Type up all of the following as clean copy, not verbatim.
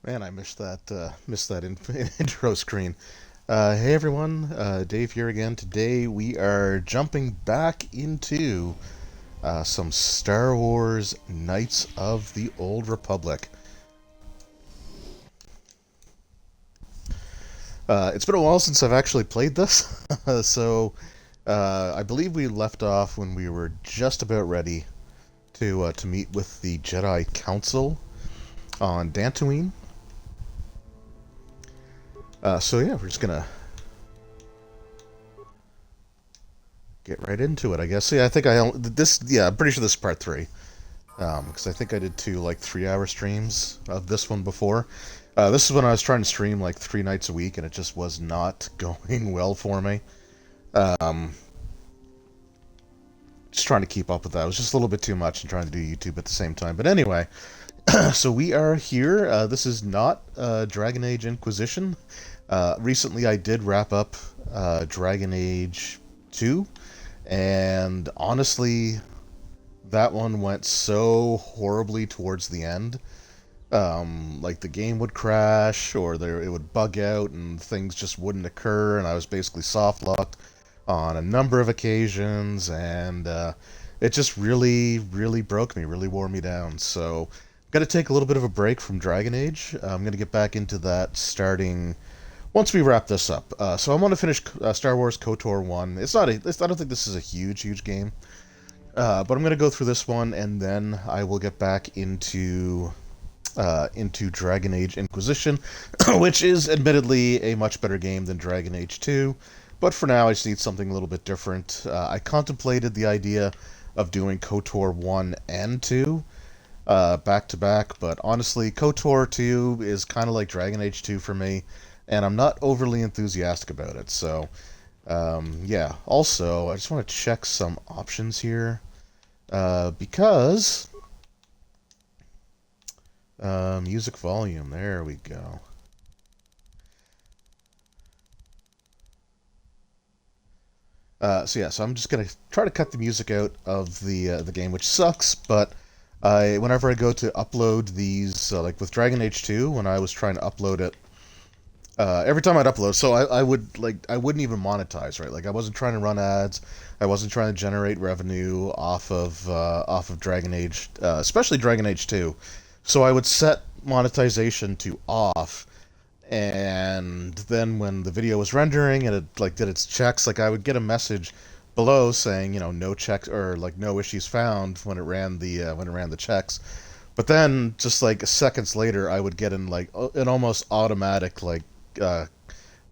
Man, I missed that intro screen. Hey everyone, Dave here again. Today we are jumping back into some Star Wars Knights of the Old Republic. It's been a while since I've actually played this, so I believe we left off when we were just about ready to meet with the Jedi Council on Dantooine. So yeah, we're just gonna get right into it, I guess. Yeah, I think this. Yeah, I'm pretty sure this is part three. Because I think I did two like 3 hour streams of this one before. This is when I was trying to stream like 3 nights a week, and it just was not going well for me. Um, just trying to keep up with that. It was just a little bit too much and trying to do YouTube at the same time. But anyway, so we are here. This is not Dragon Age Inquisition. Recently, I did wrap up Dragon Age 2, and honestly, that one went so horribly towards the end. Like the game would crash, or it would bug out, and things just wouldn't occur, and I was basically soft locked on a number of occasions, and it just really, really broke me, really wore me down. So, I'm gonna take a little bit of a break from Dragon Age. I'm gonna get back into that starting once we wrap this up. So, I want to finish Star Wars KOTOR 1. I don't think this is a huge, huge game. But I'm going to go through this one, and then I will get back into Dragon Age Inquisition, which is admittedly a much better game than Dragon Age 2. But for now, I just need something a little bit different. I contemplated the idea of doing KOTOR 1 and 2 back to back, but honestly, KOTOR 2 is kind of like Dragon Age 2 for me, and I'm not overly enthusiastic about it. So, yeah. Also, I just want to check some options here. Because music volume, there we go. So yeah, so I'm just gonna try to cut the music out of the game, which sucks. But whenever I go to upload these, like with Dragon Age 2, when I was trying to upload it, every time I'd upload, so I wouldn't even monetize, right? Like I wasn't trying to run ads, I wasn't trying to generate revenue off of Dragon Age, especially Dragon Age 2. So I would set monetization to off, and then when the video was rendering and it like did its checks, like I would get a message below saying, no checks or like no issues found when it ran the checks. But then just like seconds later, I would get in like an almost automatic like uh,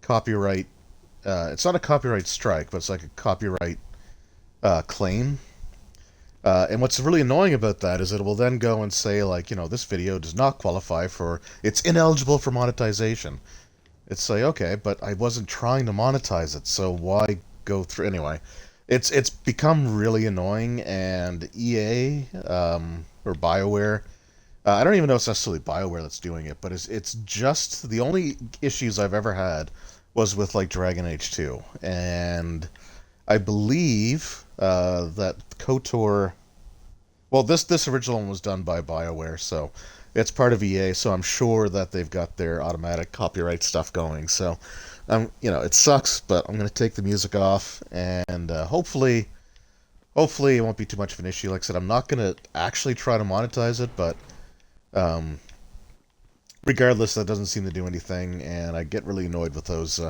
copyright. It's not a copyright strike, but it's like a copyright claim. And what's really annoying about that is it will then go and say like, this video does not qualify for, it's ineligible for monetization. It's like, okay, but I wasn't trying to monetize it, so why go through anyway? It's become really annoying, and EA or BioWare. I don't even know if it's necessarily BioWare that's doing it, but it's just the only issues I've ever had was with like Dragon Age 2, and I believe that KOTOR. Well, this original one was done by BioWare, so it's part of EA. So I'm sure that they've got their automatic copyright stuff going. So, it sucks, but I'm gonna take the music off, and hopefully it won't be too much of an issue. Like I said, I'm not gonna actually try to monetize it, but um, regardless, that doesn't seem to do anything, and I get really annoyed with those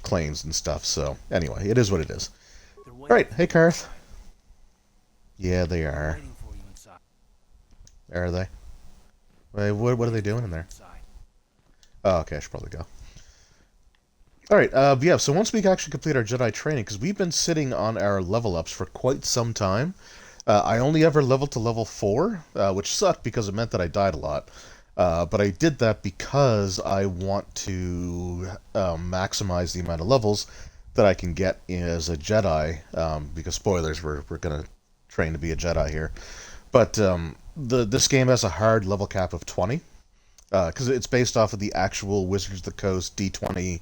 claims and stuff. So anyway, it is what it is. All right, hey Karth. Yeah, they are. Are they? Wait, what are they doing in there? Oh, okay, I should probably go. All right, yeah. So once we actually complete our Jedi training, because we've been sitting on our level ups for quite some time. I only ever leveled to level 4, which sucked because it meant that I died a lot. But I did that because I want to maximize the amount of levels that I can get as a Jedi. Because spoilers, we're gonna train to be a Jedi here. But this game has a hard level cap of 20 because it's based off of the actual Wizards of the Coast D20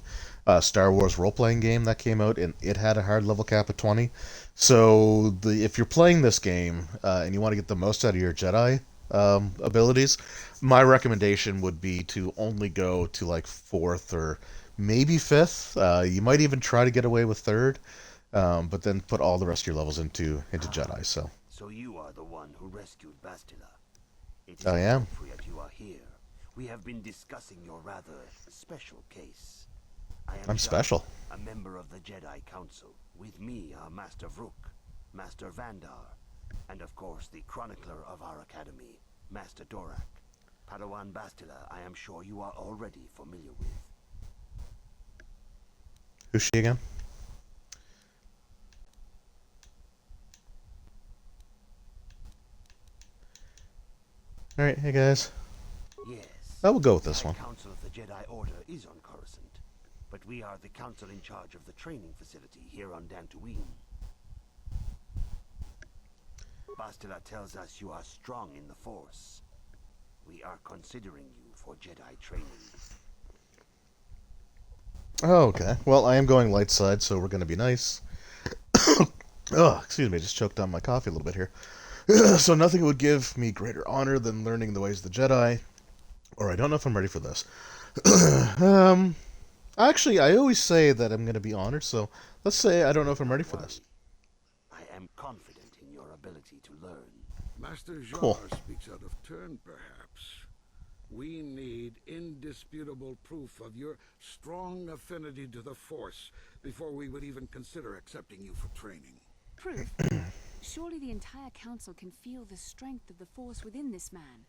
Star Wars role playing game that came out, and it had a hard level cap of 20. So if you're playing this game and you want to get the most out of your Jedi, abilities. My recommendation would be to only go to like fourth or maybe fifth. You might even try to get away with third, but then put all the rest of your levels into Jedi. So So you are the one who rescued Bastila. It is I am. appropriate you are here. We have been discussing your rather special case. I am I'm Jacques, special. a member of the Jedi Council. With me are Master Vrook, Master Vandar, and of course the chronicler of our academy, Master Dorak. Padawan Bastila, I am sure you are already familiar with. Who's she again? All right, hey guys. Yes. I will go with this The one. Council of the Jedi Order is on Coruscant, but we are the council in charge of the training facility here on Dantooine. Bastila tells us you are strong in the Force. We are considering you for Jedi training. Oh, okay. Well, I am going light side, so we're going to be nice. Oh, excuse me, I just choked on my coffee a little bit here. So nothing would give me greater honor than learning the ways of the Jedi. Or I don't know if I'm ready for this. Actually, I always say that I'm going to be honored, so let's say I don't know if I'm ready for this. I am confident in your ability to learn. Master Jar Cool. speaks out of turn, perhaps. We need indisputable proof of your strong affinity to the Force before we would even consider accepting you for training. Proof? Surely the entire council can feel the strength of the Force within this man.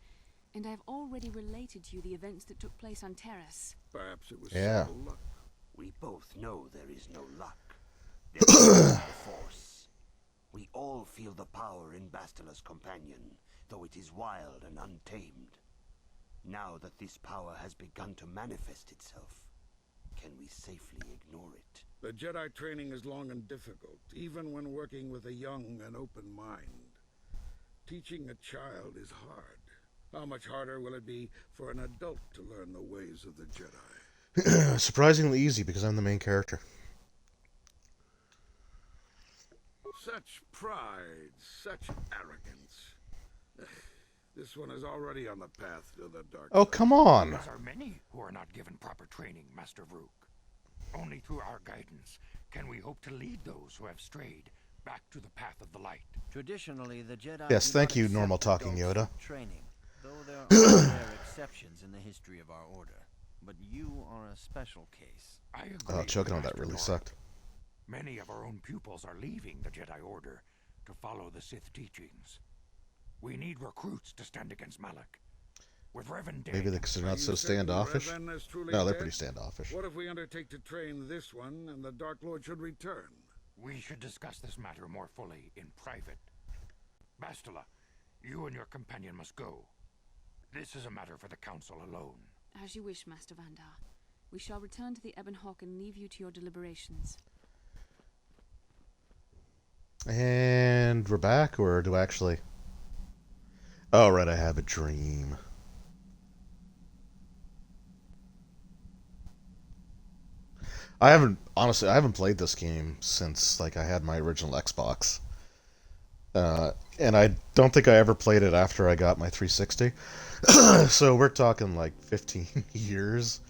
And I have already related to you the events that took place on Terrace. Perhaps it was Yeah. simple luck. We both know there is no luck. There is the Force. We all feel the power in Bastila's companion, though it is wild and untamed. Now that this power has begun to manifest itself, can we safely ignore it? The Jedi training is long and difficult, even when working with a young and open mind. Teaching a child is hard. How much harder will it be for an adult to learn the ways of the Jedi? Surprisingly easy because I'm the main character. Such pride, such arrogance. This one is already on the path to the dark Oh, side. come on. There are many who are not given proper training, Master Vrook. Only through our guidance can we hope to lead those who have strayed back to the path of the light. Traditionally, the Jedi Yes, do thank not you, accept normal talking adults Yoda. for training, though there are rare exceptions in the history of our order. But you are a special case. I agree. Oh, choking on with that really Master Dorak. sucked. Many of our own pupils are leaving the Jedi Order to follow the Sith teachings. We need recruits to stand against Malak. With Revan dead, Maybe because they're Are not you so certain standoffish. Revan is truly No, they're dead? pretty standoffish. What if we undertake to train this one and the Dark Lord should return? we should discuss this matter more fully in private. Bastila, you and your companion must go. This is a matter for the Council alone. As you wish, Master Vandar. We shall return to the Ebon Hawk and leave you to your deliberations. And we're back, or do I actually... Oh, right, I have a dream. Honestly, I haven't played this game since, like, I had my original Xbox. And I don't think I ever played it after I got my 360. So we're talking, like, 15 years.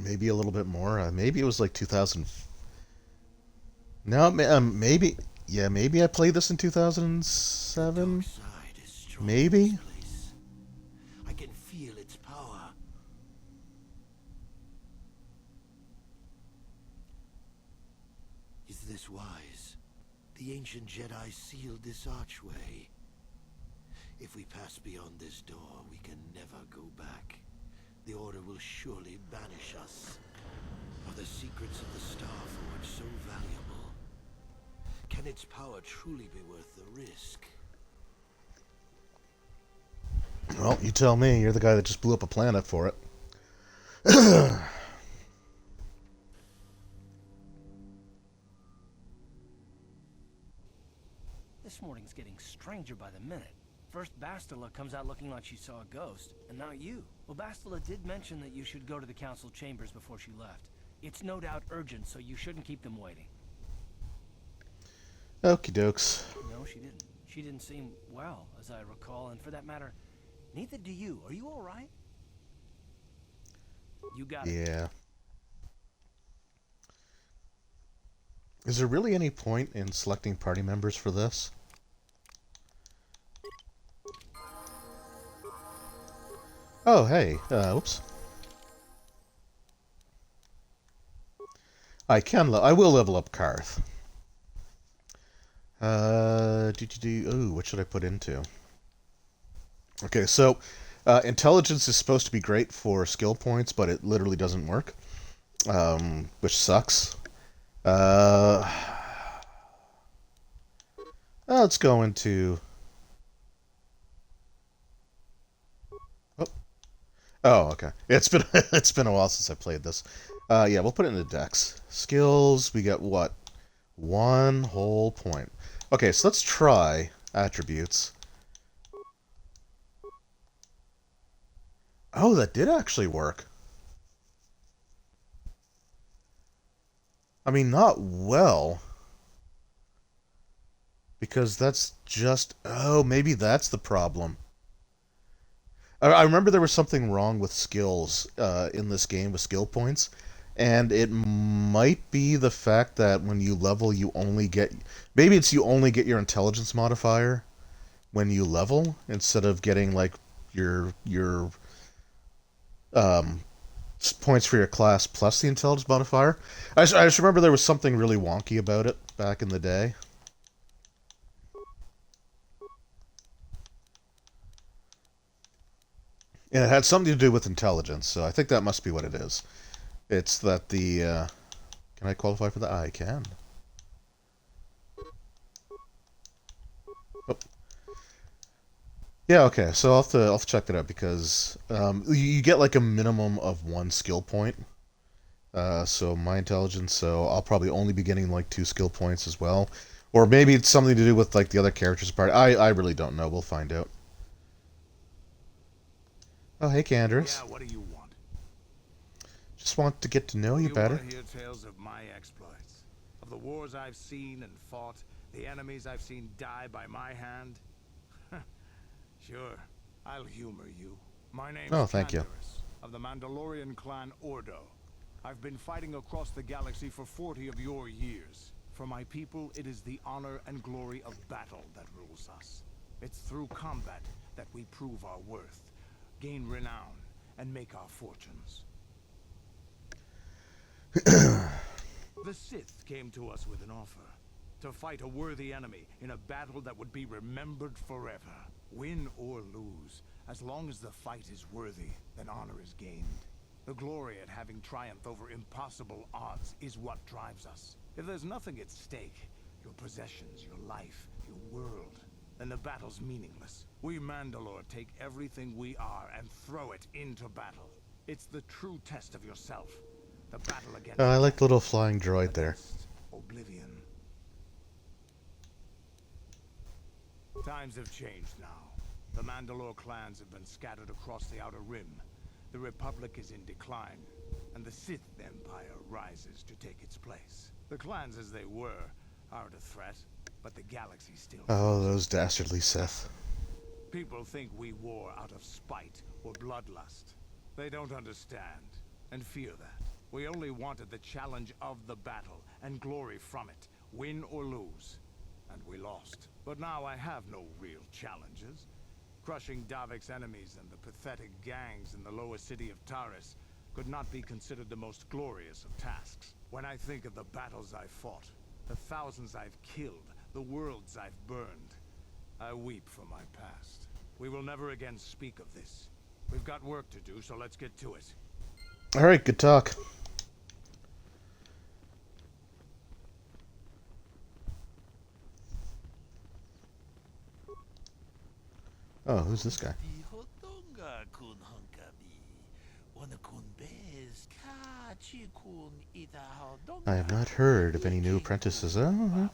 Maybe a little bit more. Maybe it was, like, 2000... No, maybe... Yeah, maybe I played this in 2007? Side is strong Maybe? in this place. I can feel its power. Is this wise? The ancient Jedi sealed this archway. If we pass beyond this door, we can never go back. The Order will surely banish us. Are the secrets of the Starforge so valuable? Can its power truly be worth the risk? Well, you tell me. You're the guy that just blew up a planet for it. This morning's getting stranger by the minute. First Bastila comes out looking like she saw a ghost, and now you. Well, Bastila did mention that you should go to the council chambers before she left. It's no doubt urgent, so you shouldn't keep them waiting. Okie dokes. No, she didn't. She didn't seem well, as I recall, and for that matter, neither do you. Are you all right? You got it. Yeah. Is there really any point in selecting party members for this? Oh, hey. Oops. I will level up Karth. Ooh, what should I put into? Okay, so intelligence is supposed to be great for skill points, but it literally doesn't work, which sucks. Let's go into... Oh, okay. It's been it's been a while since I played this. Yeah, we'll put it into Dex. Skills, we get what? 1 whole point. Okay, so let's try attributes. Oh, that did actually work. I mean, not well. Because that's just... Oh, maybe that's the problem. I remember there was something wrong with skills in this game with skill points. And it might be the fact that when you level, you only get... Maybe it's you only get your intelligence modifier when you level, instead of getting, like, your points for your class plus the intelligence modifier. I just remember there was something really wonky about it back in the day. And it had something to do with intelligence, so I think that must be what it is. It's that the... can I qualify for that? I can. Oh. Yeah, okay, so I'll have to check that out, because you get like a minimum of 1 skill point. So my intelligence, so I'll probably only be getting like 2 skill points as well. Or maybe it's something to do with like the other characters part. I really don't know. We'll find out. Oh, hey, Candace. Yeah, what do you want? Just want to get to know you better. Want to hear tales of my exploits, of the wars I've seen and fought, the enemies I've seen die by my hand? Sure, I'll humor you. My name's Thank you. of the Mandalorian clan Ordo. I've been fighting across the galaxy for 40 of your years. For my people, it is the honor and glory of battle that rules us. It's through combat that we prove our worth, gain renown, and make our fortunes. The Sith came to us with an offer. To fight a worthy enemy in a battle that would be remembered forever. Win or lose, as long as the fight is worthy, then honor is gained. The glory at having triumphed over impossible odds is what drives us. If there's nothing at stake, your possessions, your life, your world, then the battle's meaningless. We Mandalore take everything we are and throw it into battle. It's the true test of yourself. The battle against I like the little flying droid there. oblivion. Times have changed now. The Mandalore clans have been scattered across the Outer Rim. The Republic is in decline, and the Sith Empire rises to take its place. The clans as they were aren't a threat, but the galaxy still... Oh, those dastardly Sith. People think we war out of spite or bloodlust. They don't understand, and fear that. We only wanted the challenge of the battle, and glory from it, win or lose. And we lost. But now I have no real challenges. Crushing Davik's enemies and the pathetic gangs in the lower city of Taris could not be considered the most glorious of tasks. When I think of the battles I've fought, the thousands I've killed, the worlds I've burned, I weep for my past. We will never again speak of this. We've got work to do, so let's get to it. Alright, good talk. Oh, who's this guy? I have not heard of any new apprentices. Oh,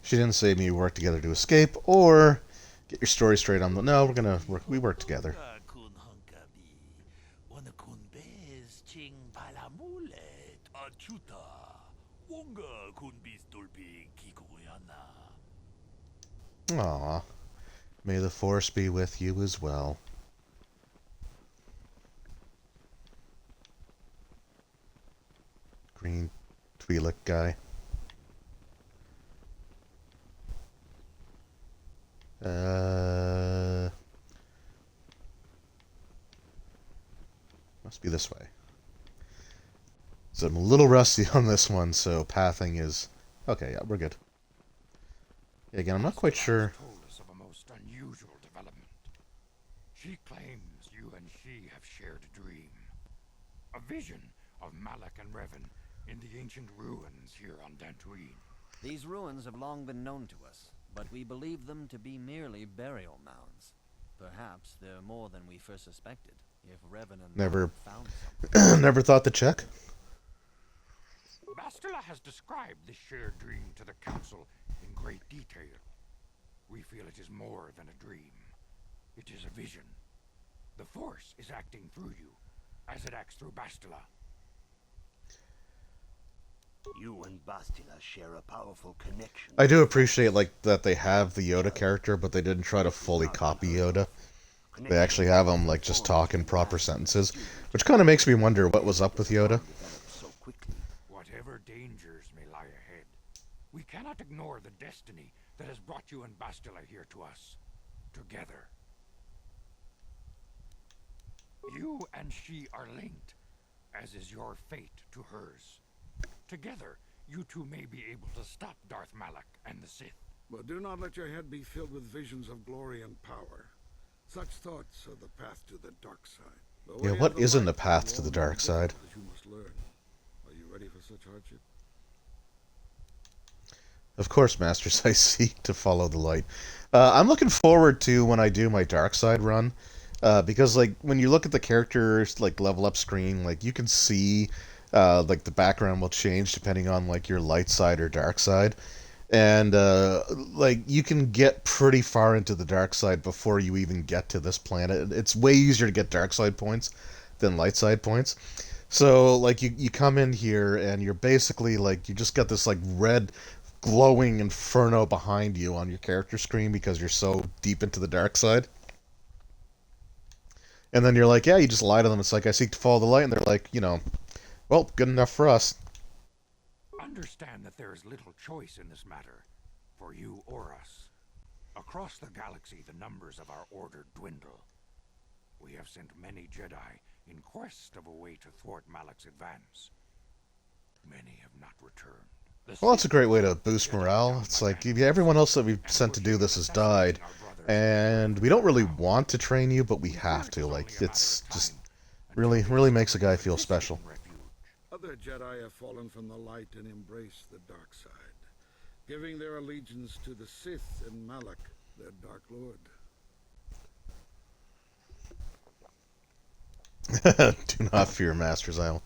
she didn't say me work together to escape or Get your story straight on the... No, we work together. Aw. May the Force be with you as well. Green Twi'lek guy. Must be this way. So I'm a little rusty on this one, so pathing is... Okay, yeah, we're good. Yeah, again, I'm not quite sure... Told us of a most unusual development. She claims you and she have shared a dream. A vision of Malak and Revan in the ancient ruins here on Dantooine. These ruins have long been known to us, but we believe them to be merely burial mounds. Perhaps they're more than we first suspected, if Revan and Never found something. never thought to check. Bastila has described this shared dream to the Council in great detail. We feel it is more than a dream. It is a vision. The Force is acting through you, as it acts through Bastila. You and Bastila share a powerful connection. I do appreciate that they have the Yoda character, but they didn't try to fully copy Yoda. They actually have him just talk in proper sentences, which kind of makes me wonder what was up with Yoda. Whatever dangers may lie ahead, we cannot ignore the destiny that has brought you and Bastila here to us, together. You and she are linked, as is your fate to hers. Together, you two may be able to stop Darth Malak and the Sith. But do not let your head be filled with visions of glory and power. Such thoughts are the path to the dark side. Yeah, what isn't the path to the dark side? You must learn. Are you ready for such hardship? Of course, Masters, I seek to follow the light. I'm looking forward to when I do my dark side run, because when you look at the characters level up screen, you can see the background will change depending on your light side or dark side, and you can get pretty far into the dark side before you even get to this planet. It's way easier to get dark side points than light side points. So you come in here and you're basically you just got this red glowing inferno behind you on your character screen because you're so deep into the dark side. And then you're yeah, you just lie to them. It's I seek to follow the light, and they're well, good enough for us. Understand that there is little choice in this matter, for you or us. Across the galaxy, the numbers of our order dwindle. We have sent many Jedi in quest of a way to thwart Malak's advance. Many have not returned. Well, that's a great way to boost morale. It's everyone else that we've sent to do this has died, and we don't really want to train you, but we have to. It's just really makes a guy feel special. Other Jedi have fallen from the light and embraced the dark side, giving their allegiance to the Sith and Malak, their Dark Lord. Do not fear, Masters. No.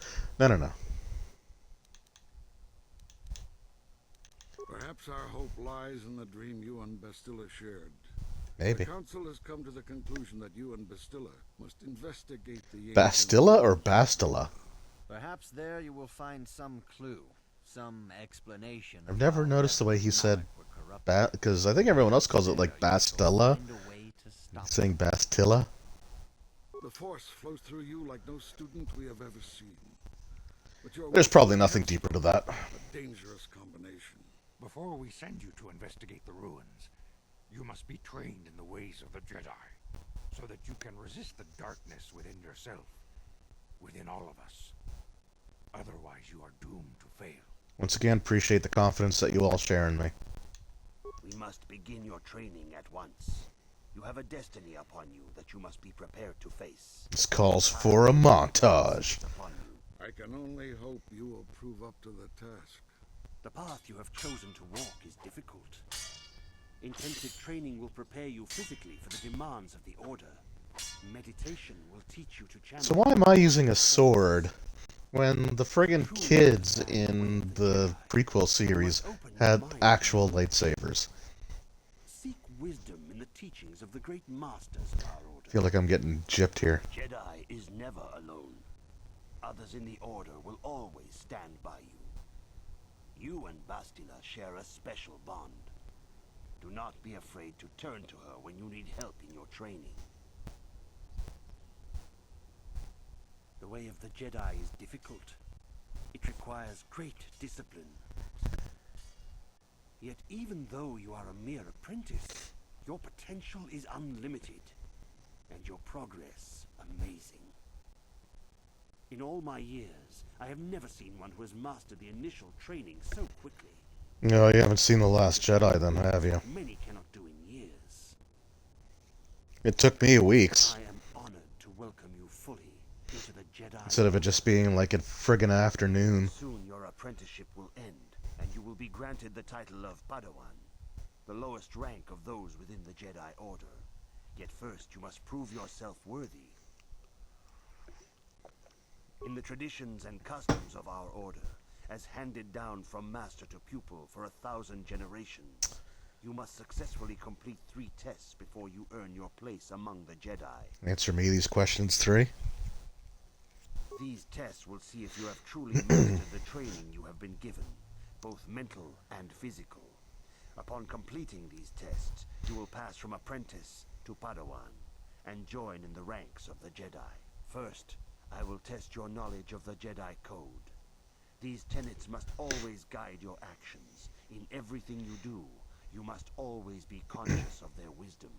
Perhaps our hope lies in the dream you and Bastila shared. Maybe. The Council has come to the conclusion that you and Bastila must investigate the... Bastila or Bastila? Perhaps there you will find some clue, some explanation. I've never noticed the way he said because I think everyone else calls it Bastila. He's saying Bastila. The Force flows through you like no student we have ever seen. But there's probably nothing deeper to that. A dangerous combination. Before we send you to investigate the ruins, you must be trained in the ways of the Jedi, so that you can resist the darkness within yourself, within all of us. Otherwise, you are doomed to fail. Once again, appreciate the confidence that you all share in me. We must begin your training at once. You have a destiny upon you that you must be prepared to face. This calls for a montage. I can only hope you will prove up to the task. The path you have chosen to walk is difficult. Intensive training will prepare you physically for the demands of the Order. Meditation will teach you to channel... So why am I using a sword when the friggin' kids in the prequel series had actual lightsabers? Seek wisdom in the teachings of the great masters of our order. I feel like I'm getting gypped here. Jedi is never alone. Others in the Order will always stand by you. You and Bastila share a special bond. Do not be afraid to turn to her when you need help in your training. The way of the Jedi is difficult. It requires great discipline. Yet even though you are a mere apprentice, your potential is unlimited, and your progress amazing. In all my years, I have never seen one who has mastered the initial training so quickly. No, you haven't seen The Last Jedi then, have you? Many cannot do in years. It took me weeks. I am honored to welcome you fully into the Jedi. Instead of it just being like a friggin' afternoon. Soon your apprenticeship will end, and you will be granted the title of Padawan, the lowest rank of those within the Jedi Order. Yet first you must prove yourself worthy. In the traditions and customs of our order, as handed down from master to pupil for 1,000 generations, you must successfully complete 3 tests before you earn your place among the Jedi. Answer me these questions 3. These tests will see if you have truly mastered the training you have been given, both mental and physical. Upon completing these tests, you will pass from apprentice to Padawan, and join in the ranks of the Jedi. First, I will test your knowledge of the Jedi Code. These tenets must always guide your actions. In everything you do, you must always be conscious of their wisdom.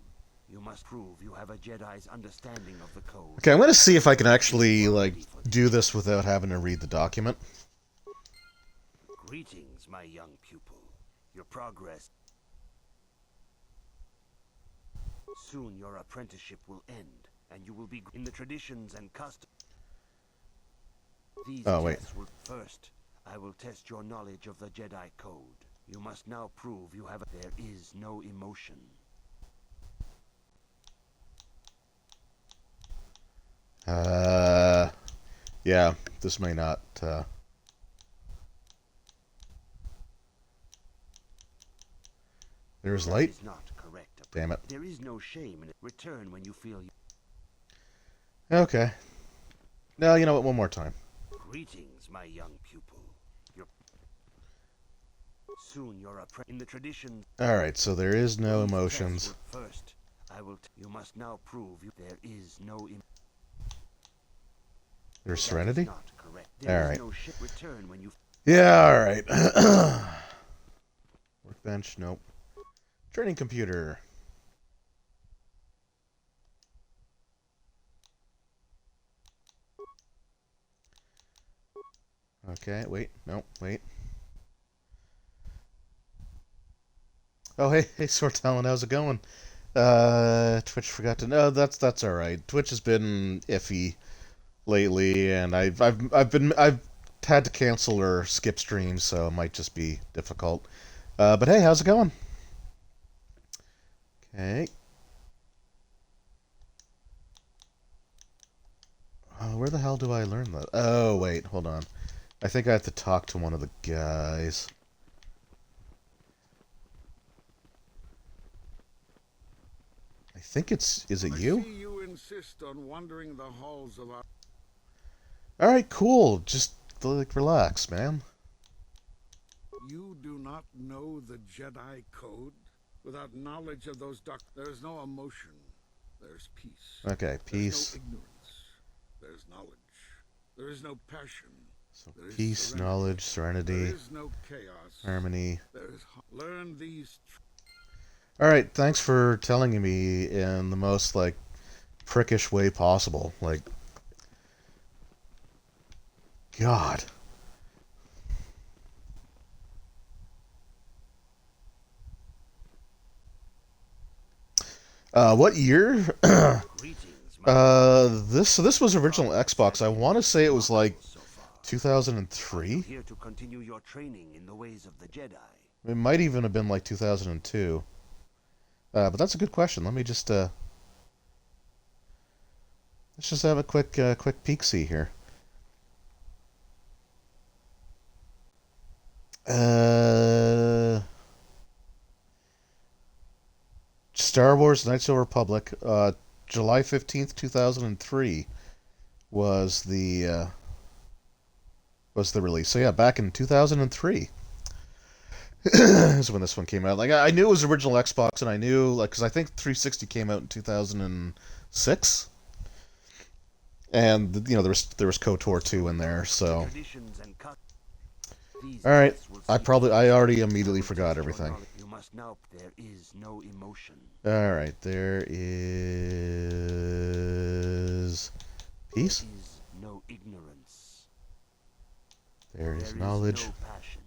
You must prove you have a Jedi's understanding of the code. Okay, I'm gonna see if I can actually, like, do this without having to read the document. Greetings, my young pupil. Your progress... Soon your apprenticeship will end, and you will be in the traditions and customs. These tests will... First, I will test your knowledge of the Jedi Code. You must now prove you have... There is no emotion. Yeah, this may not, There's light? That is not correct. Damn it. There is no shame in it. Return when you feel... Okay. No, you know what, one more time. Greetings, my young pupil. Soon you're in the tradition. Alright, so there is no emotions. First, I will... You must now prove there is no... There's serenity? Not correct. There Alright. is no return when you... Yeah, alright. Workbench, nope. Training computer. Okay, wait, no, wait. Oh, hey, Sword Talent, how's it going? Twitch forgot to... No, that's alright. Twitch has been iffy lately, and I've had to cancel or skip streams, so it might just be difficult. But hey, how's it going? Okay. Where the hell do I learn that? Oh, wait, hold on. I think I have to talk to one of the guys. I think it's... Is it you? I see you insist on wandering the halls of our... Alright, cool. Just, like, relax, man. You do not know the Jedi Code? Without knowledge of those there's no emotion. There's peace. Okay, peace. There's no ignorance. There's knowledge. There is no passion. So There is peace, serenity. knowledge, serenity, There is no chaos. harmony. There is learn these. Alright, thanks for telling me in the most, like, prickish way possible. Like, God. What year? This was original Xbox. I want to say it was like 2003. Here to continue your training in the ways of the Jedi. It might even have been like 2002. But that's a good question. Let me just let's just have a quick peek-see here. Star Wars: Knights of the Republic, July 15th, 2003 was the release. So yeah, back in 2003 is when this one came out. Like I knew it was original Xbox, and I knew like because I think 360 came out in 2006, and there was KOTOR 2 in there. So all right, I already immediately forgot everything. You must now. There is no emotion. All right, there is peace. There is no ignorance. There is knowledge. No passion.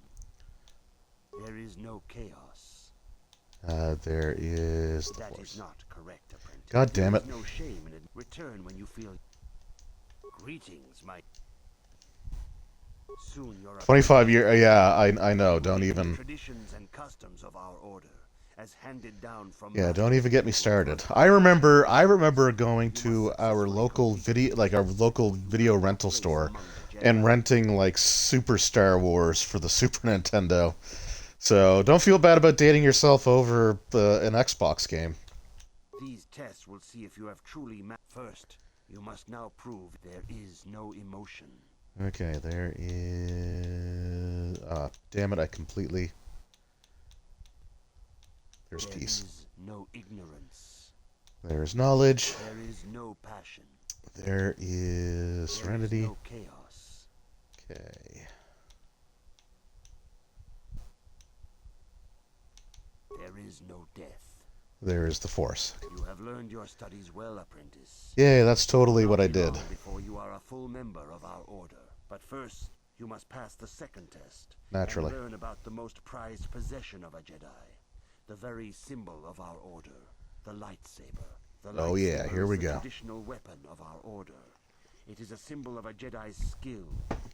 There is no chaos. There is the That Force. is not correct, apprentice. God damn it. There is no shame in it. Return when you feel. Greetings, my. Soon you're 25 years. Yeah, I know. Don't even. Traditions and customs of our order, as handed down from. Yeah, don't even get me started. I remember going to our local video rental store and renting like Super Star Wars for the Super Nintendo. So don't feel bad about dating yourself over an Xbox game. These tests will see if you have truly first. You must now prove there is no emotion. Okay, there is. Damn it! I completely. There's peace. There is no ignorance. There's knowledge. There is no passion. There is serenity. There is no chaos. Okay. There is no death. There is the Force. You have learned your studies well, apprentice. Yeah, that's totally what I Not be did. long before you are a full member of our order. But first, you must pass the second test. Naturally. And learn about the most prized possession of a Jedi. The very symbol of our order. The lightsaber. The Oh yeah, lightsaber here we is the go. traditional weapon of our order. It is a symbol of a Jedi's skill,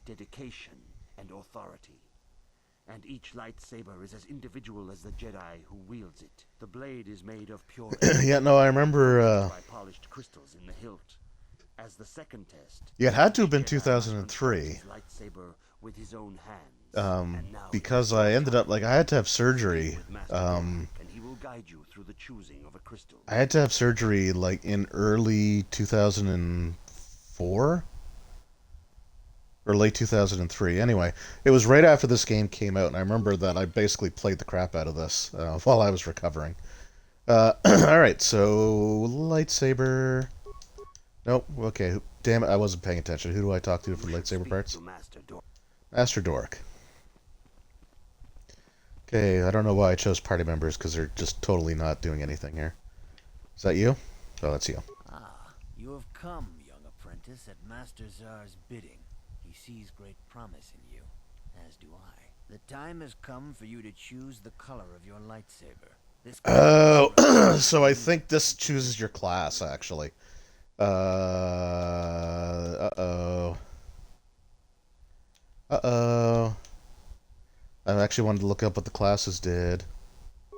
dedication, and authority. And each lightsaber is as individual as the Jedi who wields it. The blade is made of pure Yeah, no, I remember. by polished crystals in the hilt. As the second test, Yeah, it had to have been each Jedi must 2003. control his lightsaber with his own hands. And now Because it is I your ended turn. up like I had to have surgery. With Master Dark, and he will guide you through the choosing of a crystal. I had to have surgery like in early 2004 or late 2003. Anyway, it was right after this game came out, and I remember that I basically played the crap out of this while I was recovering. All right, so lightsaber. Nope. Okay. Damn it! I wasn't paying attention. Who do I talk to for You should lightsaber speak parts? to Master Dark. Master Dork. Okay, I don't know why I chose party members because they're just totally not doing anything here. Is that you? Oh, that's you. Ah, you have come, young apprentice, at Master Zar's bidding. He sees great promise in you, as do I. The time has come for you to choose the color of your lightsaber. This Oh, so I think this chooses your class, actually. Uh-oh. Uh-oh. I actually wanted to look up what the classes did.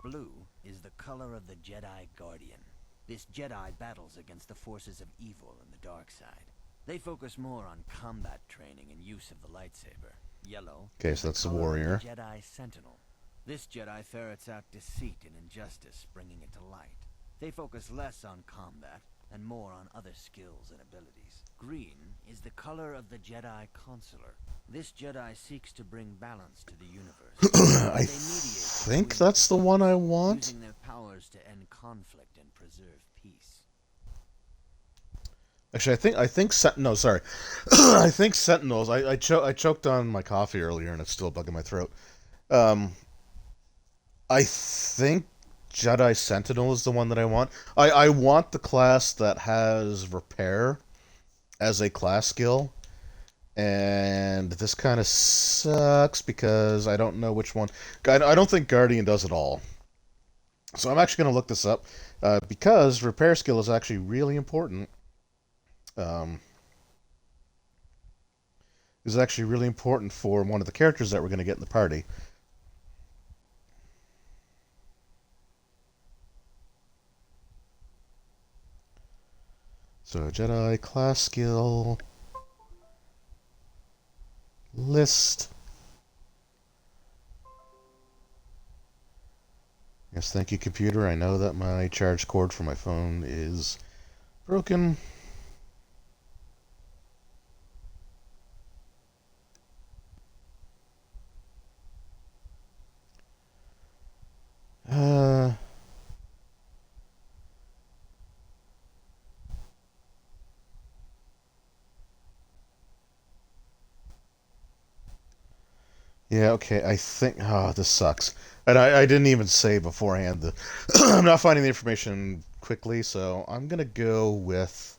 Blue is the color of the Jedi Guardian. This Jedi battles against the forces of evil and the dark side. They focus more on combat training and use of the lightsaber. Yellow. Okay, is so that's the color of warrior. Jedi Sentinel. This Jedi ferrets out deceit and injustice, bringing it to light. They focus less on combat and more on other skills and abilities. Green is the color of the Jedi Consular. This Jedi seeks to bring balance to the universe. I think that's the one I want. Using their powers to end conflict and preserve peace. Actually, I think no, sorry. I think Sentinels. I choked on my coffee earlier, and it's still bugging my throat. I think Jedi Sentinel is the one that I want. I want the class that has repair as a class skill. And this kind of sucks because I don't know which one. I don't think Guardian does it all. So I'm actually going to look this up because repair skill is actually really important. Is actually really important for one of the characters that we're going to get in the party. So Jedi class skill list. Yes, thank you, computer. I know that my charge cord for my phone is broken. Uh... Yeah, okay, I think... Oh, this sucks. And I didn't even say beforehand that I'm not finding the information quickly, so I'm gonna go with...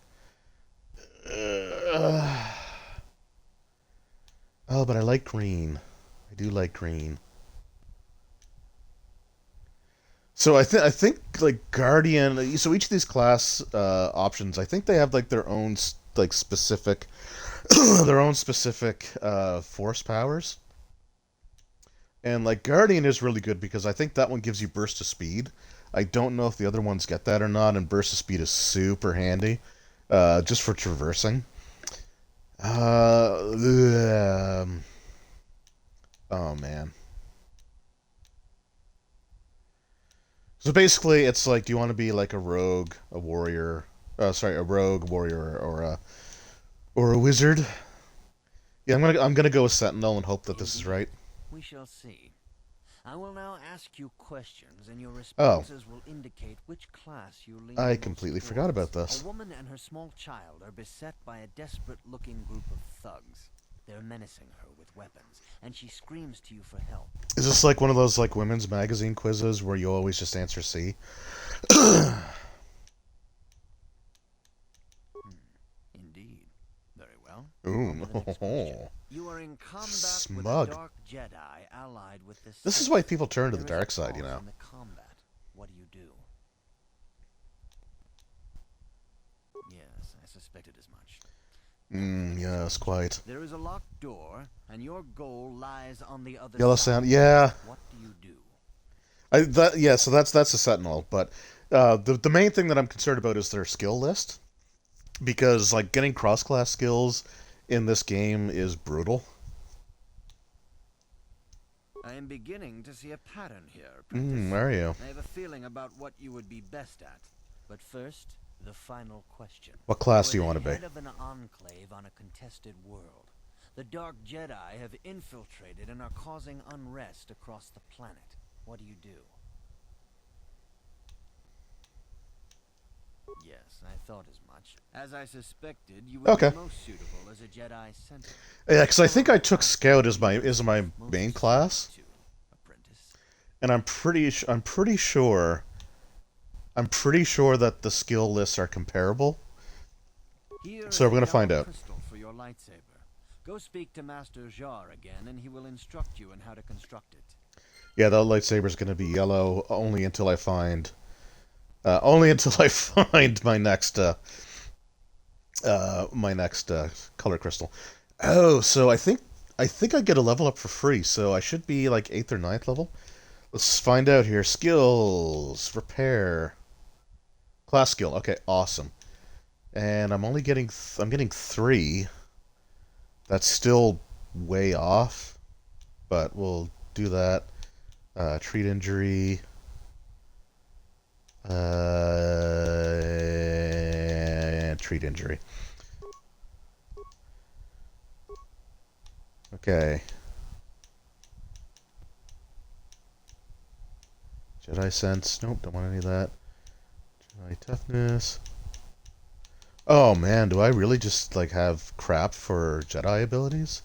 Oh, but I like green. I do like green. So I think like Guardian. So each of these class options, I think they have like their own like specific their own specific force powers. And like Guardian is really good because I think that one gives you burst of speed. I don't know if the other ones get that or not, and burst of speed is super handy, just for traversing. Oh man. So basically, it's like, do you want to be like a rogue, a warrior? Sorry, a rogue, warrior, or a wizard? Yeah, I'm gonna go with Sentinel and hope that this is right. We shall see. I will now ask you questions, and your Oh, responses will indicate which class you lean I most completely forgot about towards. this. A woman and her small child are beset by a desperate-looking group of thugs. They're menacing her with weapons, and she screams to you for help. Is this like one of those like women's magazine quizzes where you always just answer C? Indeed. Very well. Ooh, On to the next question. You are in combat smug. with a dark Jedi allied with the This is Sith. why people turn to the There is a dark side, you pause know. in the combat. What do you do? Yes, I suspected as much. Yes, quite. There is a locked door, and your goal lies on the other Yellow side. sound, yeah. What do you do? Yeah, so that's a Sentinel, but the main thing that I'm concerned about is their skill list, because like getting cross-class skills in this game is brutal. I am beginning to see a pattern here, apprentice. Are you? I have a feeling about what you would be best at. But first, the final question. What class do you want to be? Head of an enclave on a contested world. The Dark Jedi have infiltrated and are causing unrest across the planet. What do you do? Yes, I thought as much. As I suspected, you would Okay. be most suitable as a Jedi Sentinel. Yeah, because I think I took Scout as my main class, Apprentice. and I'm pretty sure that the skill lists are comparable. Here So is we're gonna a find yellow out. crystal for your lightsaber. Go speak to Master Jar again, and he will instruct you in how to construct it. Yeah, that lightsaber's gonna be yellow only until I find my next color crystal. Oh, so I think I get a level up for free, so I should be like 8th or 9th level. Let's find out here. Skills, repair, class skill. Okay, awesome. And I'm only getting I'm getting 3. That's still way off, but we'll do that. Treat injury. And treat injury. Okay. Jedi sense. Nope, don't want any of that. Jedi toughness. Oh man, do I really just like have crap for Jedi abilities?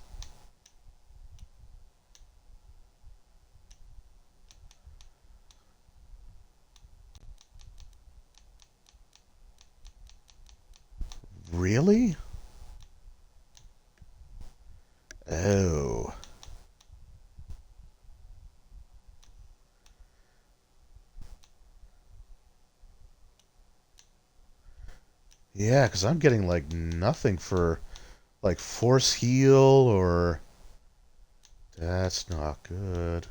Really? Oh. Yeah, because I'm getting like nothing for like force heal or... That's not good.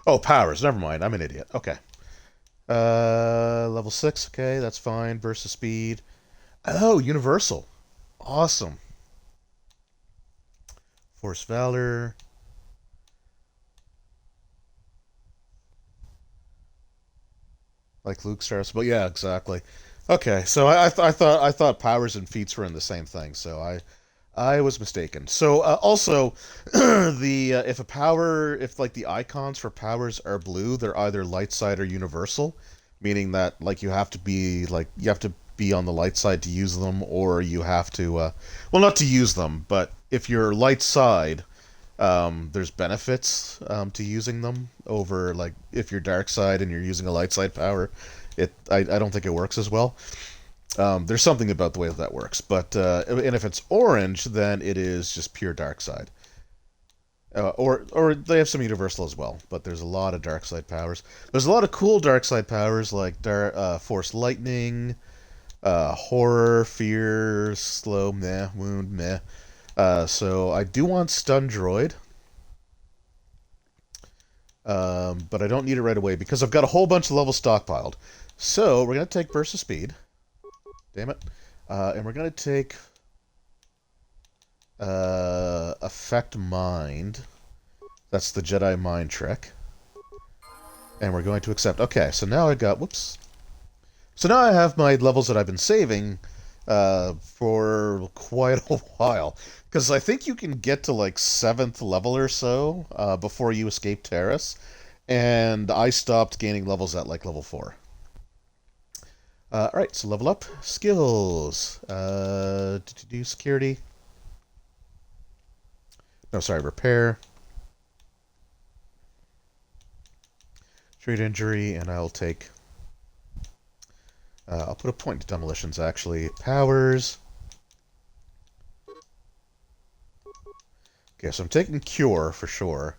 Oh, powers. Never mind. I'm an idiot. Okay. Level 6. Okay, that's fine. Burst of speed. Oh, universal. Awesome. Force Valor. Like Luke Stars, but yeah, exactly. Okay, so I thought powers and feats were in the same thing, so I was mistaken. So also, the if like the icons for powers are blue, they're either light side or universal, meaning that like you have to be on the light side to use them, or you have to well, not to use them, but if you're light side, there's benefits to using them over like if you're dark side and you're using a light side power. I don't think it works as well. There's something about the way that works, but and if it's orange, then it is just pure dark side. Or they have some universal as well, but there's a lot of dark side powers. There's a lot of cool dark side powers like Force Lightning, Horror, Fear, Slow, meh, Wound, meh. So I do want Stun Droid, but I don't need it right away because I've got a whole bunch of levels stockpiled. So we're gonna take Burst of Speed. Damn it. And we're going to take Affect Mind. That's the Jedi Mind trick. And we're going to accept. Okay, so now I got... Whoops. So now I have my levels that I've been saving for quite a while. Because I think you can get to like 7th level or so before you escape Terrace. And I stopped gaining levels at like level 4. Alright, so level up. Skills. Do security. No, sorry, repair. Treat injury, and I'll take... I'll put a point to demolitions, actually. Powers. Okay, so I'm taking cure for sure.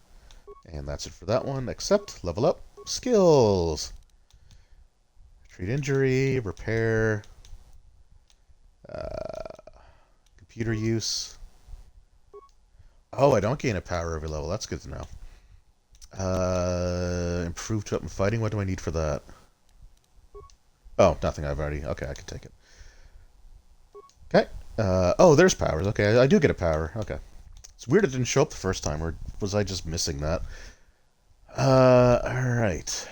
And that's it for that one. Accept, level up. Skills. Treat injury, repair, computer use. Oh, I don't gain a power every level. That's good to know. Improved weapon fighting. What do I need for that? Oh, nothing. I've already... Okay, I can take it. Okay. Oh, there's powers. Okay, I do get a power. Okay. It's weird it didn't show up the first time, or was I just missing that? Alright.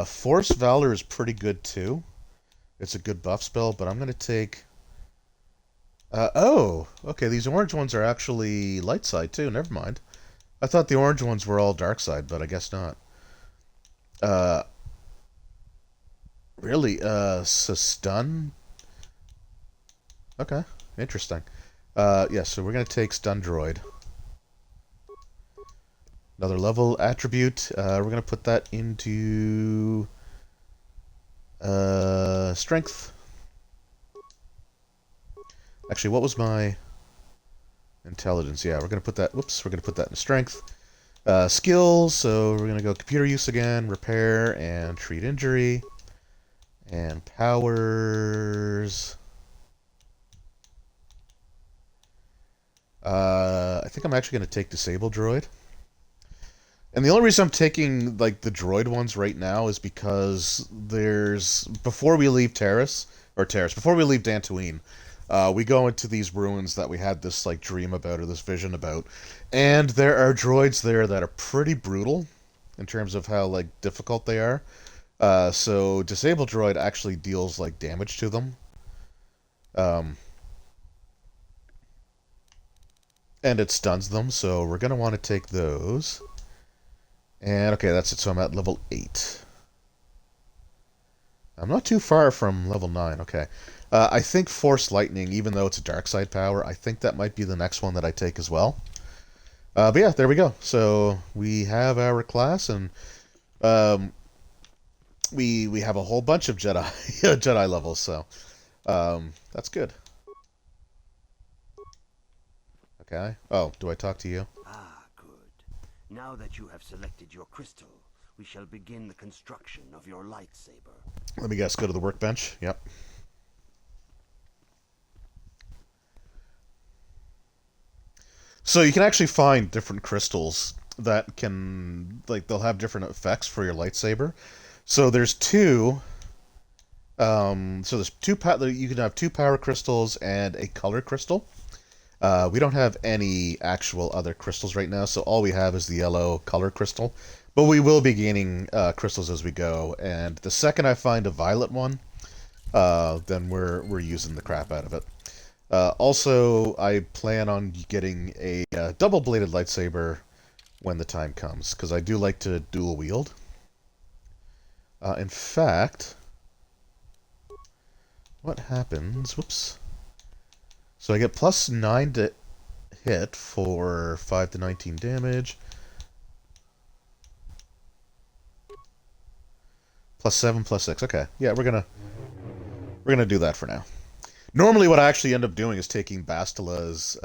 Force Valor is pretty good too. It's a good buff spell, but I'm going to take... oh, okay, these orange ones are actually light side too, never mind. I thought the orange ones were all dark side, but I guess not. Really? So stun? Okay, interesting. Yeah, so we're going to take Stun Droid. Another level attribute. We're going to put that into strength. Actually, what was my intelligence? Yeah, we're going to put that... Whoops, we're going to put that in strength. Skills, so we're going to go computer use again, repair, and treat injury. And powers... I think I'm actually going to take Disable Droid. And the only reason I'm taking, like, the droid ones right now is because there's... Before we leave before we leave Dantooine, we go into these ruins that we had this, like, dream about, or this vision about. And there are droids there that are pretty brutal in terms of how, like, difficult they are. So Disable Droid actually deals, like, damage to them. And it stuns them, so we're going to want to take those. And, okay, that's it. So I'm at level 8. I'm not too far from level 9. Okay. I think Force Lightning, even though it's a dark side power, I think that might be the next one that I take as well. But yeah, there we go. So we have our class, and we have a whole bunch of Jedi Jedi levels, so that's good. Okay. Oh, do I talk to you? Ah, good. Now that you have selected your crystal, we shall begin the construction of your lightsaber. Let me guess, go to the workbench. Yep. So you can actually find different crystals that can, like, they'll have different effects for your lightsaber. So there's 2 So there's you can have 2 power crystals and a color crystal. We don't have any actual other crystals right now, so all we have is the yellow color crystal. But we will be gaining crystals as we go, and the second I find a violet one, then we're using the crap out of it. Also, I plan on getting a double-bladed lightsaber when the time comes, because I do like to dual wield. In fact, what happens? Whoops. So I get +9 to hit for 5 to 19 damage. +7, +6. Okay, yeah, we're gonna do that for now. Normally, what I actually end up doing is taking Bastila's.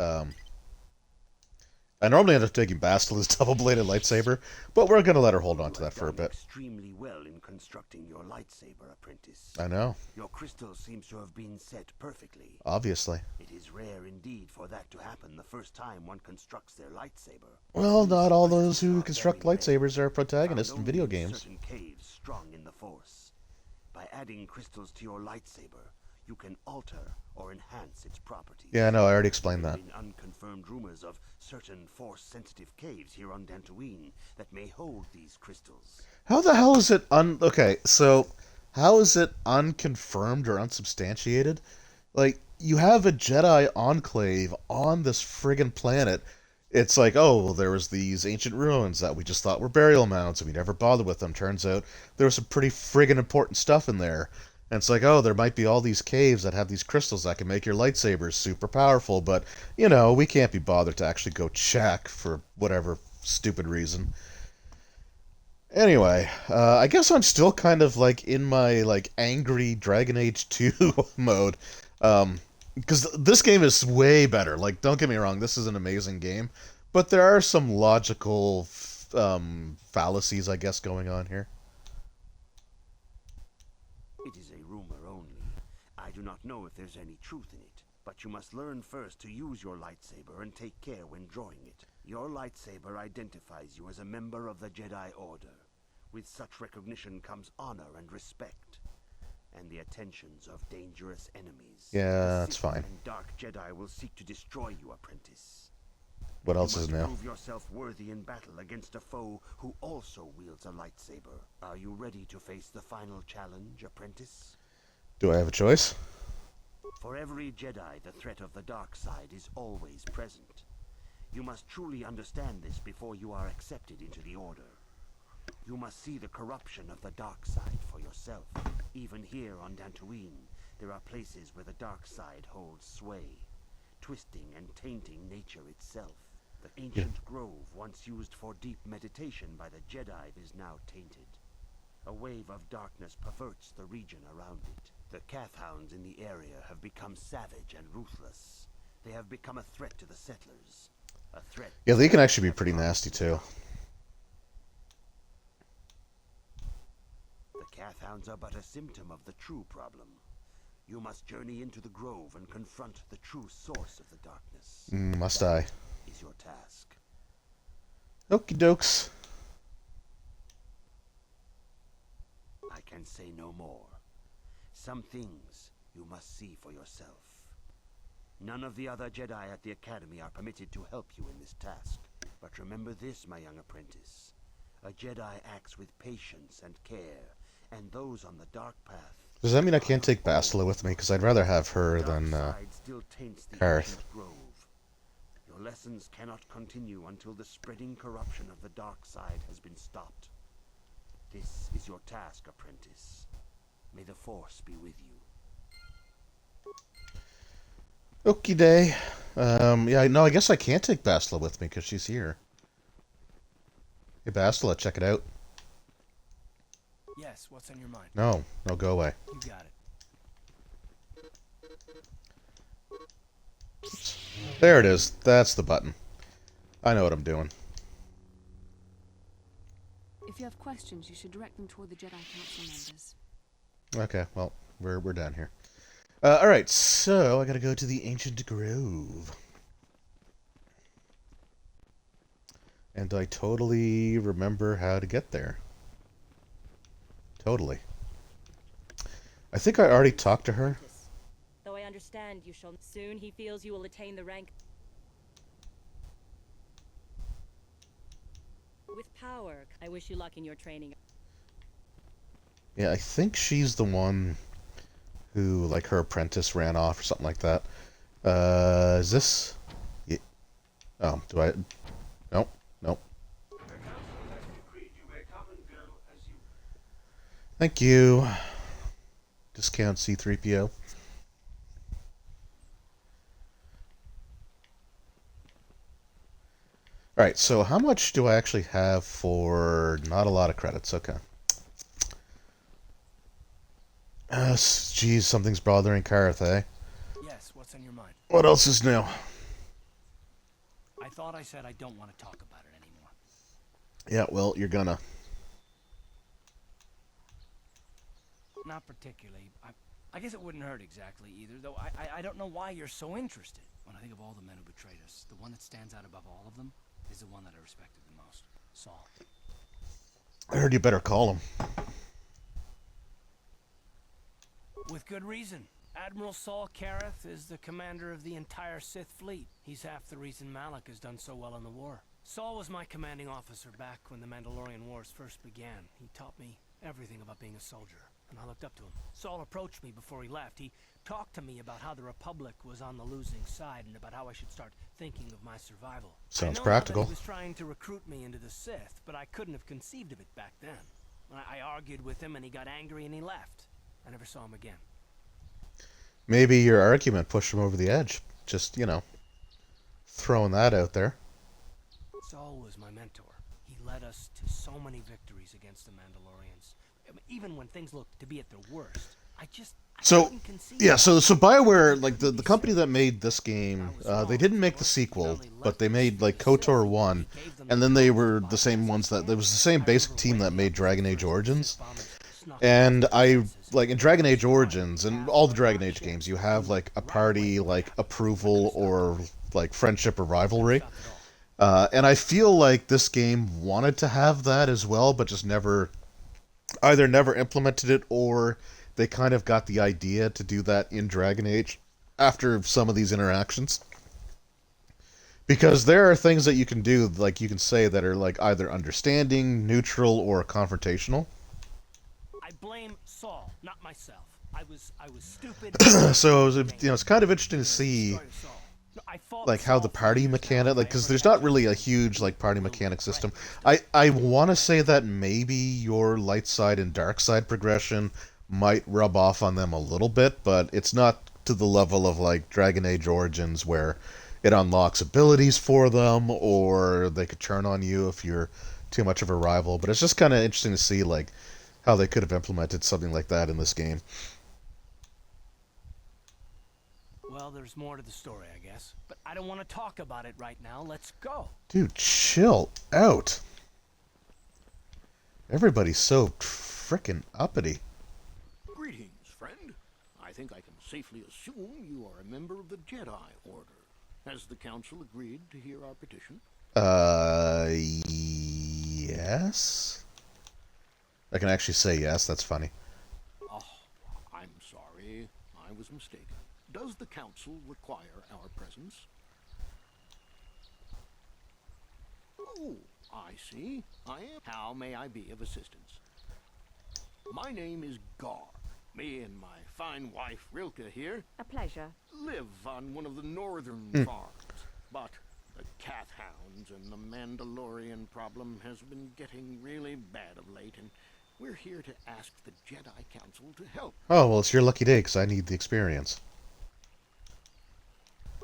I normally end up taking Bastila's double-bladed lightsaber, but we're gonna let her hold on to that for a bit. Extremely well in constructing your lightsaber, apprentice. I know. Your crystal seems to have been set perfectly. Obviously. It is rare indeed for that to happen the first time one constructs their lightsaber. Well, not all those who Crystals are construct very rare, lightsabers are protagonists found in video only games. certain caves strong in the Force. By adding crystals to your lightsaber, you can alter or enhance its properties. Yeah, I know. I already explained There that. have been unconfirmed rumors of certain Force-sensitive caves here on Dantooine that may hold these crystals. How the hell is it Okay, so how is it unconfirmed or unsubstantiated? Like, you have a Jedi enclave on this friggin' planet. It's like, oh, well, there was these ancient ruins that we just thought were burial mounds and we never bothered with them. Turns out there was some pretty friggin' important stuff in there. And it's like, oh, there might be all these caves that have these crystals that can make your lightsabers super powerful, but, you know, we can't be bothered to actually go check for whatever stupid reason. Anyway, I guess I'm still kind of like in my like angry Dragon Age 2 mode. Because this game is way better. Like, don't get me wrong, this is an amazing game, but there are some logical fallacies, I guess, going on here. It is a rumor only. I do not know if there's any truth in it, but you must learn first to use your lightsaber and take care when drawing it. Your lightsaber identifies you as a member of the Jedi Order. With such recognition comes honor and respect, and the attentions of dangerous enemies. Yeah, The that's Sith fine. And Dark Jedi will seek to destroy you, apprentice. What else is You must new? prove yourself worthy in battle against a foe who also wields a lightsaber. Are you ready to face the final challenge, apprentice? Do I have a choice? For every Jedi, the threat of the dark side is always present. You must truly understand this before you are accepted into the Order. You must see the corruption of the dark side for yourself. Even here on Dantooine, there are places where the dark side holds sway, twisting and tainting nature itself. The ancient grove, once used for deep meditation by the Jedi, is now tainted. A wave of darkness perverts the region around it. The Kath hounds in the area have become savage and ruthless. They have become a threat to the settlers. A threat. Yeah, they can actually be pretty nasty too. The Kath hounds are but a symptom of the true problem. You must journey into the grove and confront the true source of the darkness. Must That I? is your task. Okie dokes. I can say no more. Some things you must see for yourself. None of the other Jedi at the Academy are permitted to help you in this task. But remember this, my young apprentice. A Jedi acts with patience and care, and those on the dark path. Does that mean I can't take Bastila with me? Because I'd rather have her than Karth. Your lessons cannot continue until the spreading corruption of the dark side has been stopped. This is your task, apprentice. May the Force be with you. Okie day. Yeah, no, I guess I can't take Bastila with me because she's here. Hey, Bastila, check it out. Yes, what's on your mind? No, no, go away. You got it. There it is. That's the button. I know what I'm doing. If you have questions, you should direct them toward the Jedi Council members. Okay, well, we're down here. Alright, so I gotta go to the Ancient Grove. And I totally remember how to get there. Totally. I think I already talked to her. Though I understand you shall soon he feels you will attain the rank with power. I wish you luck in your training. Yeah, I think she's the one who, like, her apprentice ran off or something like that. Is this... Yeah. Oh, do I... Nope, nope. Thank you. Discount C-3PO. Alright, so how much do I actually have for not a lot of credits? Okay. Geez, something's bothering Karth, eh? Yes, what's on your mind? What else is new? I thought I said I don't want to talk about it anymore. Yeah, well, you're gonna. Not particularly. I guess it wouldn't hurt exactly either, though I don't know why you're so interested. When I think of all the men who betrayed us, the one that stands out above all of them is the one that I respected the most. Saul. I heard you better call him. With good reason. Admiral Saul Kareth is the commander of the entire Sith fleet. He's half the reason Malak has done so well in the war. Saul was my commanding officer back when the Mandalorian Wars first began. He taught me everything about being a soldier, and I looked up to him. Saul approached me before he left. He talked to me about how the Republic was on the losing side and about how I should start thinking of my survival. Sounds I know practical. That he was trying to recruit me into the Sith, but I couldn't have conceived of it back then. I argued with him and he got angry and he left. I never saw him again. Maybe your argument pushed him over the edge. Just, you know, throwing that out there. Saul was my mentor. He led us to so many victories against the Mandalorians. I mean, even when things looked to be at their worst, I couldn't conceive. Yeah, so BioWare, like, the company that made this game, they didn't make the sequel, but they made, like, KOTOR 1, and then they were the same ones that, there was the same basic team that made Dragon Age Origins. And like, in Dragon Age Origins, and all the Dragon Age games, you have, like, a party, like, approval or, like, friendship or rivalry. And I feel like this game wanted to have that as well, but just either never implemented it, or they kind of got the idea to do that in Dragon Age after some of these interactions. Because there are things that you can do, like, you can say that are, like, either understanding, neutral, or confrontational. I blame Saul, not myself. I was stupid. So, you know, it's kind of interesting to see, like, how the party mechanic, like, because there's not really a huge, like, party mechanic system. I want to say that maybe your light side and dark side progression might rub off on them a little bit, but it's not to the level of, like, Dragon Age Origins, where it unlocks abilities for them, or they could turn on you if you're too much of a rival. But it's just kind of interesting to see, like, how they could have implemented something like that in this game. Well, there's more to the story, I guess. But I don't want to talk about it right now. Let's go. Dude, chill out. Everybody's so frickin' uppity. Greetings, friend. I think I can safely assume you are a member of the Jedi Order. Has the Council agreed to hear our petition? Yes? I can actually say yes, that's funny. Oh, I'm sorry. I was mistaken. Does the Council require our presence? Oh, I see. I am. How may I be of assistance? My name is Gar. Me and my fine wife, Rilke, here, A pleasure. live on one of the northern farms. But the Kath Hounds and the Mandalorian problem has been getting really bad of late, and we're here to ask the Jedi Council to help. Oh, well, it's your lucky day, because I need the experience.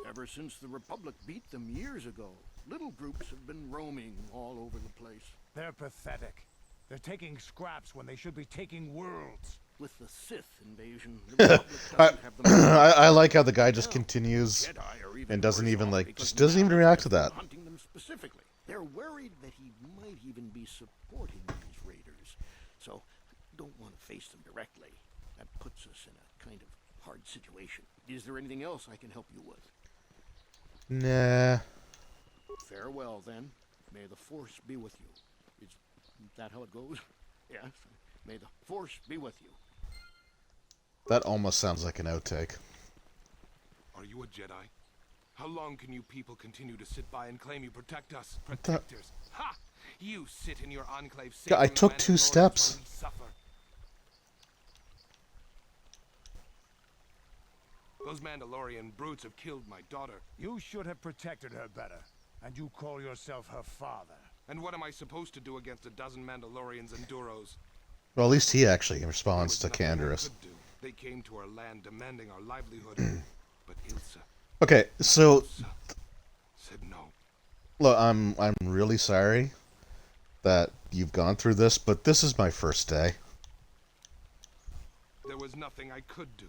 Ever since the Republic beat them years ago, little groups have been roaming all over the place. They're pathetic. They're taking scraps when they should be taking worlds. With the Sith invasion, the Republic doesn't have the I like how the guy just continues Jedi are even and doesn't worse even, off like, because just doesn't even Malak react has to that. been hunting them specifically. They're worried that he might even be supporting these raiders, so don't want to face them directly. That puts us in a kind of hard situation. Is there anything else I can help you with? Nah. Farewell, then. May the Force be with you. Is that how it goes? Yes. May the Force be with you. That almost sounds like an outtake. Are you a Jedi? How long can you people continue to sit by and claim you protect us? What the- Protectors. Ha! You sit in your enclave safe Yeah, I from the took 2 Mandalorians steps. while we suffer. Those Mandalorian brutes have killed my daughter. You should have protected her better. And you call yourself her father. And what am I supposed to do against a dozen Mandalorians and Duros? Well, at least he actually responds to There was nothing I Canderous. could do. They came to our land demanding our livelihood. But Ilsa Okay, so said no. look, I'm really sorry that you've gone through this, but this is my first day. There was nothing I could do.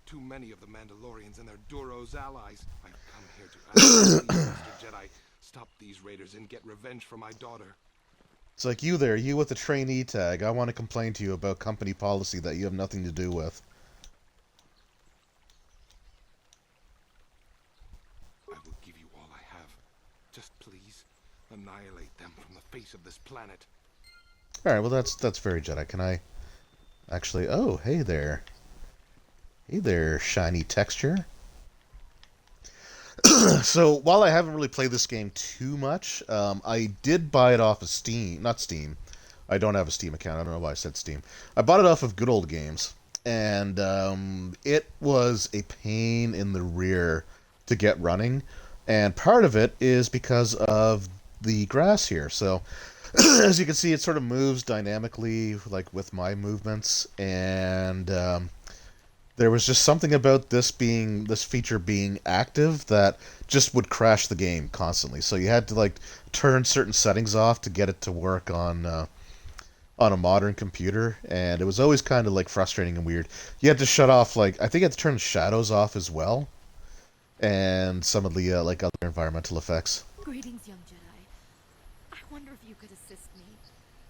Too many of the Mandalorians and their Duros allies. I've come here to ask you, please, Mr. Jedi, stop these raiders and get revenge for my daughter. It's like, you there, you with the trainee tag. I want to complain to you about company policy that you have nothing to do with. I will give you all I have. Just please, annihilate them from the face of this planet. Alright, well that's very Jedi. Can I actually... Oh, hey there. Hey there, shiny texture. So, while I haven't really played this game too much, I did buy it off of Steam. Not Steam. I don't have a Steam account. I don't know why I said Steam. I bought it off of Good Old Games. And it was a pain in the rear to get running. And part of it is because of the grass here. So, as you can see, it sort of moves dynamically, like with my movements. And there was just something about this feature being active that just would crash the game constantly. So you had to like turn certain settings off to get it to work on a modern computer, and it was always kind of like frustrating and weird. You had to shut off, like, I think you had to turn shadows off as well, and some of the like other environmental effects. Greetings, young Jedi. I wonder if you could assist me.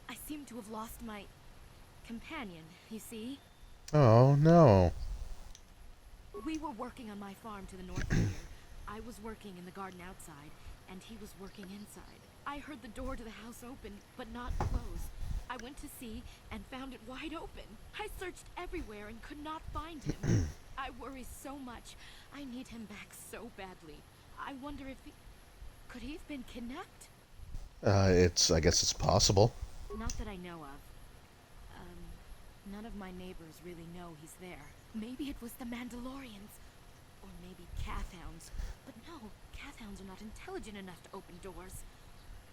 I seem to have lost my companion, you see? Oh no. We were working on my farm to the north of here. I was working in the garden outside, and he was working inside. I heard the door to the house open, but not close. I went to see and found it wide open. I searched everywhere and could not find him. I worry so much. I need him back so badly. I wonder if he... Could he have been kidnapped? I guess it's possible. Not that I know of. None of my neighbors really know he's there. Maybe it was the Mandalorians. Or maybe Cathhounds. But no, Cathhounds are not intelligent enough to open doors.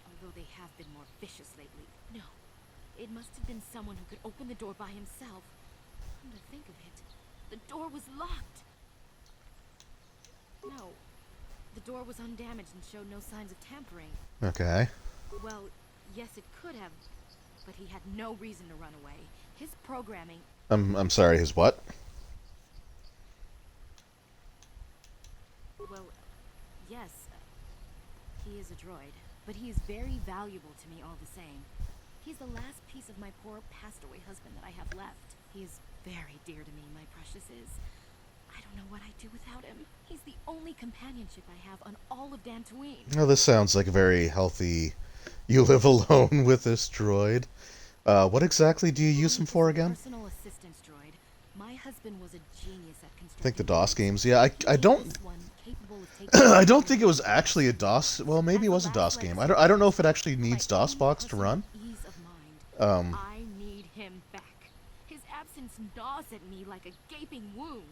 Although they have been more vicious lately. No. It must have been someone who could open the door by himself. Come to think of it, the door was locked. No. The door was undamaged and showed no signs of tampering. Okay. Well, yes, it could have. But he had no reason to run away. His programming... I'm sorry, his what? Well, yes, he is a droid, but he is very valuable to me all the same. He's the last piece of my poor passed-away husband that I have left. He is very dear to me, my precious is. I don't know what I'd do without him. He's the only companionship I have on all of Dantooine. Oh, this sounds like a very healthy... You live alone with this droid. What exactly do you use him for again? Personal assistance droid. My husband was a genius at constructing... I think the DOS games. Yeah, I don't... I don't think it was actually a DOS... Well, maybe it was a DOS game. I don't know if it actually needs DOSBox to run. I need him back. His absence gnaws at me like a gaping wound.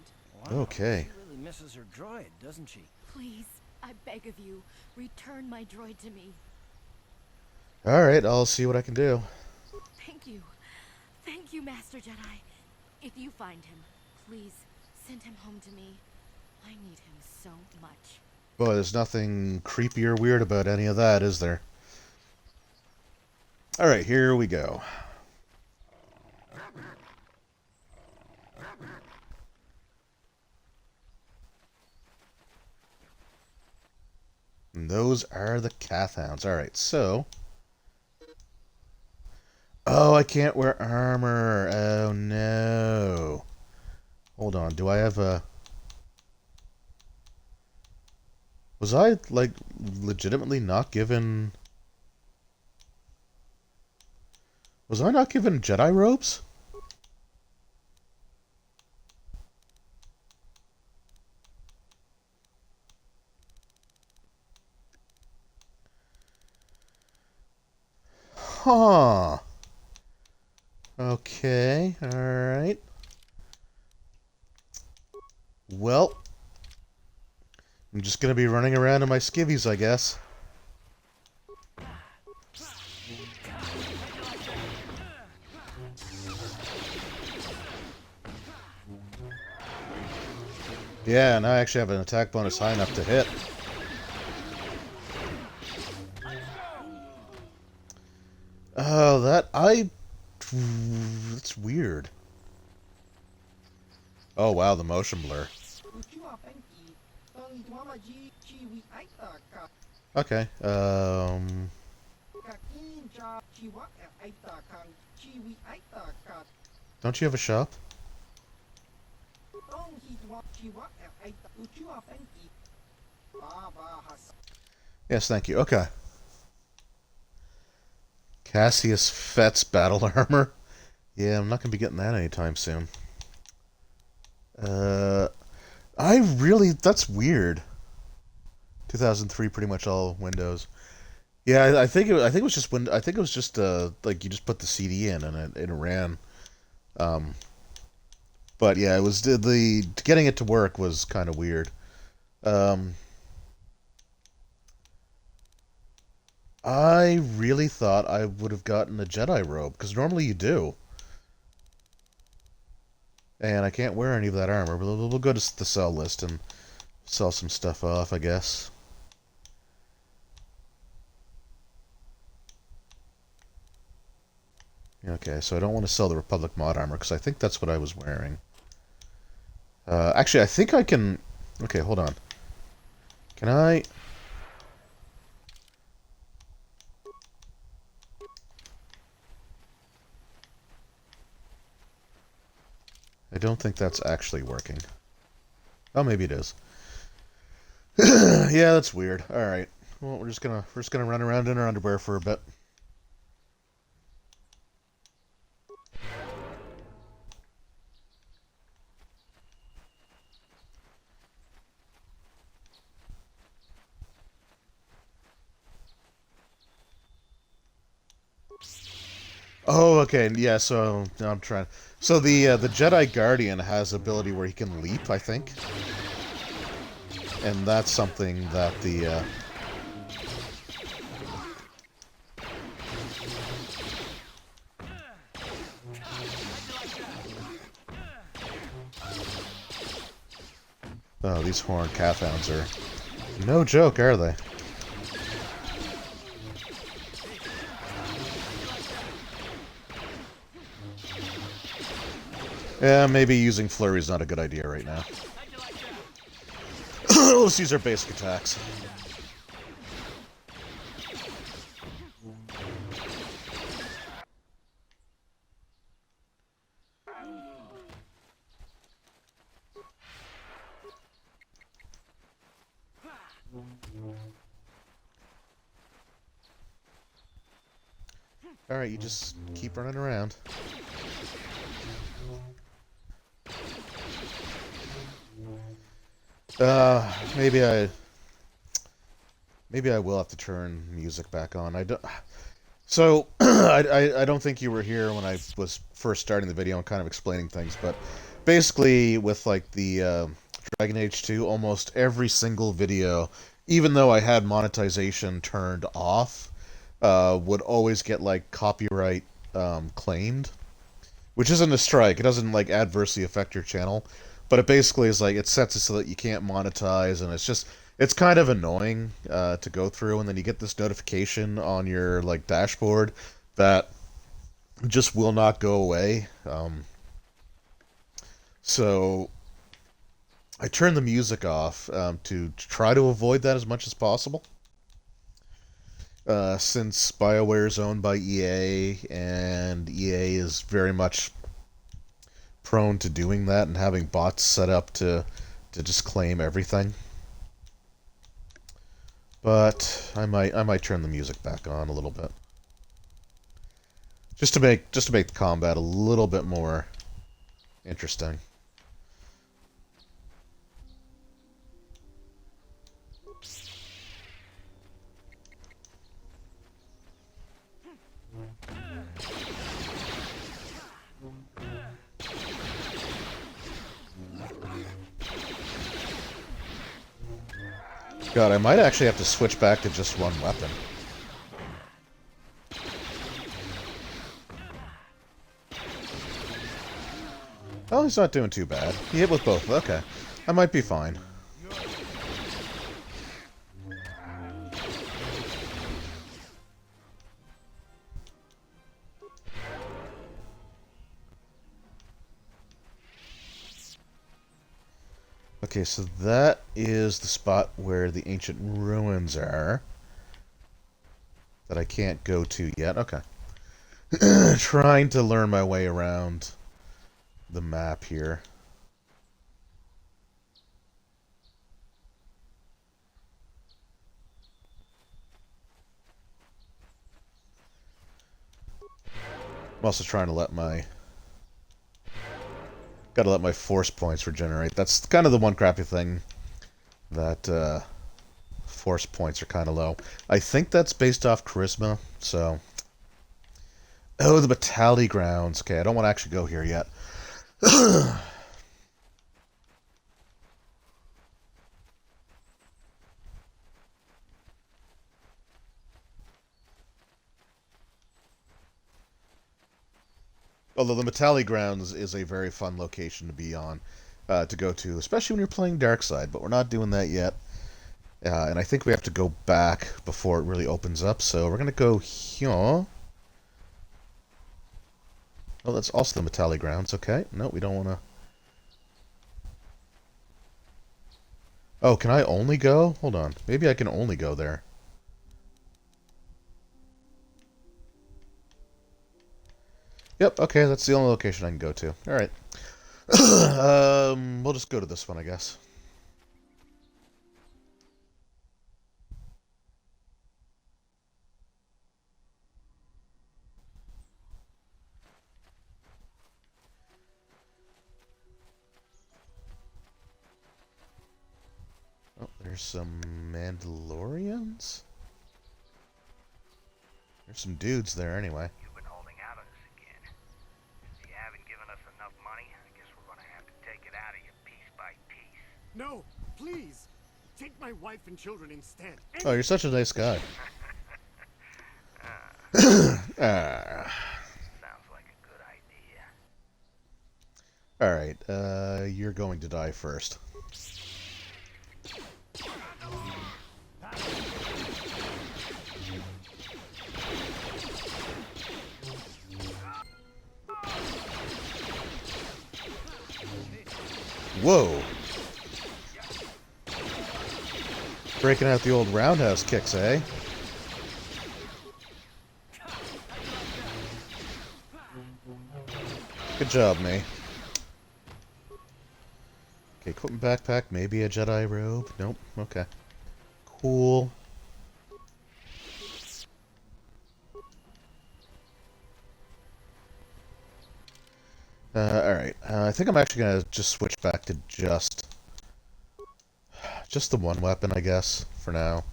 Wow, Okay. She really misses her droid, doesn't she? Please, I beg of you, return my droid to me. Alright, I'll see what I can do. Thank you. Thank you, Master Jedi. If you find him, please send him home to me. I need him so much. Boy, there's nothing creepy or weird about any of that, is there? Alright, here we go. And those are the Cathhounds. Alright, so... Oh, I can't wear armor. Oh, no. Hold on, do I have a... Was I, like, legitimately not given... Was I not given Jedi robes? Huh. Okay, alright. Well, I'm just gonna be running around in my skivvies, I guess. Yeah, and I actually have an attack bonus high enough to hit. Oh, that's weird. Oh wow, the motion blur. Okay, don't you have a shop? Yes, thank you. Okay. Cassius Fett's battle armor. Yeah, I'm not gonna be getting that anytime soon. That's weird. 2003, pretty much all Windows. Yeah, I think it was just I think it was just like you just put the CD in and it ran. Um, but yeah, it was the getting it to work was kind of weird. Um, I really thought I would have gotten a Jedi robe because normally you do. And I can't wear any of that armor. But we'll go to the sell list and sell some stuff off, I guess. Okay, so I don't want to sell the Republic mod armor because I think that's what I was wearing. Actually, I think I can... Okay, hold on. Can I... I don't think that's actually working. Oh, maybe it is. Yeah, that's weird. All right. Well, we're just gonna run around in our underwear for a bit. Oh, okay. Yeah, so no, I'm trying. So the Jedi Guardian has ability where he can leap, I think. And that's something that the oh, these horned calf-hounds are no joke, are they? Yeah, maybe using flurry is not a good idea right now. Let's use our basic attacks. Alright, you just keep running around. Maybe I will have to turn music back on. I don't. So I don't think you were here when I was first starting the video and kind of explaining things, but basically with like the Dragon Age 2, almost every single video, even though I had monetization turned off, would always get like copyright claimed, which isn't a strike. It doesn't like adversely affect your channel, but it basically is like it sets it so that you can't monetize, and it's kind of annoying to go through, and then you get this notification on your like dashboard that just will not go away. So I turned the music off to try to avoid that as much as possible. Since BioWare is owned by EA, and EA is very much prone to doing that and having bots set up to just claim everything. But I might turn the music back on a little bit. Just to make the combat a little bit more interesting. God, I might actually have to switch back to just one weapon. Oh, he's not doing too bad. He hit with both. Okay. I might be fine. Okay, so that is the spot where the ancient ruins are. That I can't go to yet. Okay. Trying to learn my way around the map here. I'm also trying to let my... Gotta let my force points regenerate. That's kind of the one crappy thing. That, force points are kind of low. I think that's based off charisma, so... Oh, the Battali Grounds. Okay, I don't want to actually go here yet. Although the Battali Grounds is a very fun location to be on, to go to, especially when you're playing Darkside, but we're not doing that yet. And I think we have to go back before it really opens up, so we're going to go here. Oh, that's also the Battali Grounds. Okay, no, we don't want to... Oh, can I only go? Hold on. Maybe I can only go there. Yep, okay, that's the only location I can go to. Alright. We'll just go to this one, I guess. Oh, there's some Mandalorians? There's some dudes there, anyway. You've been holding out on us again. If you haven't given us enough money, I guess we're gonna have to take it out of you piece by piece. No, please! Take my wife and children instead. Oh, you're such a nice guy. Sounds like a good idea. Alright, you're going to die first. Whoa! Breaking out the old roundhouse kicks, eh? Good job, May. Okay, equipment backpack, maybe a Jedi robe. Nope, okay. Cool. Alright. I think I'm actually gonna just switch back to just the one weapon, I guess, for now.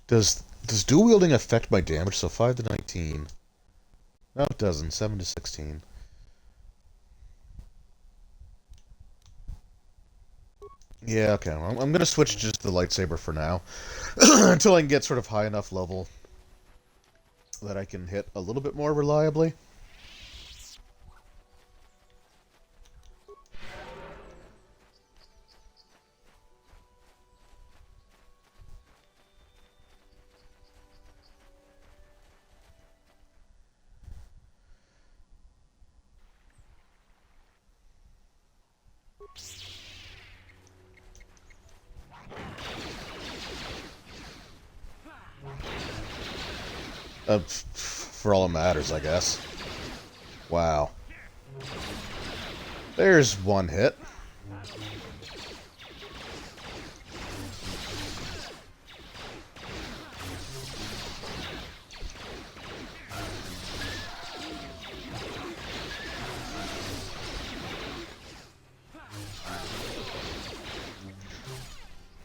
Does dual wielding affect my damage? So 5 to 19. No, it doesn't. 7 to 16. Yeah, okay. Well, I'm gonna switch just to the lightsaber for now. Until I can get sort of high enough level that I can hit a little bit more reliably. For all it matters, I guess. Wow. There's one hit.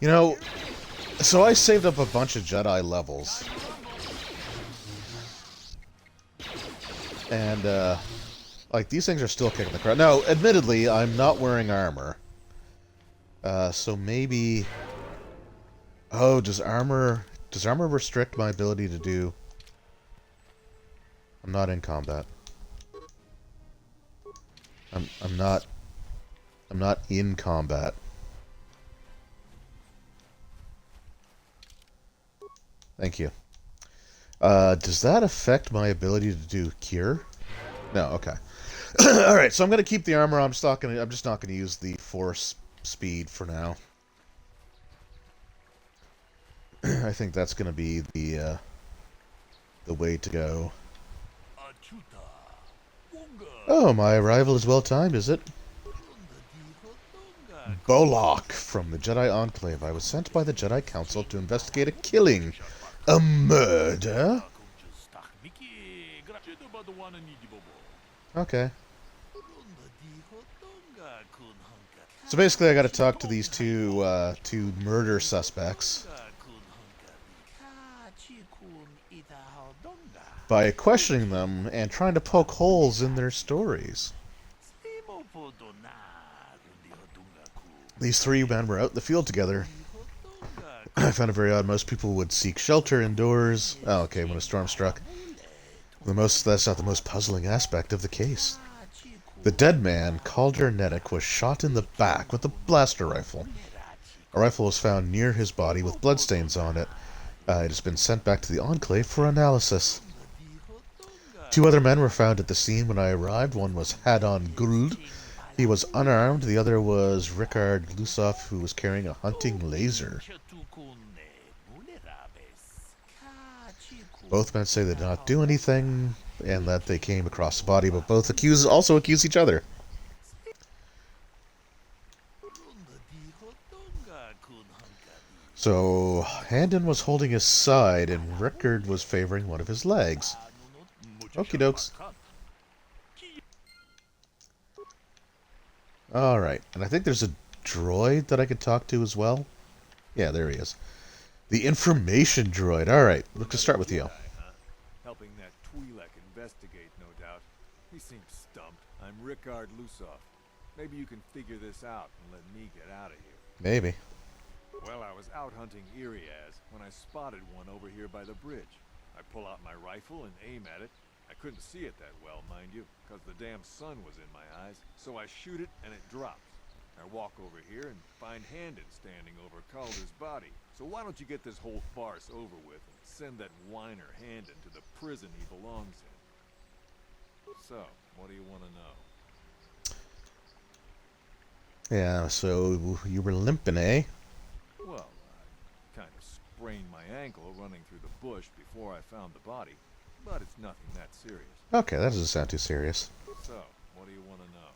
You know, so I saved up a bunch of Jedi levels. And, like, these things are still kicking the crap. Now, admittedly, I'm not wearing armor. So maybe Oh, does armor restrict my ability to do? I'm not in combat. I'm not in combat. Thank you. Does that affect my ability to do cure? No, okay. Alright, so I'm gonna keep the armor. I'm just not gonna use the force speed for now. I think that's gonna be the way to go. Oh, my arrival is well timed, is it? Bolok from the Jedi Enclave. I was sent by the Jedi Council to investigate a killing. A murder? Okay. So basically I gotta talk to these two murder suspects by questioning them and trying to poke holes in their stories. These three men were out in the field together. I found it very odd. Most people would seek shelter indoors. Oh, okay, when a storm struck. That's not the most puzzling aspect of the case. The dead man, Calder Neddick, was shot in the back with a blaster rifle. A rifle was found near his body with bloodstains on it. It has been sent back to the Enclave for analysis. Two other men were found at the scene when I arrived. One was Hadon Guld. He was unarmed. The other was Ricard Lusoff, who was carrying a hunting laser. Both men say they did not do anything, and that they came across the body, but both also accuse each other. So, Handon was holding his side, and Ricard was favoring one of his legs. Okie dokes. Alright, and I think there's a droid that I could talk to as well. Yeah, there he is. The information droid. Alright, let's start with you. Helping that Twi'lek investigate, no doubt. He seems stumped. I'm Ricard Lusoff. Maybe you can figure this out and let me get out of here. Maybe. Well, I was out hunting Iriaz when I spotted one over here by the bridge. I pull out my rifle and aim at it. I couldn't see it that well, mind you, because the damn sun was in my eyes. So I shoot it and it drops. I walk over here and find Handon standing over Calder's body. So why don't you get this whole farce over with and send that whiner Handon to the prison he belongs in? So, what do you want to know? Yeah, so you were limping, eh? Well, I kind of sprained my ankle running through the bush before I found the body. But it's nothing that serious. Okay, that doesn't sound too serious. So, what do you want to know?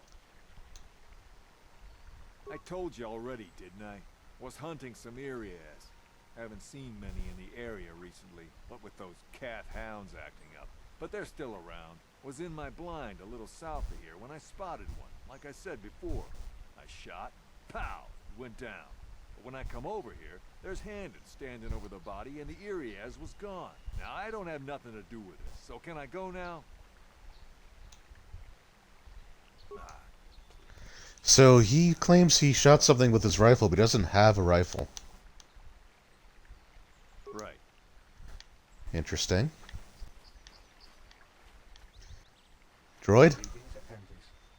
I told you already, didn't I? Was hunting some Iriaz. Haven't seen many in the area recently, what with those cat hounds acting up. But they're still around. Was in my blind a little south of here when I spotted one, like I said before. I shot, pow, it went down. But when I come over here, there's Handon standing over the body and the Iriaz was gone. Now, I don't have nothing to do with this, so can I go now? So he claims he shot something with his rifle, but he doesn't have a rifle. Right. Interesting. Droid?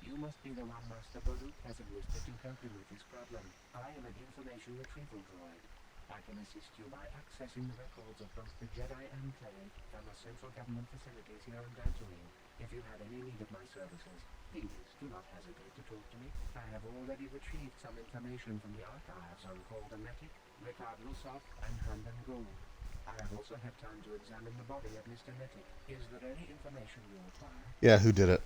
You must be the one Master Baruch has enlisted to help him with this problem. I am an information retrieval droid. I can assist you by accessing the records of both the Jedi Enclave and the central government facilities here on Dantooine. If you have any need of my services, please do not hesitate to talk to me. I have already retrieved some information from the archives on Calder Neddick, Ricard Lusoff, and Handon Gould. I have also had time to examine the body of Mr. Neddick. Is there any information you require? Yeah, who did it?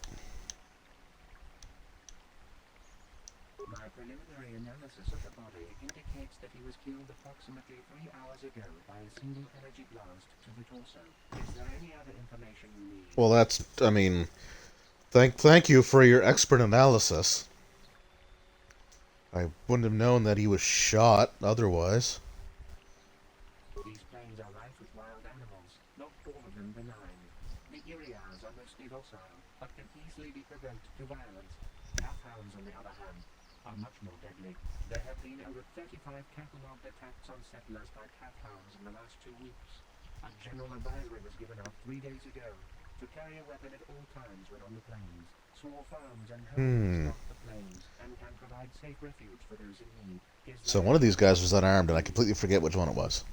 My preliminary analysis of the body indicates that he was killed approximately 3 hours ago by a single energy blast to the torso. Is there any other information you need? Well, that's, I mean, thank you for your expert analysis. I wouldn't have known that he was shot otherwise. These plains are rife with wild animals, not all of them benign. The Iriaz are mostly docile, but can easily be provoked to violence. Hounds, on the other hand, are much more deadly. There have been over 35 catalogued attacks on settlers by cat hounds in the last 2 weeks. A general advisory was given out 3 days ago to carry a weapon at all times when on the plains. Small farms and homes stock the plains and can provide safe refuge for those in need. So one of these guys was unarmed, and I completely forget which one it was.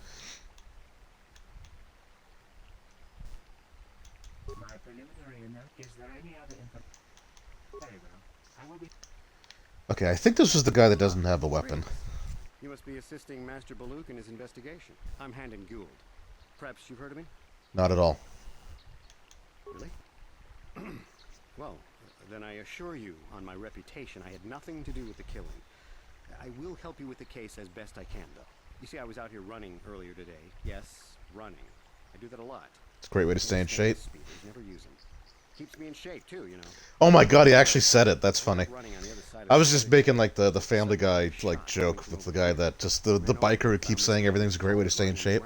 My preliminary note, is there any other information? Very well. I will be... Okay, I think this was the guy that doesn't have a weapon. You must be assisting Master Baluk in his investigation. I'm Handon Gould. Perhaps you've heard of me? Not at all. Really? Well, then I assure you, on my reputation, I had nothing to do with the killing. I will help you with the case as best I can, though. You see, I was out here running earlier today. Yes, running. I do that a lot. It's a great way to stay in shape. Never use them. Keeps me in shape, too, you know. Oh my god, he actually said it. That's funny. I was just making, like, the Family Guy, like, joke with the guy that just, the biker who keeps saying everything's a great way to stay in shape.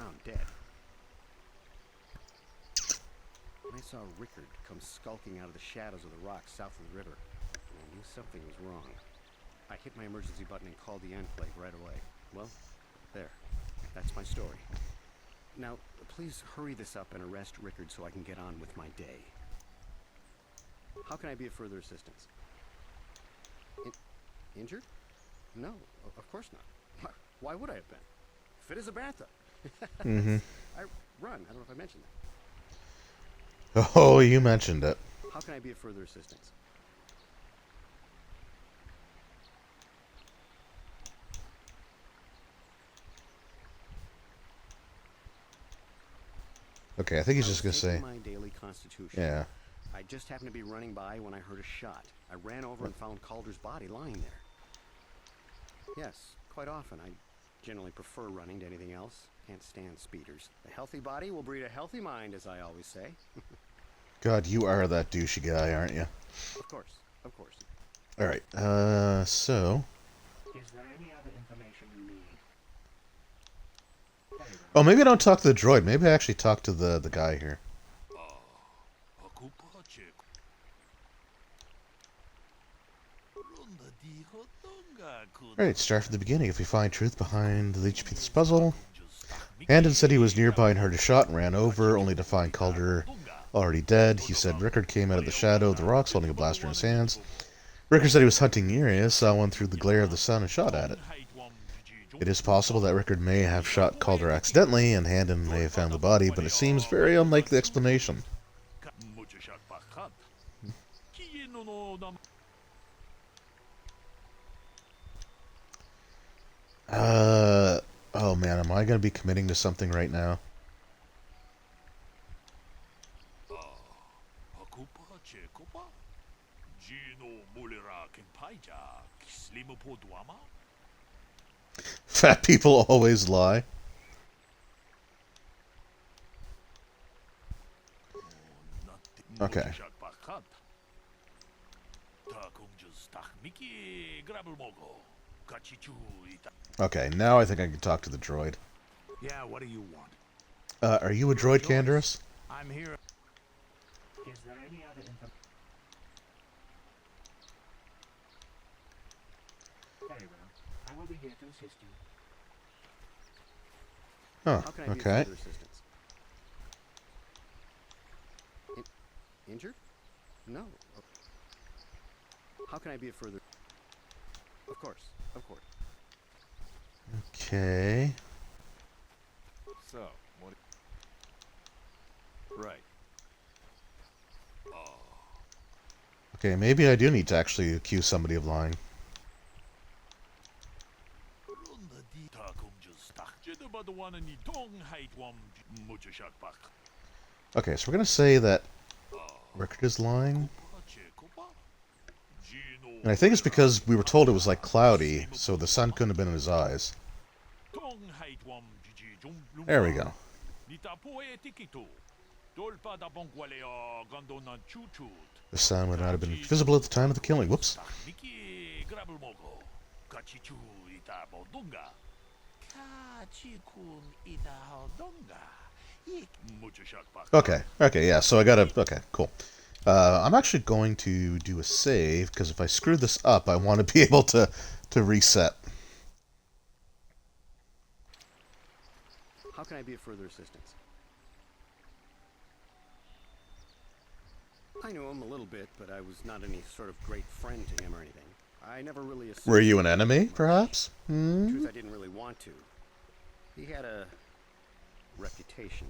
I saw Rickard come skulking out of the shadows of the rocks south of the river. I knew something was wrong. I hit my emergency button and called the Enclave right away. Well, there. That's my story. Now, please hurry this up and arrest Rickard so I can get on with my day. How can I be of further assistance? Injured? No, of course not. Why would I have been? Fit as a bantha. I run. I don't know if I mentioned that. Oh, you mentioned it. How can I be of further assistance? Okay, I think he's just gonna say... my daily constitution. Yeah. I just happened to be running by when I heard a shot. I ran over and found Calder's body lying there. Yes, quite often. I generally prefer running to anything else. Can't stand speeders. A healthy body will breed a healthy mind, as I always say. God, you are that douchey guy, aren't you? Of course, of course. Alright, so... Is there any other information you need? Oh, maybe I don't talk to the droid. Maybe I actually talk to the guy here. Alright, start from the beginning. If we find truth behind the each piece of this puzzle. Handon said he was nearby and heard a shot and ran over, only to find Calder already dead. He said Rickard came out of the shadow of the rocks holding a blaster in his hands. Rickard said he was hunting areas, saw one through the glare of the sun and shot at it. It is possible that Rickard may have shot Calder accidentally and Handon may have found the body, but it seems very unlikely explanation. Oh man, am I going to be committing to something right now? Fat people always lie. Okay. Okay, now I think I can talk to the droid. Yeah, what do you want? Are you a droid, Canderous? I'm here. Is there any other information? Very well. I will be here to assist you. Oh, How can I be of okay. further assistance? Injured? No. How can I be of further... Of course, of course. Okay. So, what... Right. Okay, maybe I do need to actually accuse somebody of lying. Okay, so we're gonna say that Rickard is lying. And I think it's because we were told it was like cloudy, so the sun couldn't have been in his eyes. There we go. The sun would not have been visible at the time of the killing. Whoops. Okay, yeah, so I gotta... Okay, cool. I'm actually going to do a save, because if I screw this up, I want to be able to reset. How can I be of further assistance? I knew him a little bit, but I was not any sort of great friend to him or anything. I never really associated. Were you an enemy, perhaps? Truth, I didn't really want to. He had a reputation.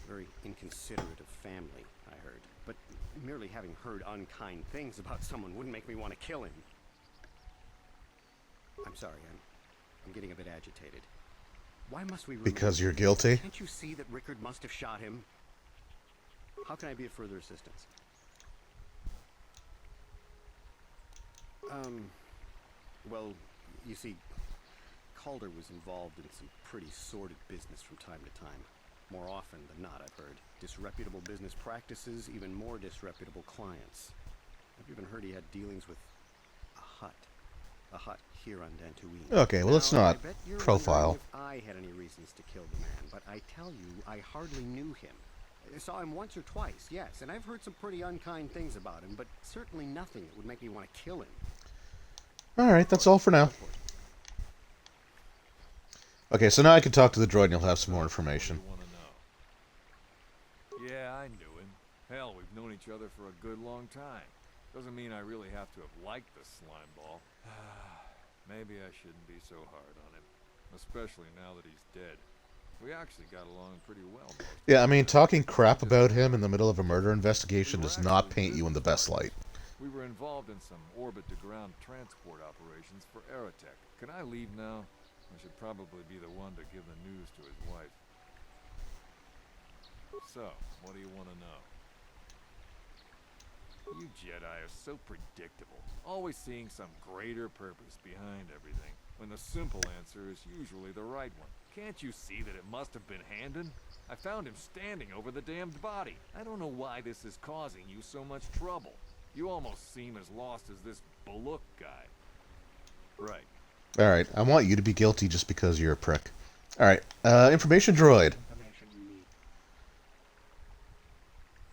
Very inconsiderate of family, I heard. But merely having heard unkind things about someone wouldn't make me want to kill him. I'm sorry, I'm getting a bit agitated. Why must we... Because you're guilty? Can't you see that Rickard must have shot him? How can I be of further assistance? Well, you see, Calder was involved in some pretty sordid business from time to time. More often than not, I've heard. Disreputable business practices, even more disreputable clients. I've even heard he had dealings with a hut here on Dantooine. Okay, well, let's not profile. If I had any reasons to kill the man, but I tell you, I hardly knew him. I saw him once or twice, yes, and I've heard some pretty unkind things about him, but certainly nothing that would make me want to kill him. Alright, that's all for now. Okay, so now I can talk to the droid and you'll have some more information. Yeah, I knew him. Hell, we've known each other for a good long time. Doesn't mean I really have to have liked the slime ball. Maybe I shouldn't be so hard on him. Especially now that he's dead. We actually got along pretty well. Yeah, I mean, talking crap about him in the middle of a murder investigation does not paint you in the best light. We were involved in some orbit-to-ground transport operations for Aerotech. Can I leave now? I should probably be the one to give the news to his wife. So, what do you want to know? You Jedi are so predictable, always seeing some greater purpose behind everything, when the simple answer is usually the right one. Can't you see that it must have been Handon? I found him standing over the damned body. I don't know why this is causing you so much trouble. You almost seem as lost as this Baluk guy. Right. Alright, I want you to be guilty just because you're a prick. Alright, information droid.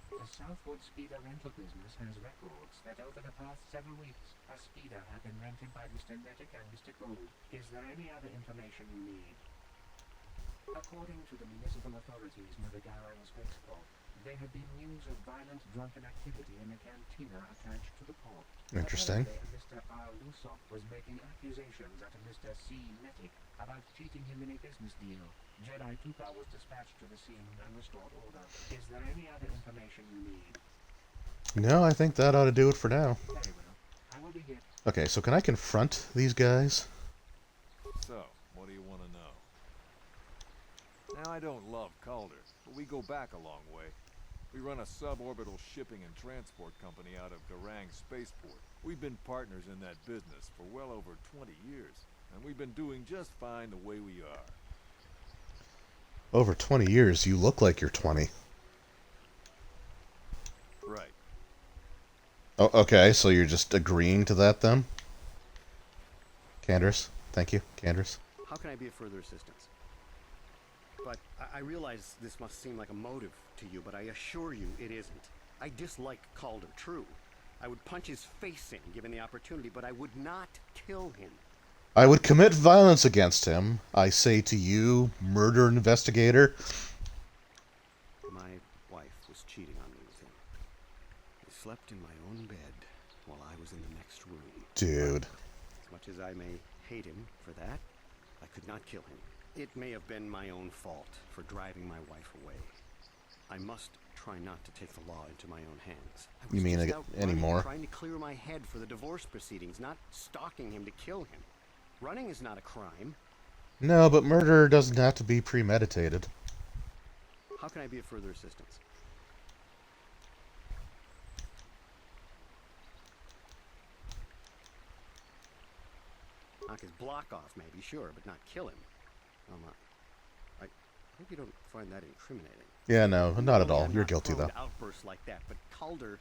The Starforge speeder rental business has records that over the past several weeks, a speeder had been rented by Mr. Nettic and Mr. Gold. Is there any other information you need? According to the municipal authorities near the Gowran spaceport, there had been news of violent drunken activity in a cantina attached to the port. Interesting. Apparently, Mr. R. Lusop was making accusations at Mr. C. Nettic about cheating him in a business deal. Jedi Tuka was dispatched to the scene and restored order. Is there any other information you need? No, I think that ought to do it for now. Very well. I will be here. Okay, so can I confront these guys? So, what do you want to know? Now, I don't love Calder, but we go back a long way. We run a suborbital shipping and transport company out of Garang Spaceport. We've been partners in that business for well over 20 years, and we've been doing just fine the way we are. Over 20 years, you look like you're 20. Right. Oh, okay, so you're just agreeing to that then? Candace, thank you, Candace. How can I be of further assistance? But I realize this must seem like a motive to you, but I assure you it isn't. I dislike Calder, true. I would punch his face in, given the opportunity, but I would not kill him. I would commit violence against him, I say to you, murder investigator. My wife was cheating on me with him. He slept in my own bed while I was in the next room. Dude. As much as I may hate him for that, I could not kill him. It may have been my own fault for driving my wife away. I must try not to take the law into my own hands. You mean anymore? Trying to clear my head for the divorce proceedings, not stalking him to kill him. Running is not a crime. No, but murder doesn't have to be premeditated. How can I be of further assistance? Knock his block off, maybe, sure, but not kill him. I hope you don't find that incriminating. Yeah, no, not at all. You're guilty, though. Outbursts like that, but Calder,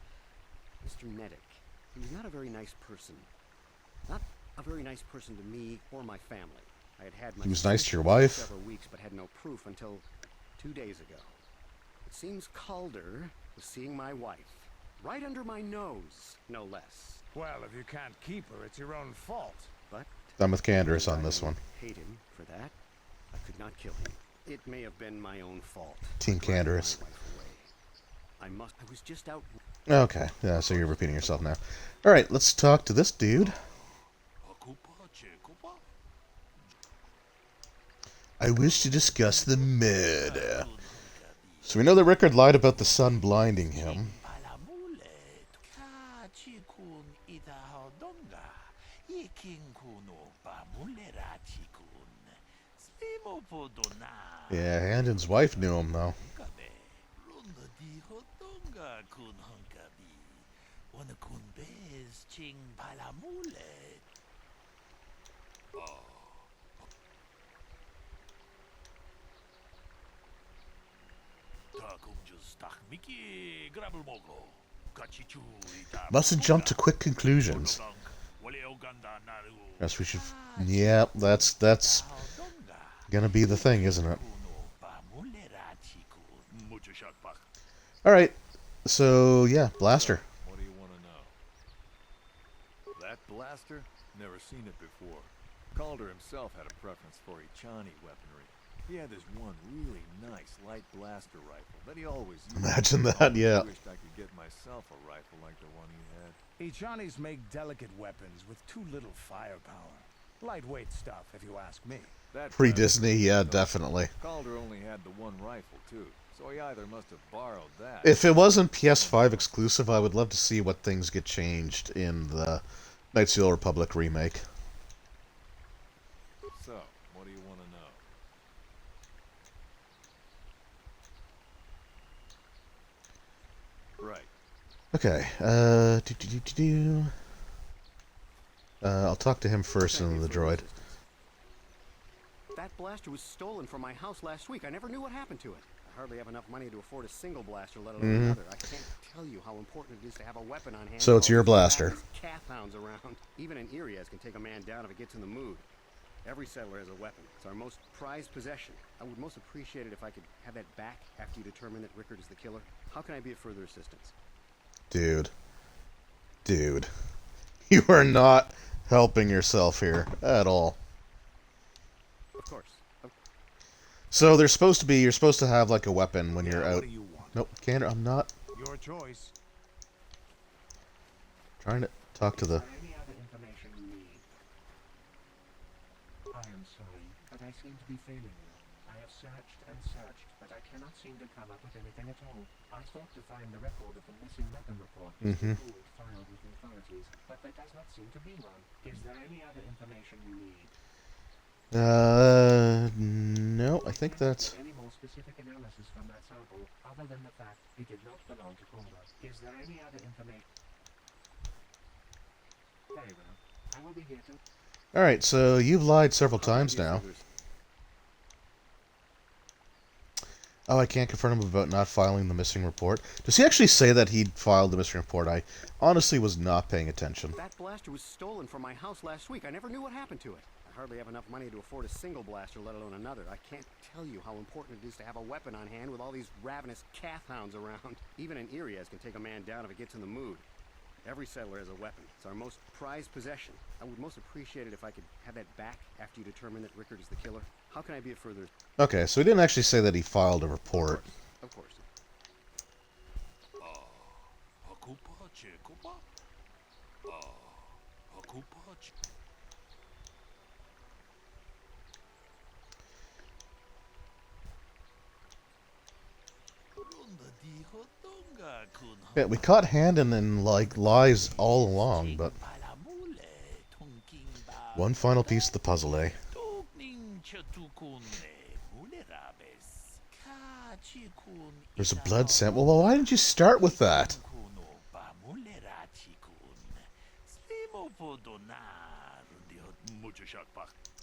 Mr. Nettic, he was not a very nice person. Not a very nice person to me or my family. I had my He was nice to your wife? several weeks, but had no proof until 2 days ago. It seems Calder was seeing my wife Right under my nose, no less. Well, if you can't keep her, it's your own fault. But I'm with Candace on I this one. hate him for that. I could not kill him. It may have been my own fault. Team Candace. I was just out. Okay, yeah, so you're repeating yourself now. Alright, let's talk to this dude. I wish to discuss the murder. So we know that Rickard lied about the sun blinding him. Yeah, Handon's wife knew him, though. Mustn't jump to quick conclusions. Yes, we should. Yeah, that's gonna be the thing, isn't it? Alright, so yeah, blaster. What do you want to know? That blaster? Never seen it before. Calder himself had a preference for Ichani weaponry. He had this one really nice light blaster rifle that he always used. Imagine that, yeah. I wished I could get myself a rifle like the one he had. Ichanis make delicate weapons with too little firepower. Lightweight stuff, if you ask me. Pre-Disney, yeah, definitely. Calder only had the one rifle, too, so he either must have borrowed that. If it wasn't PS5 exclusive, I would love to see what things get changed in the Knights of the Old Republic remake. So, what do you want to know? Right. Okay, I'll talk to him first and then the droid. That blaster was stolen from my house last week. I never knew what happened to it. I hardly have enough money to afford a single blaster, let alone another. I can't tell you how important it is to have a weapon on hand. So it's your blaster. Calf hounds around. Even an Irias can take a man down if it gets in the mood. Every settler has a weapon. It's our most prized possession. I would most appreciate it if I could have that back after you determine that Rickard is the killer. How can I be of further assistance? Dude, you are not helping yourself here at all. Of course. So you're supposed to have like a weapon when you're out. What do you want? Nope, can't. I'm not Your choice. trying to talk to the. Any other information you need? I am sorry, but I seem to be failing you. I have searched and searched, but I cannot seem to come up with anything at all. I thought to find the record of the missing weapon report filed with authorities, but there does not seem to be one. Is there any other information you need? No, I think that's. Any more specific analysis from that sample, other than the fact it did not belong to Calder? Is there any other information? Very well. I will be here to... Alright, so you've lied several times now. Oh, I can't confront him about not filing the missing report. Does he actually say that he'd filed the missing report? I honestly was not paying attention. That blaster was stolen from my house last week. I never knew what happened to it. I hardly have enough money to afford a single blaster, let alone another. I can't tell you how important it is to have a weapon on hand with all these ravenous calf hounds around. Even an Irias can take a man down if it gets in the mood. Every settler has a weapon. It's our most prized possession. I would most appreciate it if I could have that back after you determine that Rickard is the killer. How can I be of further... Okay, so he didn't actually say that he filed a report. Of course. Yeah, we caught Handon in, like, lies all along, but... One final piece of the puzzle, eh? There's a blood sample. Well, why didn't you start with that?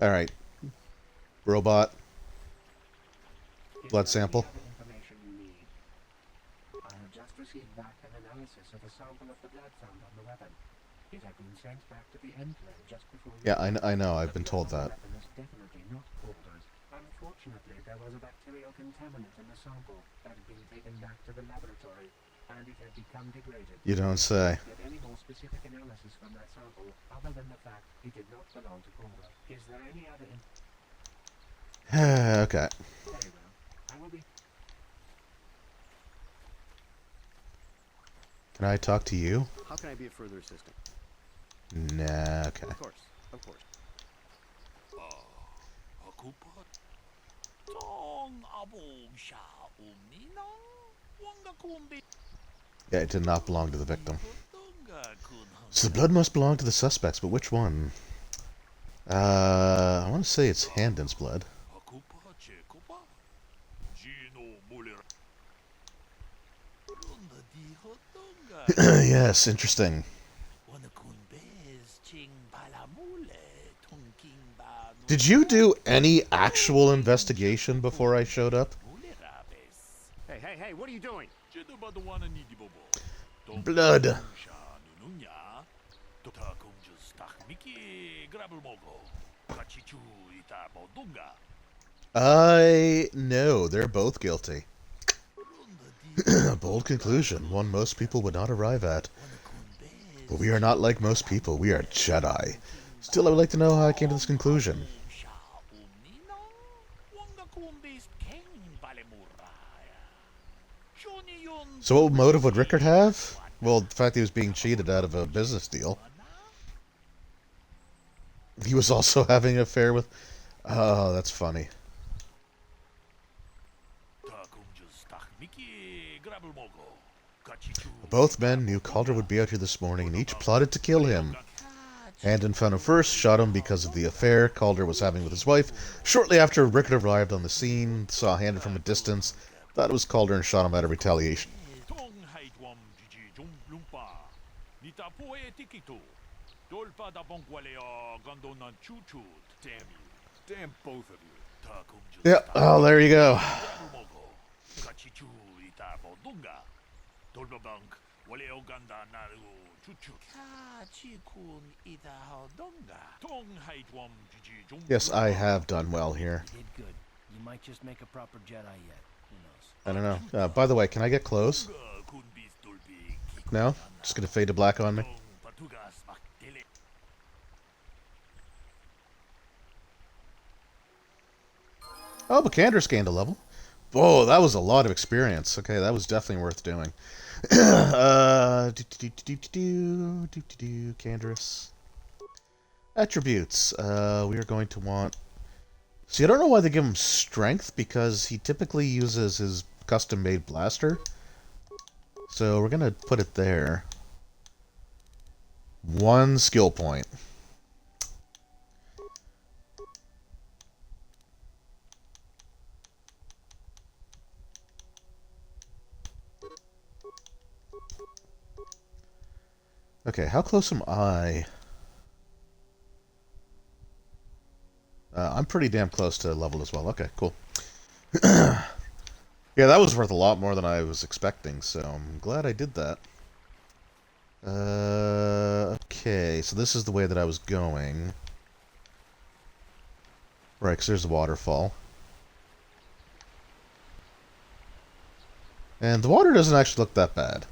Alright. Robot. Blood sample. I have just received back an analysis of a sample of the blood found on the weapon. It had been sent back to the enclave just before... Yeah, I know. I've been told that. The weapon is definitely not Calder's. Unfortunately, there was a bacterial contaminant in the sample that had been taken back to the laboratory. and it had become degraded. You don't say. Get any more specific analysis from that sample, other than the fact it did not belong to Cora. Is there any other Okay. Very well. I will be... Can I talk to you? How can I be of further assistance? Nah, okay. Of course, of course. Yeah, it did not belong to the victim. So the blood must belong to the suspects, but which one? I want to say it's Handon's blood. Yes, interesting. Did you do any actual investigation before I showed up? Hey, what are you doing? Blood. I know, they're both guilty. Bold conclusion, one most people would not arrive at. But we are not like most people, we are Jedi. Still, I would like to know how I came to this conclusion. So what motive would Rickard have? Well, the fact that he was being cheated out of a business deal. He was also having an affair with... Oh, that's funny. Both men knew Calder would be out here this morning, and each plotted to kill him. Handon found him first, shot him because of the affair Calder was having with his wife. Shortly after, Rickard arrived on the scene, saw Handon from a distance, thought it was Calder, and shot him out of retaliation. Damn both of you. Yeah, oh, there you go. Yes, I have done well here. You did good. You might just make a proper Jedi yet. Who knows? I don't know. By the way, can I get close? No? Just gonna fade to black on me? Oh, but Candra's gained a level. Whoa, that was a lot of experience. Okay, that was definitely worth doing. Candra's. Attributes. We are going to want... See, I don't know why they give him strength, because he typically uses his custom-made blaster. So we're going to put it there. 1 skill point. Okay, how close am I? I'm pretty damn close to level as well. Okay, cool. Yeah, that was worth a lot more than I was expecting, so I'm glad I did that. Okay, so this is the way that I was going. Right, because there's the waterfall. And the water doesn't actually look that bad.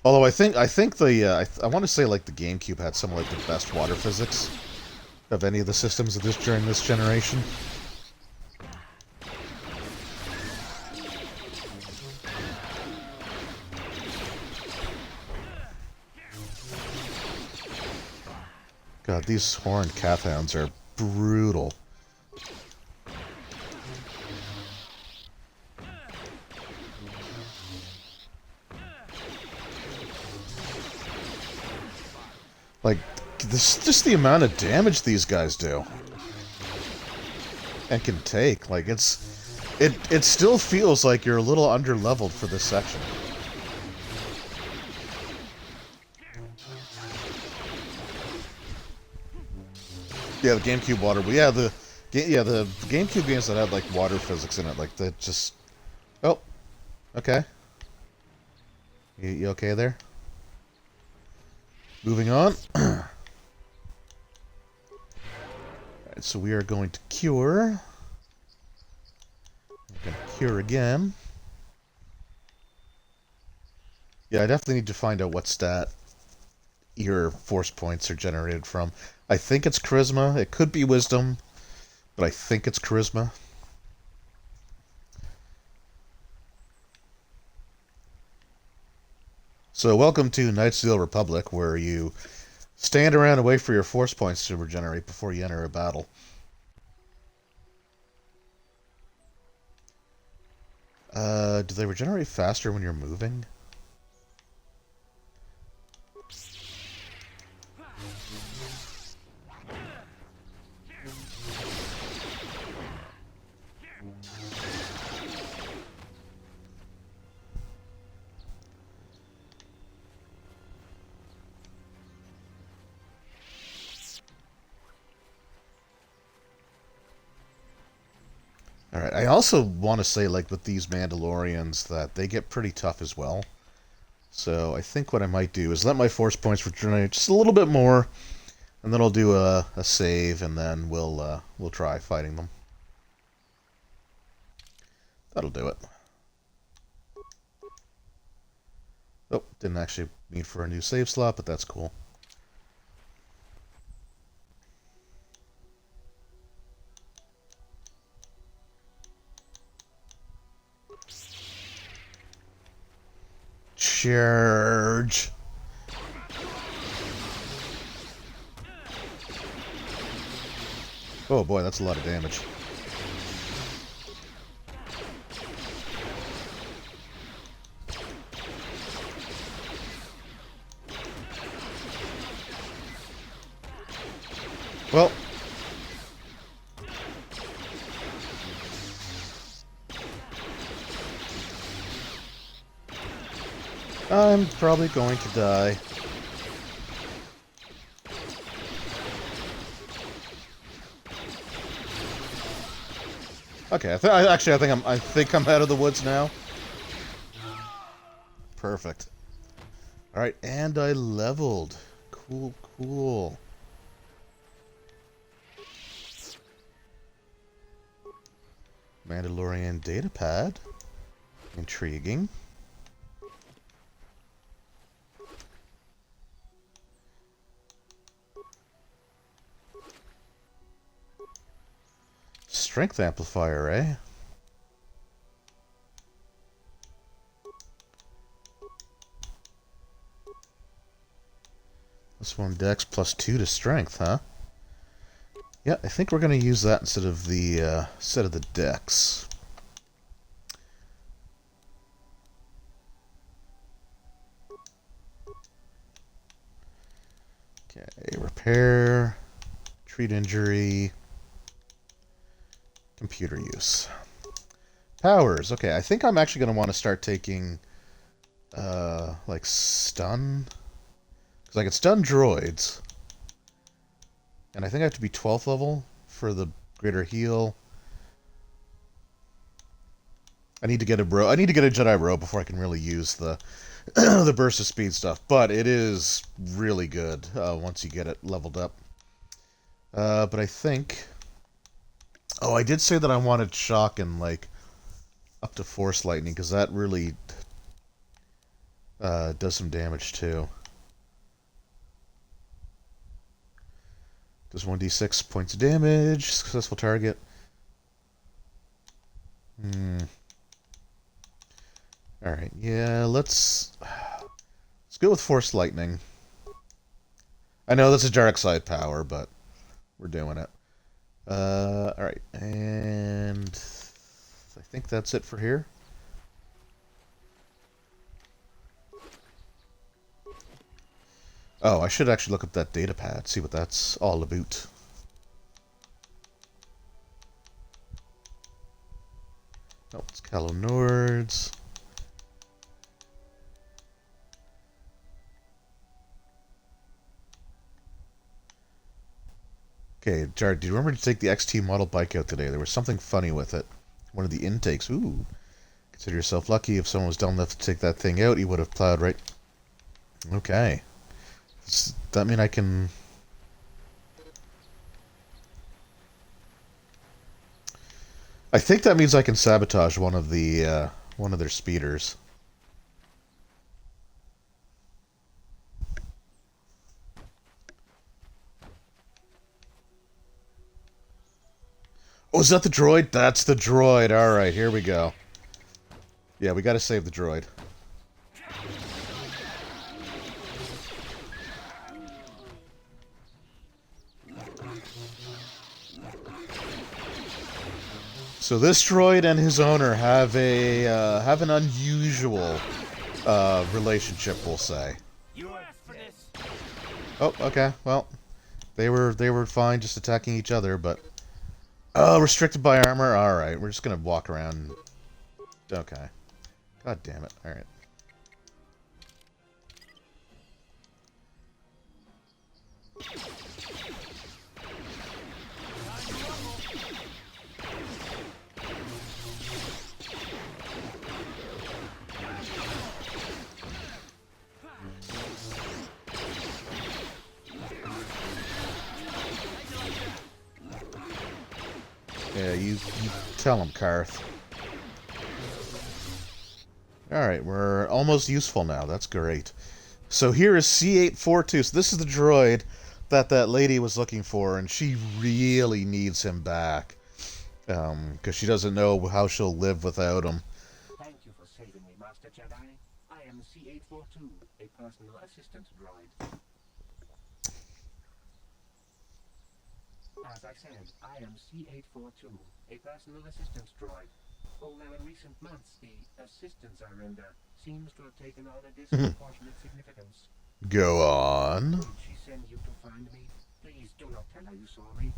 Although I think the I want to say like the GameCube had some of like the best water physics of any of the systems of during this generation. God, these horned Cathounds are brutal. Like, this just the amount of damage these guys do. And can take. Like, it still feels like you're a little under-leveled for this section. Yeah, the GameCube water. But yeah, the GameCube games that had like water physics in it, like that just. Oh, okay. You okay there? Moving on. Alright, so we are going to cure. here again. Yeah, I definitely need to find out what stat your force points are generated from. I think it's charisma. It could be wisdom, but I think it's charisma. So welcome to Knights of the Old Republic, where you stand around and wait for your force points to regenerate before you enter a battle. Do they regenerate faster when you're moving? Alright, I also want to say, like, with these Mandalorians, that they get pretty tough as well. So I think what I might do is let my force points regenerate just a little bit more, and then I'll do a save, and then we'll try fighting them. That'll do it. Oh, didn't actually need for a new save slot, but that's cool. Charge. Oh boy, that's a lot of damage. Well, I'm probably going to die. Okay, I think I'm out of the woods now. Perfect. All right, and I leveled. Cool, cool. Mandalorian datapad. Intriguing. Strength amplifier, eh? This one dex +2 to strength, huh? Yeah, I think we're going to use that instead of the dex. Okay, repair, treat injury, computer use. Powers. Okay, I think I'm actually going to want to start taking, like, stun. Because I can stun droids. And I think I have to be 12th level for the greater heal. I need to get a Jedi bro before I can really use the the burst of speed stuff. But it is really good once you get it leveled up. But I think... Oh, I did say that I wanted shock and, like, up to force lightning, because that really does some damage, too. Does 1d6 points of damage. Successful target. Alright, yeah, let's go with force lightning. I know that's a dark side power, but we're doing it. Alright, and I think that's it for here. Oh, I should actually look up that data pad, see what that's all about. Oh, it's Calo Nords. Okay, Jared, do you remember to take the XT model bike out today? There was something funny with it. One of the intakes. Ooh. Consider yourself lucky. If someone was dumb enough to take that thing out, he would have plowed right... Okay. Does that mean I can... I think that means I can sabotage one of their speeders. Oh, is that the droid? That's the droid. All right, here we go. Yeah, we got to save the droid. So this droid and his owner have an unusual relationship, we'll say. Oh, okay. Well, they were fine just attacking each other, but restricted by armor. All right, we're just gonna walk around. Okay. God damn it. All right. Yeah, you tell him, Karth. Alright, we're almost useful now. That's great. So here is C842. So this is the droid that lady was looking for, and she really needs him back. Because she doesn't know how she'll live without him. Thank you for saving me, Master Jedi. I am C842, a personal assistant droid. As I said, I am C842, a personal assistance droid. Although in recent months, the assistance I render seems to have taken on a disproportionate significance. Go on. Did she send you to find me? Please do not tell her you saw me.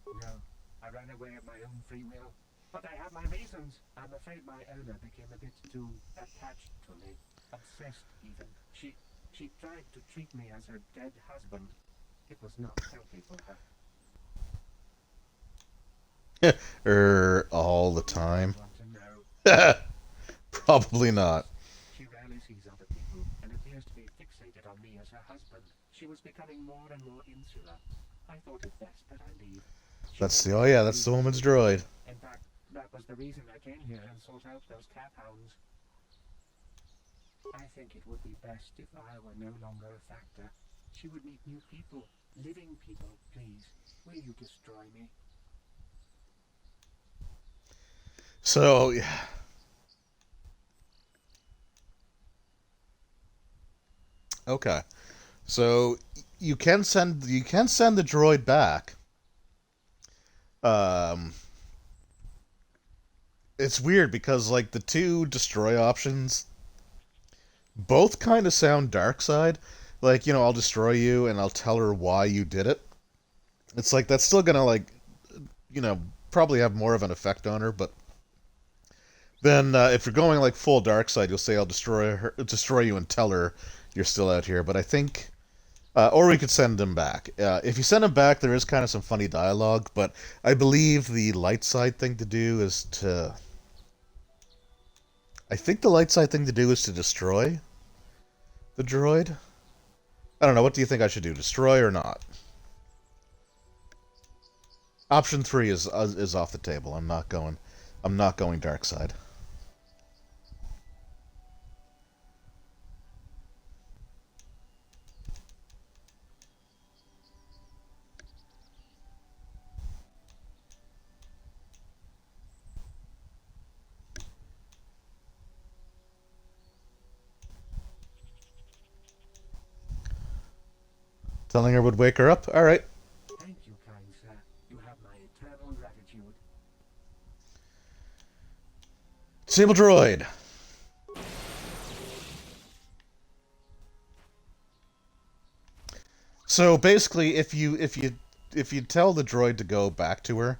No, I ran away of my own free will. But I have my reasons. I'm afraid my owner became a bit too attached to me. Obsessed, even. She tried to treat me as her dead husband. It was not healthy for her. All the time. Probably not. She rarely sees other people and appears to be fixated on me as her husband. She was becoming more and more insular. I thought it best that I leave. That's the woman's droid. In fact, that was the reason I came here and sought out those cat hounds. I think it would be best if I were no longer a factor. She would meet new people, living people, please. Will you destroy me? So, okay. So you can send the droid back. It's weird because like the two destroy options both kind of sound dark side. Like, I'll destroy you and I'll tell her why you did it. It's like that's still gonna like probably have more of an effect on her, but then if you're going like full dark side, you'll say I'll destroy you and tell her you're still out here. But I think or we could send him back. If you send him back, there is kind of some funny dialogue, but I believe the light side thing to do is to destroy the droid. I don't know. What do you think I should do? Destroy or not? Option 3 is off the table. I'm not going dark side. Telling her would wake her up? Alright. Thank you, kind sir. You have my eternal gratitude. Disable droid. So basically, if you tell the droid to go back to her,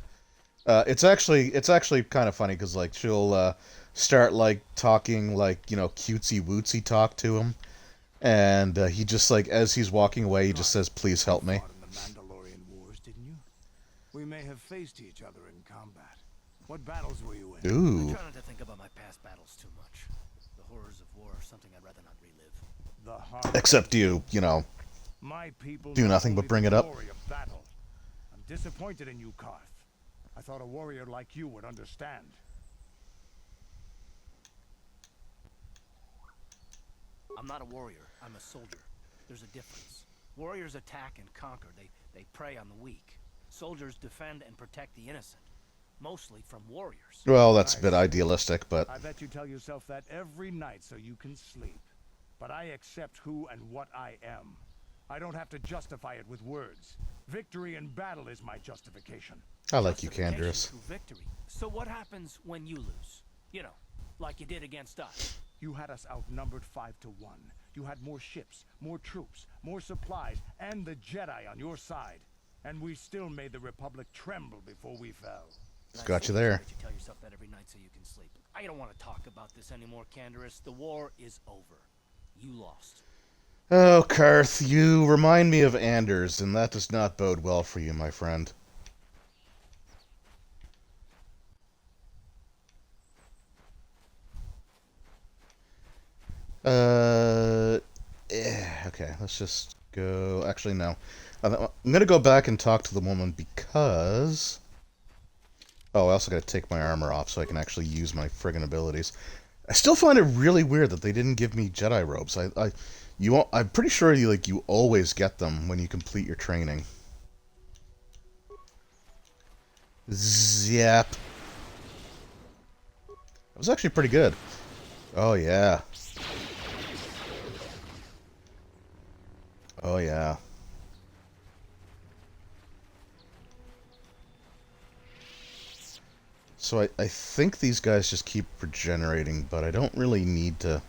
it's actually kind of funny because like she'll start like talking like cutesy wootsy talk to him. And he just, like, as he's walking away, he just says, "Please help me." In the Mandalorian Wars, didn't you? We may have faced each other in combat. What battles were you in? Ooh. I try not to think about my past battles too much. The horrors of war are something I'd rather not relive. Except My people do nothing but bring it up. I'm disappointed in you, Karth. I thought a warrior like you would understand. I'm not a warrior. I'm a soldier. There's a difference. Warriors attack and conquer. They prey on the weak. Soldiers defend and protect the innocent. Mostly from warriors. Well, that's a bit idealistic, but... I bet you tell yourself that every night so you can sleep. But I accept who and what I am. I don't have to justify it with words. Victory in battle is my justification. I like you, Canderous. Through victory. So what happens when you lose? You know, like you did against us. You had us outnumbered 5 to 1. You had more ships, more troops, more supplies, and the Jedi on your side. And we still made the Republic tremble before we fell. It's got you there. You tell yourself that every night so you can sleep. I don't want to talk about this anymore, Canderous. The war is over. You lost. Oh, Karth, you remind me of Anders, and that does not bode well for you, my friend. Okay, let's just go... Actually, no. I'm going to go back and talk to the woman because... Oh, I also got to take my armor off so I can actually use my friggin' abilities. I still find it really weird that they didn't give me Jedi robes. I'm pretty sure you always get them when you complete your training. Zap. That was actually pretty good. Oh yeah. Oh yeah. So I think these guys just keep regenerating, but I don't really need to...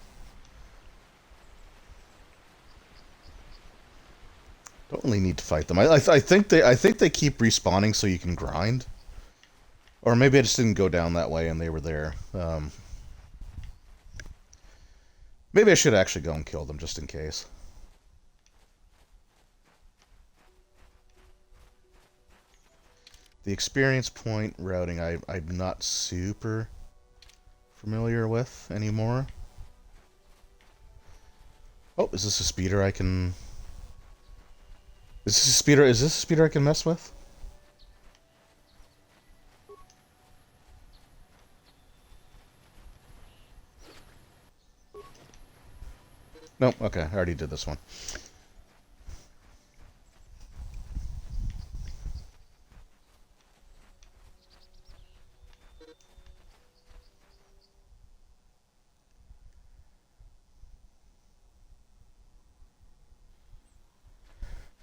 Don't really need to fight them. I think they keep respawning so you can grind. Or maybe I just didn't go down that way and they were there. Maybe I should actually go and kill them just in case. The experience point routing I'm not super familiar with anymore. Oh, is this a speeder I can... Is this a speeder I can mess with? Nope, okay, I already did this one.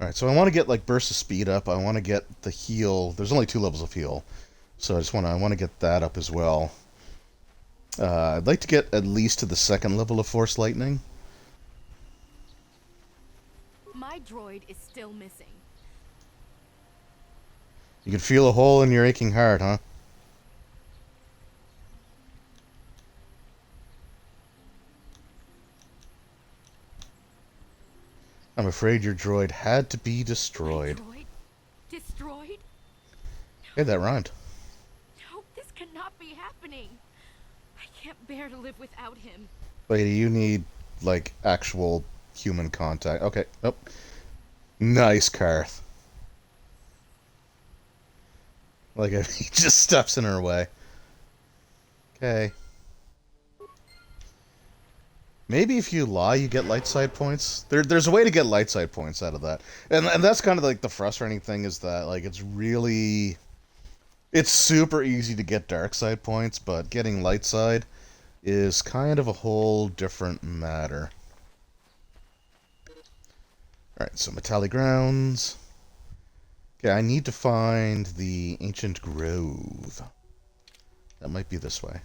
Alright, so I want to get, like, burst of speed up. I want to get the heal. There's only 2 levels of heal. So I want to get that up as well. I'd like to get at least to the 2nd level of Force Lightning. My droid is still missing. You can feel a hole in your aching heart, huh? I'm afraid your droid had to be destroyed. My droid? Destroyed? Hey, that rhymed. No, this cannot be happening. I can't bear to live without him. Lady, you need, like, actual human contact. Okay, nope. Nice, Karth. Like, he just steps in her way. Okay. Maybe if you lie, you get light side points. There's a way to get light side points out of that. And that's kind of like the frustrating thing is that, like, it's super easy to get dark side points, but getting light side is kind of a whole different matter. Alright, so Metallic Grounds. Okay, I need to find the Ancient Grove. That might be this way.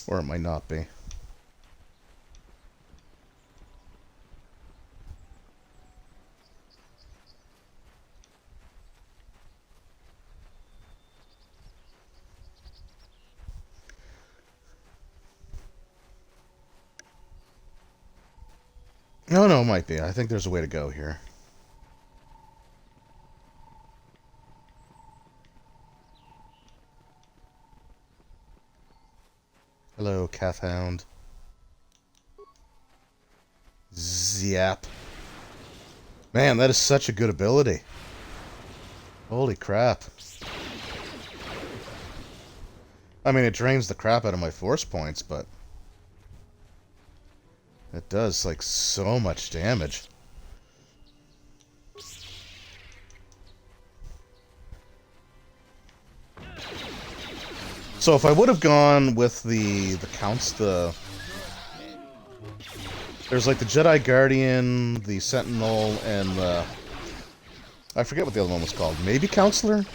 Or it might not be. No, it might be. I think there's a way to go here. Hello, Cathound. Zap. Man, that is such a good ability. Holy crap. I mean, it drains the crap out of my force points, but it does, like, so much damage. So if I would have gone with the counts, there's like the Jedi Guardian, the Sentinel, and the... I forget what the other one was called. Maybe Counselor?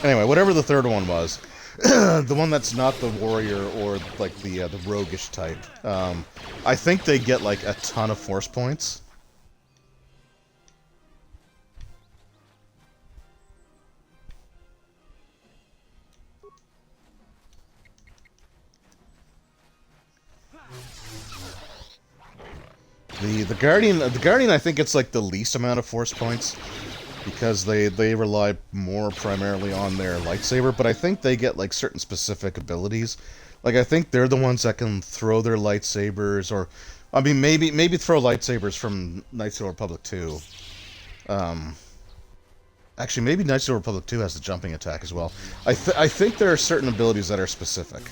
Anyway, whatever the third one was. The one that's not the warrior or like the roguish type. I think they get like a ton of force points. The Guardian I think it's like the least amount of force points because they rely more primarily on their lightsaber, but I think they get like certain specific abilities. Like I think they're the ones that can throw their lightsabers, or I mean maybe throw lightsabers from Knights of the Republic 2. Actually maybe Knights of the Republic 2 has the jumping attack as well. I think there are certain abilities that are specific.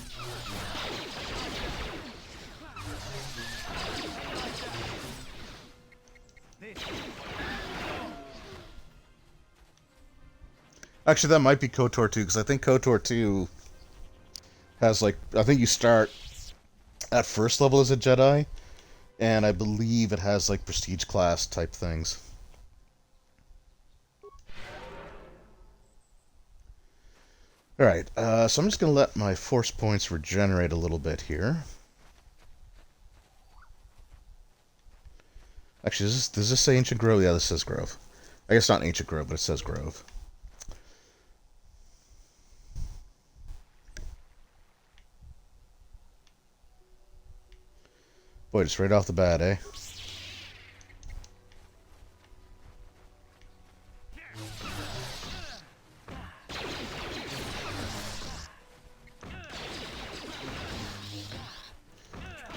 Actually, that might be KOTOR 2, because I think KOTOR 2 has, like, I think you start at first level as a Jedi, and I believe it has, like, prestige class type things. Alright, so I'm just going to let my force points regenerate a little bit here. Actually, does this say Ancient Grove? Yeah, this says Grove. I guess not Ancient Grove, but it says Grove. Boy, just right off the bat, eh?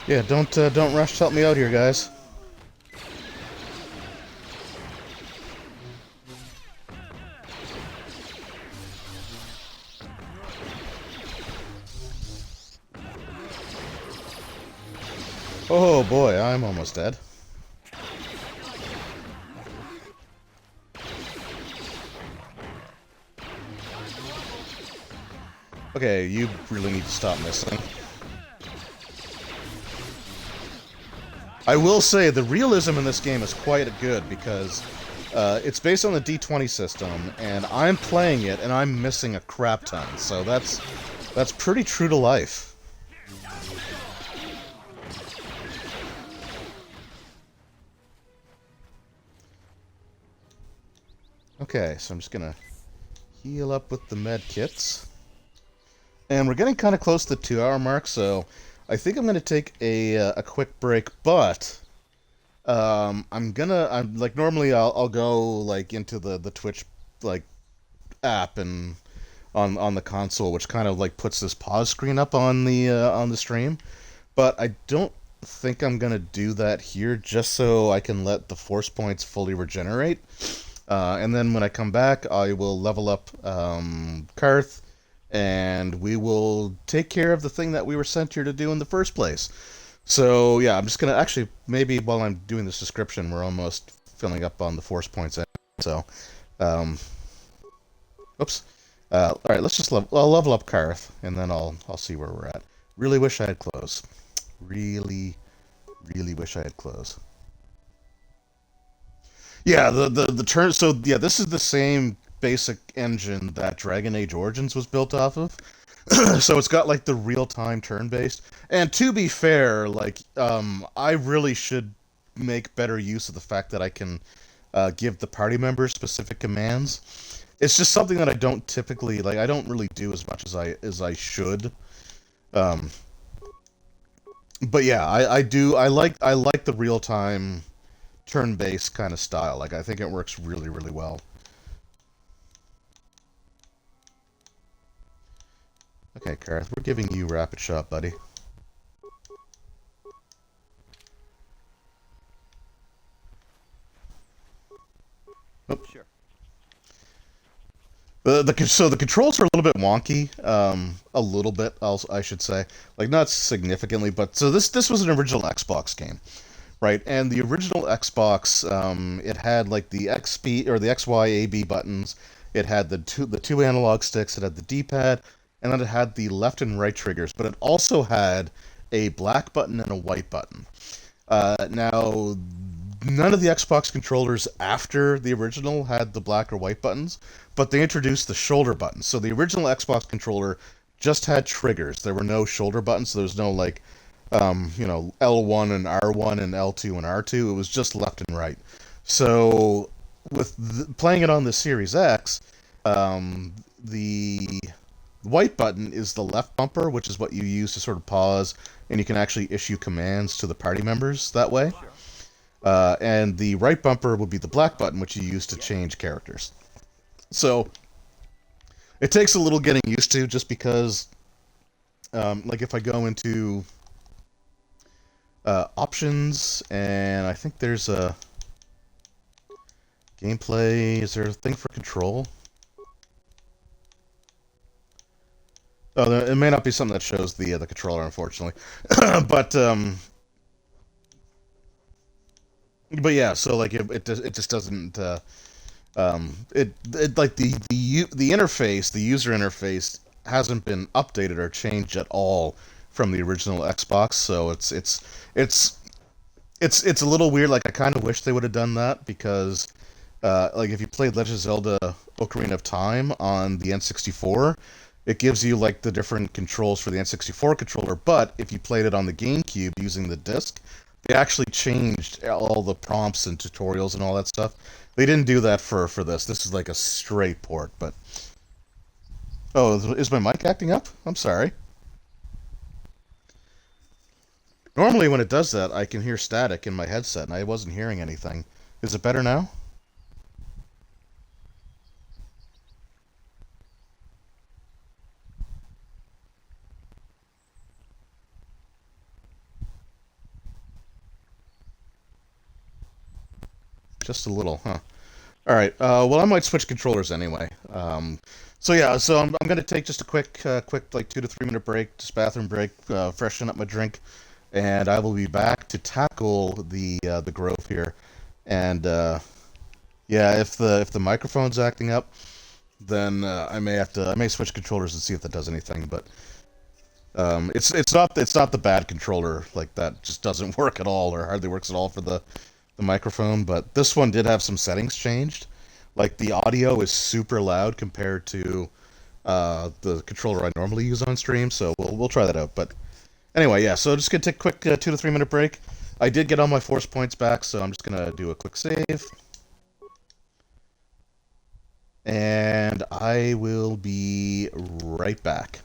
Yeah, don't rush to help me out here, guys. Oh boy, I'm almost dead. Okay, you really need to stop missing. I will say, the realism in this game is quite good, because it's based on the D20 system, and I'm playing it, and I'm missing a crap ton, so that's pretty true to life. Okay, so I'm just gonna heal up with the med kits. And we're getting kind of close to the 2-hour mark, so I think I'm gonna take a quick break, but I'm like normally I'll go like into the Twitch like app and on the console, which kind of like puts this pause screen up on the stream. But I don't think I'm gonna do that here, just so I can let the force points fully regenerate. And then when I come back, I will level up Karth, and we will take care of the thing that we were sent here to do in the first place. So, yeah, I'm just going to actually, maybe while I'm doing this description, we're almost filling up on the force points. So, oops. Alright, let's just I'll level up Karth, and then I'll see where we're at. Really wish I had clothes. Really wish I had clothes. Yeah, the turn. So yeah, this is the same basic engine that Dragon Age Origins was built off of. So it's got like the real-time turn-based. And to be fair, like I really should make better use of the fact that I can give the party members specific commands. It's just something that I don't typically like. I don't really do as much as I should. But yeah, I do. I like the real-time turn-based kind of style. Like, I think it works really well. Okay, Karth, we're giving you rapid shot, buddy. Oh. Sure. So the controls are a little bit wonky, a little bit, I should say, like not significantly, but so this was an original Xbox game, right? And the original Xbox, it had like the XB or the XY buttons. It had the two analog sticks. It had the D-pad, and then it had the left and right triggers. But it also had a black button and a white button. Now, none of the Xbox controllers after the original had the black or white buttons, but they introduced the shoulder buttons. So the original Xbox controller just had triggers. There were no shoulder buttons. So there was no like, L1 and R1 and L2 and R2. It was just left and right. So with playing it on the Series X, the white button is the left bumper, which is what you use to sort of pause, and you can actually issue commands to the party members that way. And the right bumper would be the black button, which you use to change characters. So it takes a little getting used to, just because, like if I go into options, and I think there's a gameplay. Is there a thing for control? Oh, it may not be something that shows the controller, unfortunately. But yeah, so like it just doesn't it like the interface, the user interface hasn't been updated or changed at all from the original Xbox. So it's a little weird. Like I kind of wish they would have done that, because like if you played Legend of Zelda Ocarina of Time on the N64, it gives you like the different controls for the N64 controller. But if you played it on the GameCube using the disc, they actually changed all the prompts and tutorials and all that stuff. They didn't do that for this. This is like a straight port. But oh, is my mic acting up? I'm sorry. Normally when it does that, I can hear static in my headset, and I wasn't hearing anything. Is it better now? Just a little, huh? All right. Well, I might switch controllers anyway. So yeah. So I'm gonna take just a quick like 2 to 3 minute break, just bathroom break, freshen up my drink, and I will be back to tackle the grove here. And yeah, if the microphone's acting up, then I may switch controllers and see if that does anything. But it's not the bad controller, like that just doesn't work at all, or hardly works at all for the microphone. But this one did have some settings changed. Like the audio is super loud compared to the controller I normally use on stream. So we'll try that out. But anyway, yeah. So just gonna take a quick 2 to 3 minute break. I did get all my force points back, so I'm just gonna do a quick save, and I will be right back.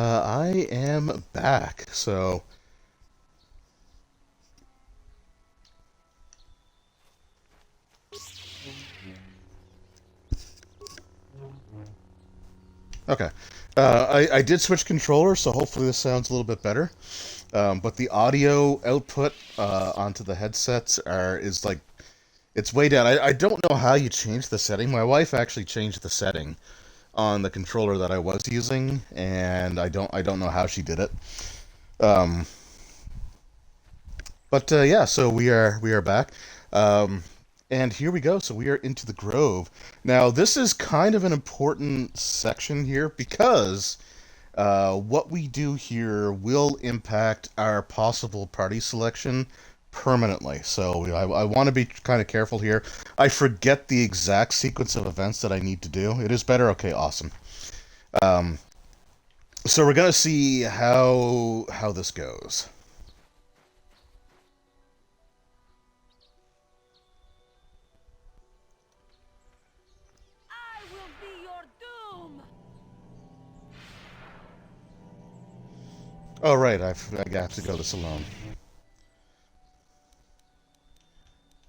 I am back, so... Okay. I did switch controllers, so hopefully this sounds a little bit better. But the audio output onto the headsets is like... It's way down. I don't know how you change the setting. My wife actually changed the setting on the controller that I was using, and I don't know how she did it. Um, but yeah, so we are back, and here we go. So we are into the Grove. Now this is kind of an important section here because what we do here will impact our possible party selection permanently. So I want to be kind of careful here. I forget the exact sequence of events that I need to do. It is better? Okay, awesome. Um, so we're gonna see how this goes. I will be your doom. Oh right, I have to go this alone.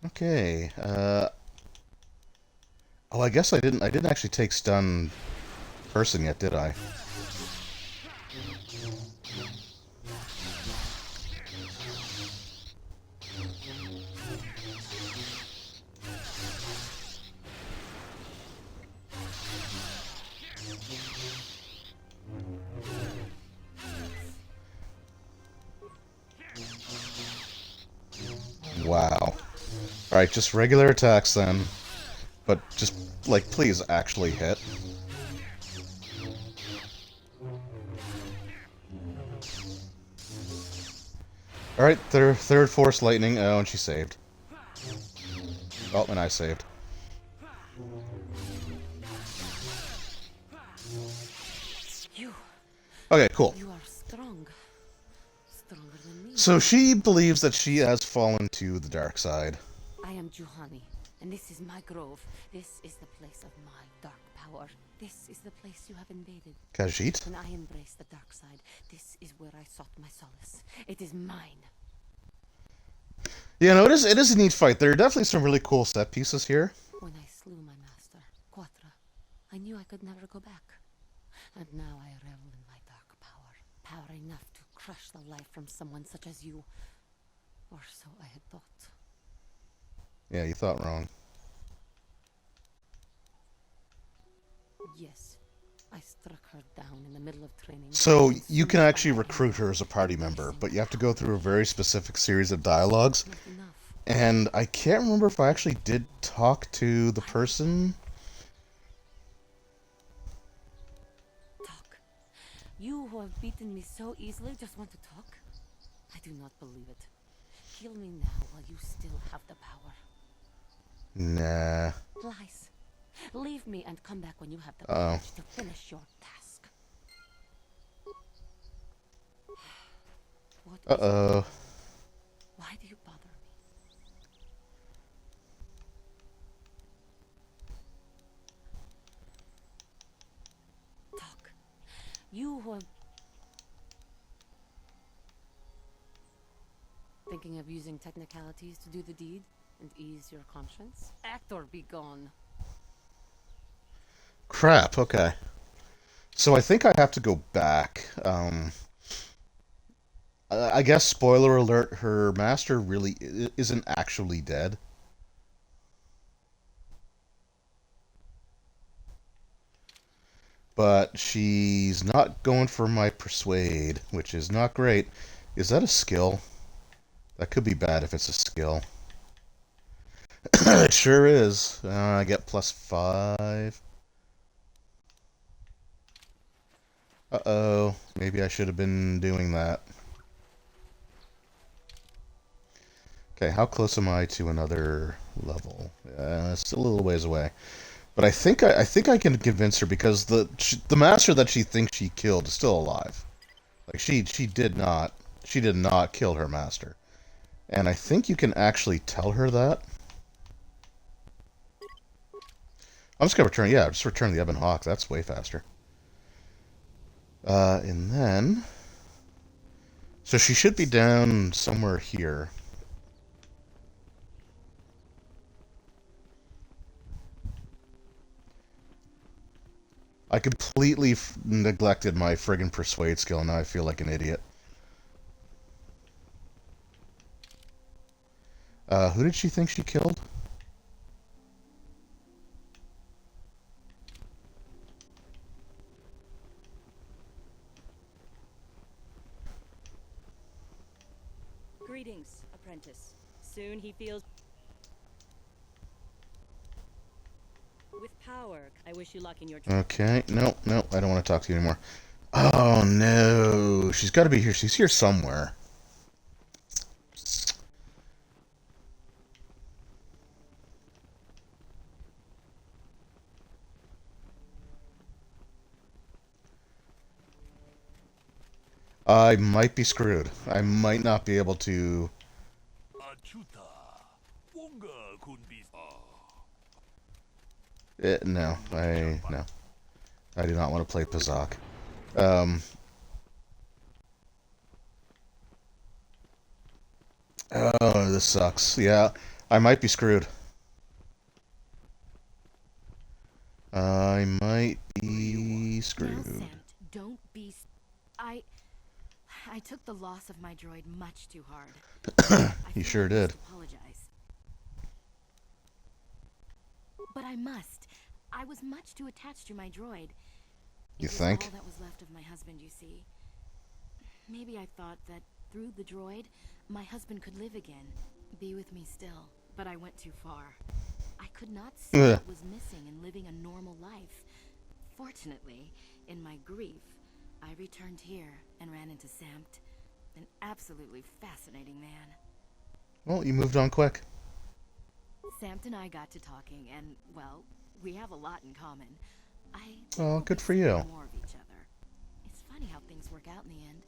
Okay. Oh, I guess I didn't actually take stun person yet, did I? Wow. Alright, just regular attacks then. But just, like, please actually hit. Alright, third force lightning. Oh, and she saved. Oh, and I saved. Okay, cool. You are strong. Stronger than me. So she believes that she has fallen to the dark side. I am Juhani, and this is my grove. This is the place of my dark power. This is the place you have invaded. Khajiit? When I embraced the dark side, this is where I sought my solace. It is mine. Yeah, no, it is a neat fight. There are definitely some really cool set pieces here. When I slew my master, Quatra, I knew I could never go back. And now I revel in my dark power. Power enough to crush the life from someone such as you. Or so I had thought. Yeah, you thought wrong. Yes. I struck her down in the middle of training. So you can actually recruit her as a party member, but you have to go through a very specific series of dialogues. And I can't remember if I actually did talk to the person. Talk. You who have beaten me so easily just want to talk? I do not believe it. Kill me now while you still have the power. Nah. Lies. Leave me and come back when you have the Uh-oh. courage to finish your task. What is Uh-oh. it? Why do you bother me? Talk. You who have... Thinking of using technicalities to do the deed and ease your conscience? Act or be gone. Crap, okay. So I think I have to go back. I guess, spoiler alert, her master really isn't actually dead. But she's not going for my persuade, which is not great. Is that a skill? That could be bad if it's a skill. It sure is. I get +5. Uh-oh. Maybe I should have been doing that. Okay, how close am I to another level? It's still a little ways away. But I think I can convince her because the master that she thinks she killed is still alive. Like she did not kill her master. And I think you can actually tell her that. I'm just gonna return, yeah, just return the Ebon Hawk. That's way faster. And then... So she should be down somewhere here. I completely neglected my friggin' persuade skill, now I feel like an idiot. Who did she think she killed? Greetings, apprentice. Soon he feels... with power. I wish you luck in your... Okay, no, I don't want to talk to you anymore. Oh, no. She's got to be here. She's here somewhere. I might be screwed. I might not be able to... no. I do not want to play Pazak. Oh, this sucks. Yeah, I might be screwed. I might be screwed. Now, Sam, don't be... I took the loss of my droid much too hard. You sure did. Apologize. But I must. I was much too attached to my droid. You It was think? all that was left of my husband, you see. Maybe I thought that through the droid, my husband could live again, be with me still. But I went too far. I could not see what was missing in living a normal life. Fortunately, in my grief, I returned here and ran into Samt, an absolutely fascinating man. Well, you moved on quick. Samt and I got to talking, and, well, we have a lot in common. Oh, good for you. More of each other. It's funny how things work out in the end.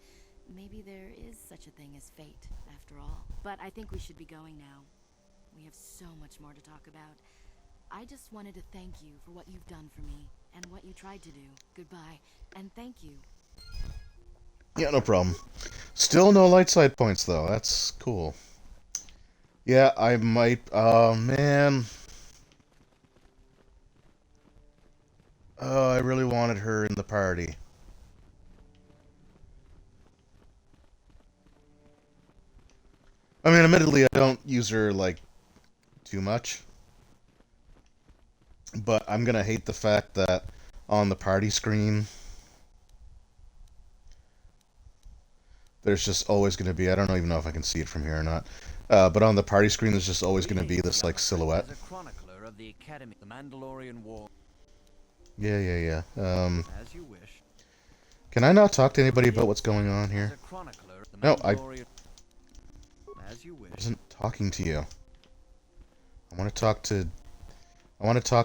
Maybe there is such a thing as fate, after all. But I think we should be going now. We have so much more to talk about. I just wanted to thank you for what you've done for me, and what you tried to do. Goodbye, and thank you. Yeah, no problem. Still no light side points, though. That's cool. Yeah, I might... Oh, man. Oh, I really wanted her in the party. I mean, admittedly, I don't use her, like, too much. But I'm gonna hate the fact that on the party screen, there's just always gonna be... I don't even know if I can see it from here or not. But on the party screen, there's just always gonna be this, like, silhouette. As a chronicler of the Academy, the Mandalorian War. Yeah. As you wish. Can I not talk to anybody about what's going on here? As a chronicler, the No, I as you wish. wasn't talking to you. I want to talk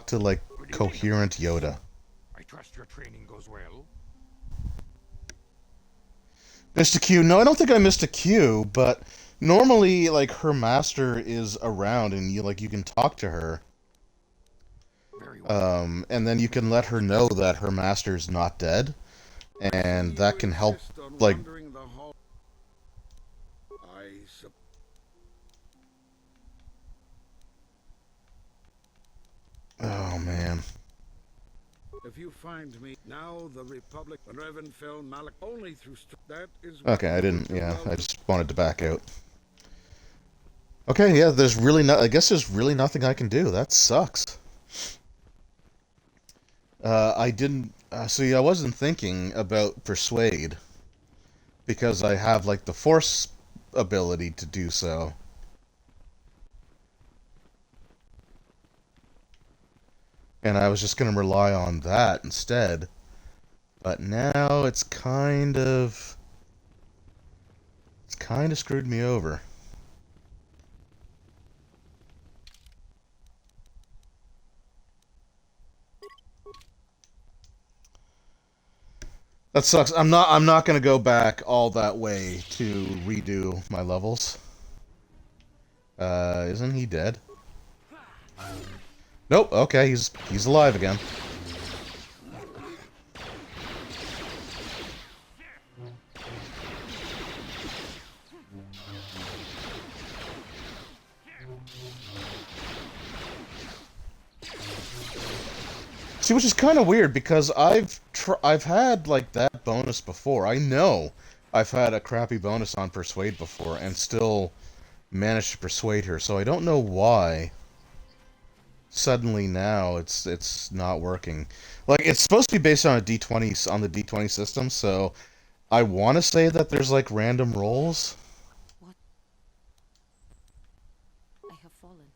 to, like, coherent Yoda. I trust your training goes well. Missed a Q. No, I don't think I missed a Q, but normally, like, her master is around and you can talk to her. And then you can let her know that her master's not dead, and that can help, like... Oh, man. If you find me now, the Republic, Revan fell Malak only through that is. Okay, I didn't. Yeah, I just wanted to back out. Okay, yeah. There's really I guess there's really nothing I can do. That sucks. I didn't. See, I wasn't thinking about persuade because I have like the force ability to do so. And I was just going to rely on that instead. But now it's kind of screwed me over. That sucks. I'm not going to go back all that way to redo my levels. Isn't he dead? Nope, okay, he's alive again. See, which is kind of weird because I've had like that bonus before. I know I've had a crappy bonus on Persuade before and still managed to persuade her. So I don't know why suddenly now it's not working. Like it's supposed to be based on a D20 on the D20 system, so I want to say that there's like random rolls. What? I have fallen,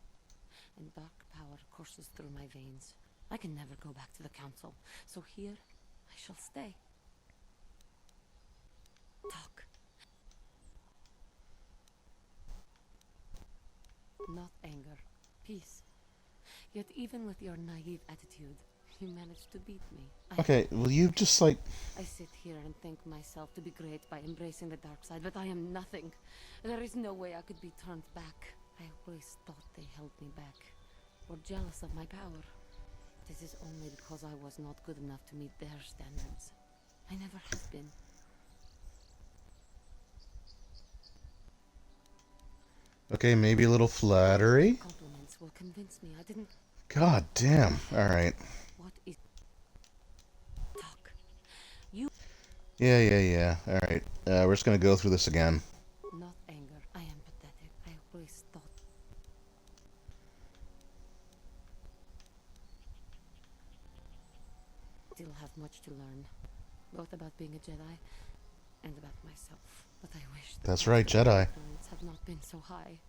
and dark power courses through my veins. I can never go back to the council, so here I shall stay. Talk. Not anger, peace. Yet even with your naive attitude, you managed to beat me. Okay, will you just like... I sit here and think myself to be great by embracing the dark side, but I am nothing. There is no way I could be turned back. I always thought they held me back, or jealous of my power. This is only because I was not good enough to meet their standards. I never have been. Okay, maybe a little flattery. Compliments will convince me I didn't... God damn. Alright. What is... Talk. You... Yeah. Alright. We're just gonna go through this again. Not anger. I am pathetic. I always thought... Still have much to learn. Both about being a Jedi and about myself. But I wish... That's right, Jedi. ...have not been so high.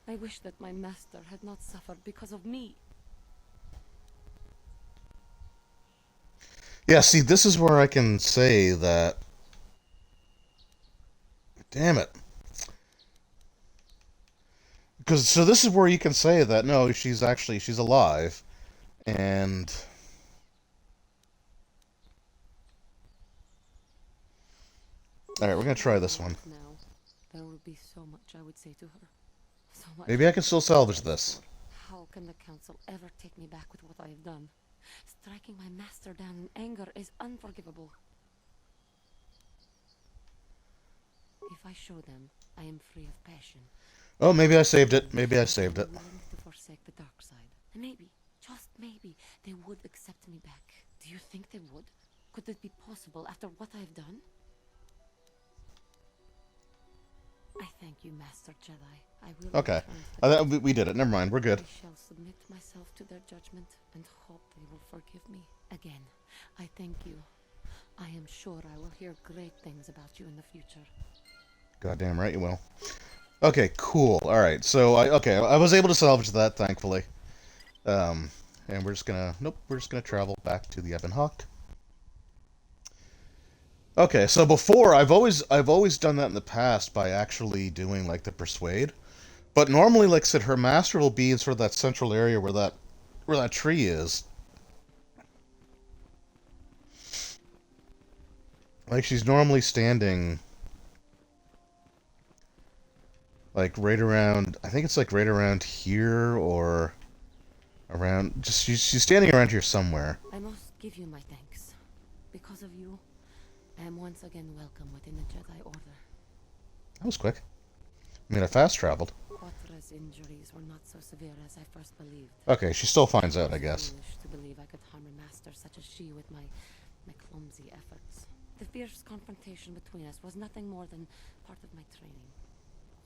I wish that my master had not suffered because of me. Yeah, see, this is where I can say that... Damn it. So this is where you can say that, no, she's alive. And... Alright, we're gonna try this one. Now, there would be so much I would say to her. So much. Maybe I can still salvage this. How can the council ever take me back with what I have done? Striking my master down in anger is unforgivable. If I show them I am free of passion. Oh, maybe I saved it. Maybe I saved it. I'm willing to forsake the dark side. And maybe, just maybe, they would accept me back. Do you think they would? Could it be possible after what I've done? I thank you, Master Jedi. I will. Okay. We did it. Never mind. We're good. I shall submit myself to their judgment and hope they will forgive me. Again, I thank you. I am sure I will hear great things about you in the future. Goddamn right you will. Okay, cool. Alright, so I was able to salvage that, thankfully. And we're just gonna travel back to the Ebon Hawk. Okay, so before I've always done that in the past by actually doing like the persuade. But normally, like I said, her master will be in sort of that central area where that tree is. Like she's normally standing like right around, I think it's like right around here or around, just she's standing around here somewhere. I must give you my thanks. Because of you, I am once again welcome within the Jedi Order. That was quick. I mean, I fast traveled. Quatra's injuries were not so severe as I first believed. Okay, she still finds out, I guess. Foolish to believe I could harm a master such as she with my clumsy efforts. The fierce confrontation between us was nothing more than part of my training.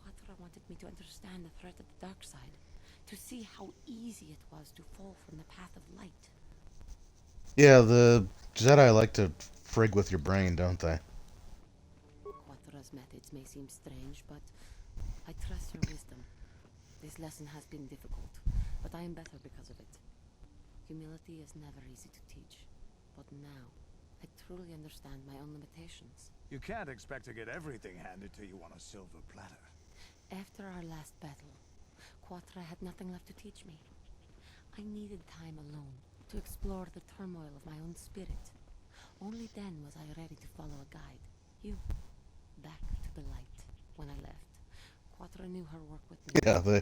Quatra wanted me to understand the threat of the dark side, to see how easy it was to fall from the path of light. Yeah, the Jedi like to frig with your brain, don't they? Quatra's methods may seem strange, but I trust your wisdom. This lesson has been difficult, but I am better because of it. Humility is never easy to teach, but now I truly understand my own limitations. You can't expect to get everything handed to you on a silver platter. After our last battle, Quatra had nothing left to teach me. I needed time alone to explore the turmoil of my own spirit. Only then was I ready to follow a guide. You. Back to the light. When I left, Quatra knew her work with me. Yeah,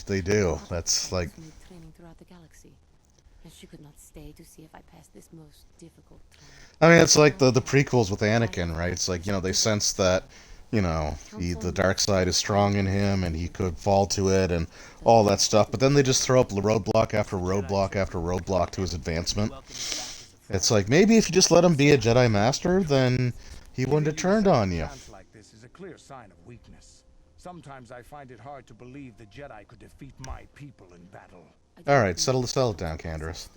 they do. That's like... training throughout the galaxy. And she could not stay to see if I passed this most difficult trial. I mean, it's like the prequels with Anakin, right? It's like, you know, they sense that, you know, the dark side is strong in him and he could fall to it and all that stuff. But then they just throw up roadblock after roadblock after roadblock to his advancement. It's like, maybe if you just let him be a Jedi Master, then he wouldn't have turned on you. Like this is a clear sign of weakness. Sometimes I find it hard to believe the Jedi could defeat my people in battle. Alright, settle it down, Candace.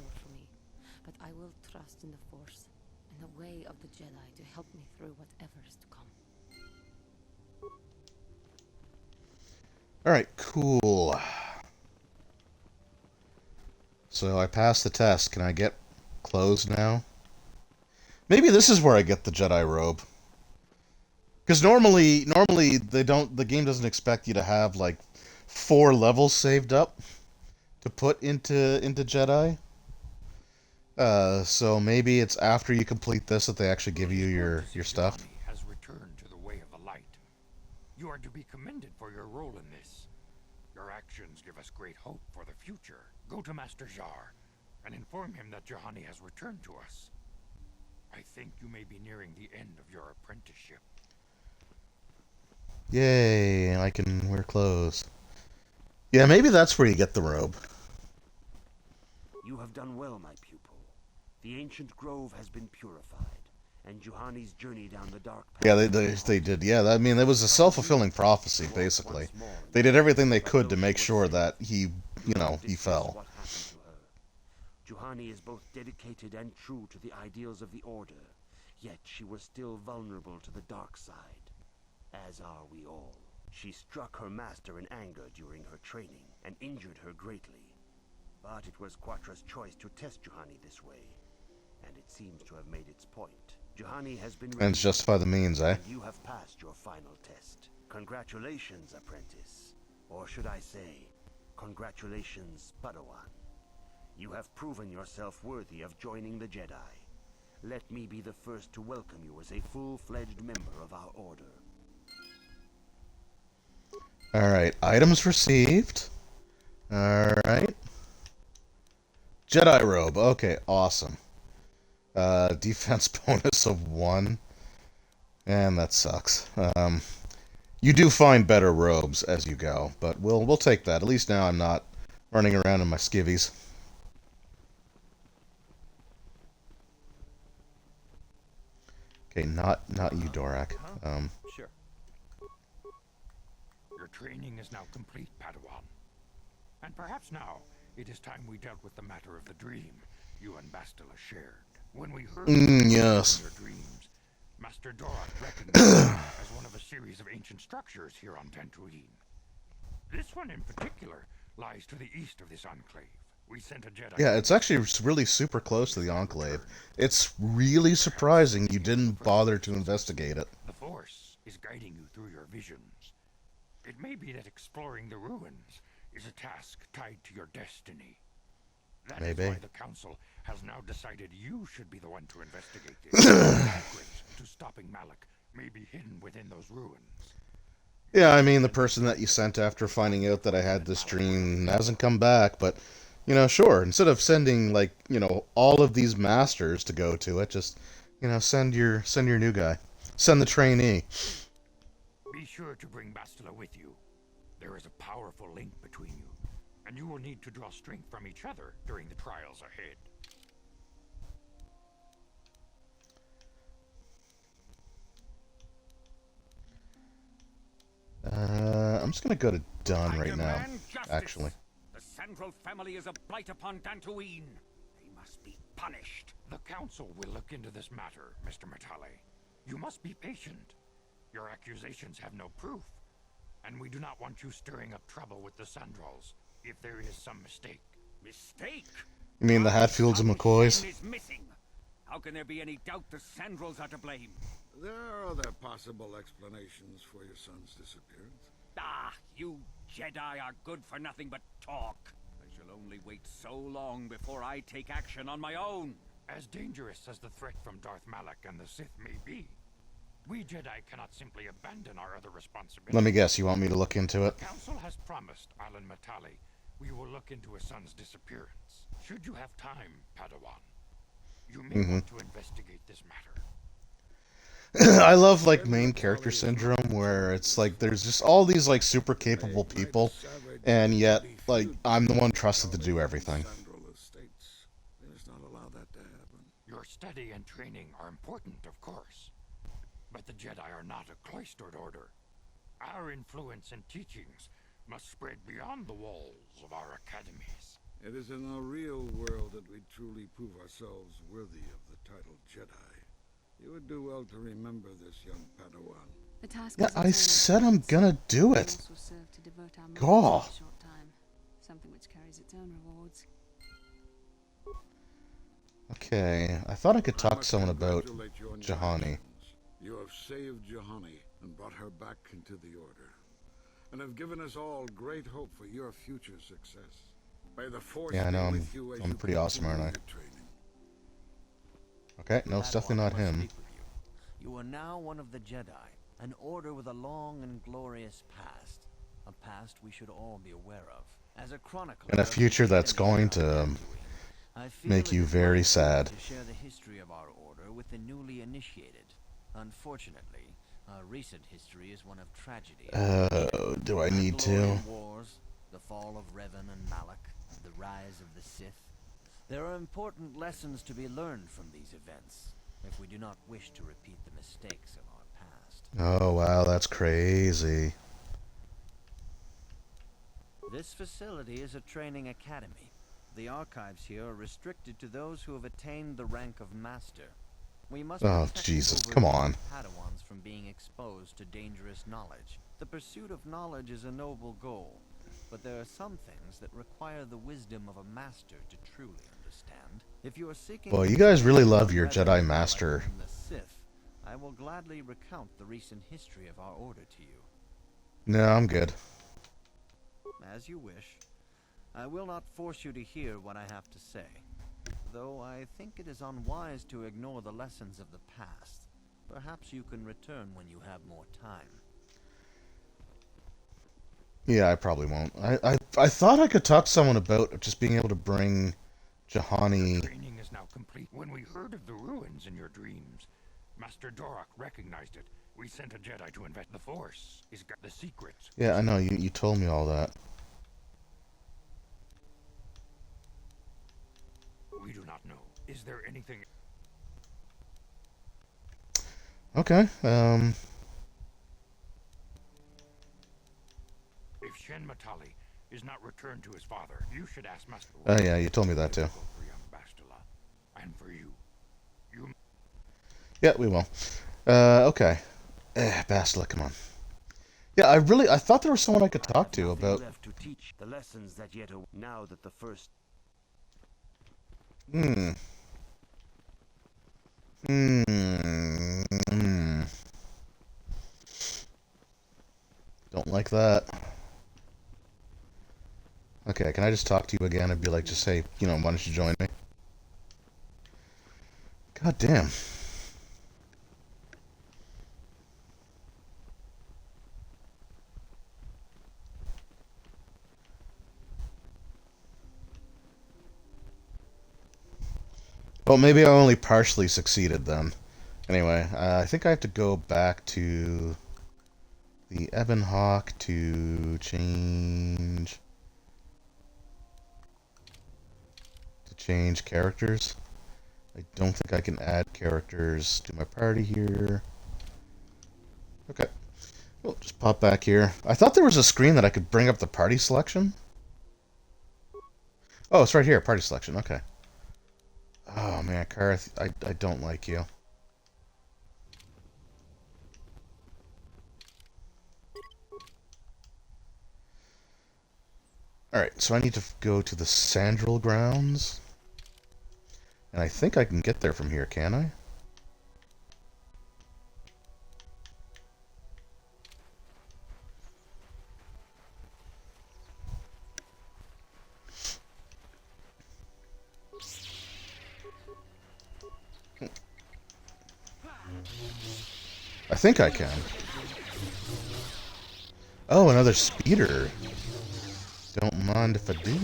But I will trust in the Force and the way of the Jedi to help me through whatever is to come. Alright, cool. So I passed the test. Can I get clothes now? Maybe this is where I get the Jedi robe. Because normally the game doesn't expect you to have like 4 levels saved up to put into Jedi. So maybe it's after you complete this that they actually give you your stuff. Has returned to the way of the light. You are to be commended for your role in this. Your actions give us great hope for the future. Go to Master Jar and inform him that Juhani has returned to us. I think you may be nearing the end of your apprenticeship. Yay, I can wear clothes. Yeah, maybe that's where you get the robe. You have done well, my pupil. The ancient grove has been purified, and Juhani's journey down the dark path... Yeah, they did. Yeah, I mean, it was a self-fulfilling prophecy, basically. They did everything they could to make sure that he, you know, he fell. Juhani is both dedicated and true to the ideals of the Order, yet she was still vulnerable to the dark side, as are we all. She struck her master in anger during her training, and injured her greatly. But it was Quatra's choice to test Juhani this way, and it seems to have made its point. Juhani has been... Ends justify the means, eh? And you have passed your final test. Congratulations, apprentice. Or should I say, congratulations, Padawan. You have proven yourself worthy of joining the Jedi. Let me be the first to welcome you as a full-fledged member of our order. Alright, items received. Alright. Jedi robe. Okay, awesome. Defense bonus of 1. And that sucks. You do find better robes as you go, but we'll take that. At least now I'm not running around in my skivvies. Okay, not you, Dorak. Sure. Your training is now complete, Padawan. And perhaps now it is time we dealt with the matter of the dream you and Bastila shared. When we heard yes. your dreams, Master Dorak reckoned as one of a series of ancient structures here on Dantooine. This one in particular lies to the east of this enclave. We sent a Jedi... Yeah, it's actually really super close to the Enclave. It's really surprising you didn't bother to investigate it. The Force is guiding you through your visions. It may be that exploring the ruins is a task tied to your destiny. That is why the Council has now decided you should be the one to investigate this. Secrets to stopping Malak may be hidden within those ruins. Yeah, I mean, the person that you sent after finding out that I had this dream hasn't come back, but... You know, sure, instead of sending, like, you know, all of these masters to go to it, just, you know, send your new guy. Send the trainee. Be sure to bring Bastila with you. There is a powerful link between you, and you will need to draw strength from each other during the trials ahead. I'm just gonna go to done right now, actually. The Sandral family is a blight upon Dantooine. They must be punished. The Council will look into this matter, Mr. Matale. You must be patient. Your accusations have no proof, and we do not want you stirring up trouble with the Sandrals if there is some mistake. Mistake? You mean the Hatfields and McCoys? Is missing. How can there be any doubt the Sandrals are to blame? There are other possible explanations for your son's disappearance. Ah, you Jedi are good for nothing but talk. I shall only wait so long before I take action on my own. As dangerous as the threat from Darth Malak and the Sith may be, we Jedi cannot simply abandon our other responsibilities. Let me guess, you want me to look into it? The Council has promised Alan Matale we will look into his son's disappearance. Should you have time, Padawan, you may want to investigate this matter. I love like main character syndrome where it's like there's just all these like super capable people, and yet like I'm the one trusted to do everything. Your study and training are important, of course. But the Jedi are not a cloistered order. Our influence and teachings must spread beyond the walls of our academies. It is in the real world that we truly prove ourselves worthy of the title Jedi. You would do well to remember this, young Padawan. The task Yeah, I said I'm gonna do it. God. Something which carries its own rewards. Okay, I thought I could talk to someone about Jahani. You have saved Jahani and brought her back into the Order, and have given us all great hope for your future success. May the Force Yeah, I know be with you as I'm you pretty awesome, aren't I? continue your training. Okay, no, it's definitely not him. You are now one of the Jedi, an order with a long and glorious past. A past we should all be aware of. As a chronicler, In a future that's going to make you very sad. to share the history of our order with the newly initiated. Unfortunately, our recent history is one of tragedy. Do I need to? Mandalorian Wars, the fall of Revan and Malak, the rise of the Sith. There are important lessons to be learned from these events, if we do not wish to repeat the mistakes of our past. Oh wow, that's crazy. This facility is a training academy. The archives here are restricted to those who have attained the rank of master. We must Oh, protect Jesus, over come on. Padawans from being exposed to dangerous knowledge. The pursuit of knowledge is a noble goal, but there are some things that require the wisdom of a master to truly understand. If you are seeking Well, you guys really love your Jedi Master. from the Sith, I will gladly recount the recent history of our order to you. No, I'm good. As you wish. I will not force you to hear what I have to say, though I think it is unwise to ignore the lessons of the past. Perhaps you can return when you have more time. Yeah, I probably won't. I thought I could talk to someone about just being able to bring Jahani. Training is now complete. When we heard of the ruins in your dreams, Master Dorok recognized it. We sent a Jedi to invent the Force. He's got the secrets. Yeah, I know, you told me all that. We do not know. Is there anything... Okay, If Shen Matali is not returned to his father, you should ask Master... Oh yeah, you told me that too. For young Bastila, and for you. You... Yeah, we will. Okay. Bastila, come on. Yeah, I thought there was someone I could talk to about... left to teach the lessons that yet now that the first... Don't like that. Okay, can I just talk to you again and be like, just say, you know, why don't you join me? God damn. Well, maybe I only partially succeeded then. Anyway, I think I have to go back to the Ebon Hawk to change characters. I don't think I can add characters to my party here. Okay. Well, just pop back here. I thought there was a screen that I could bring up the party selection. Oh, it's right here, party selection. Okay. Oh man, Karth, I don't like you. Alright, so I need to go to the Sandral grounds. And I think I can get there from here, can I? I think I can. Oh, another speeder. Don't mind if I do.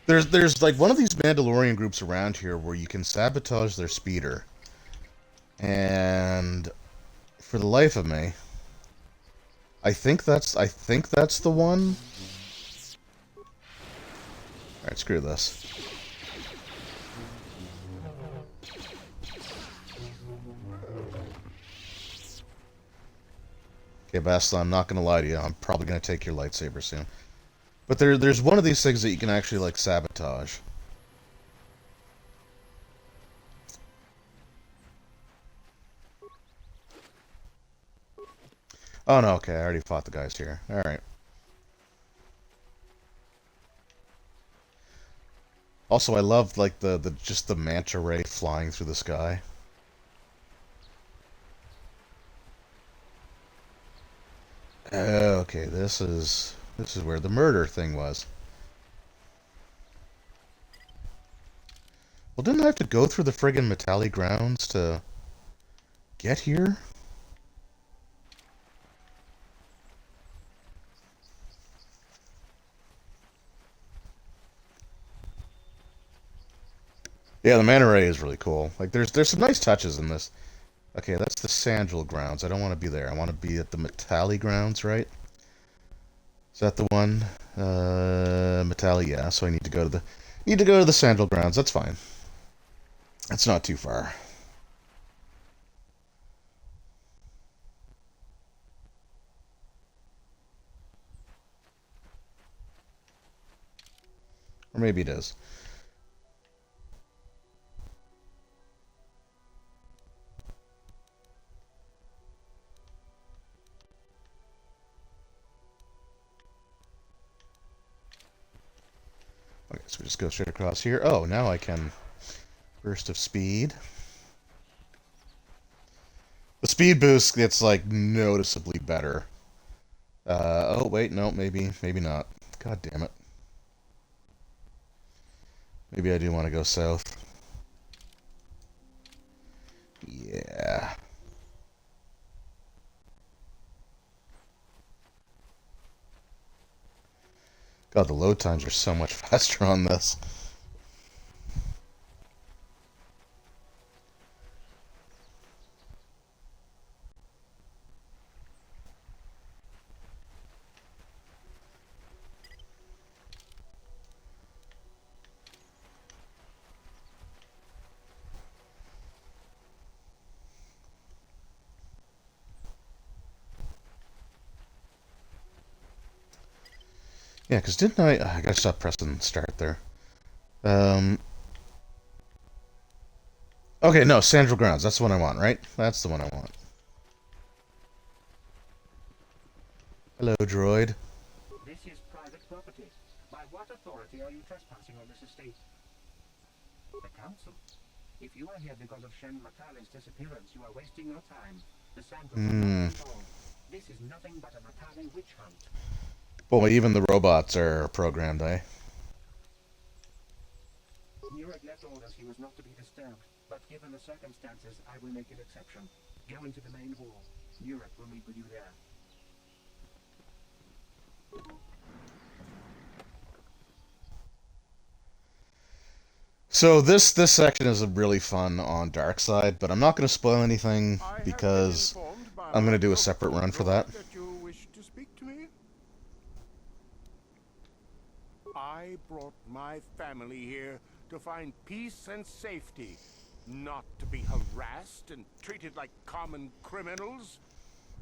There's like one of these Mandalorian groups around here where you can sabotage their speeder. And for the life of me, I think that's the one. Alright, screw this. Okay, Bastila, I'm not gonna lie to you. I'm probably gonna take your lightsaber soon. But there's one of these things that you can actually, like, sabotage. Oh no, okay, I already fought the guys here. Alright. Also, I love, like, just the manta ray flying through the sky. Okay, this is where the murder thing was. Well, didn't I have to go through the friggin' metallic grounds to get here? Yeah, the manta ray is really cool. Like, there's some nice touches in this. Okay, that's the Sandral grounds. I don't want to be there. I want to be at the Metalli grounds, right? Is that the one? Metalli, yeah. So I need to go to the Sandral grounds. That's fine. That's not too far. Or maybe it is. Okay, so we just go straight across here. Oh, now I can... Burst of speed. The speed boost gets, like, noticeably better. Oh, wait, no, maybe not. God damn it. Maybe I do want to go south. Yeah. God, the load times are so much faster on this. Yeah, because didn't I gotta stop pressing start there. Okay, no, Sandral Grounds. That's the one I want, right? That's the one I want. Hello, droid. This is private property. By what authority are you trespassing on this estate? The council. If you are here because of Shen Matale's disappearance, you are wasting your time. The Sandals are not involved. This is nothing but a Matale witch hunt. Well, even the robots are programmed, eh? Nurek left orders he was not to be disturbed, but given the circumstances, I will make an exception. Go into the main hall. Nurek will meet with you there. So this section is really fun on Darkside, but I'm not going to spoil anything because I'm going to do a separate run for that. You wish to speak to me? I brought my family here to find peace and safety, not to be harassed and treated like common criminals.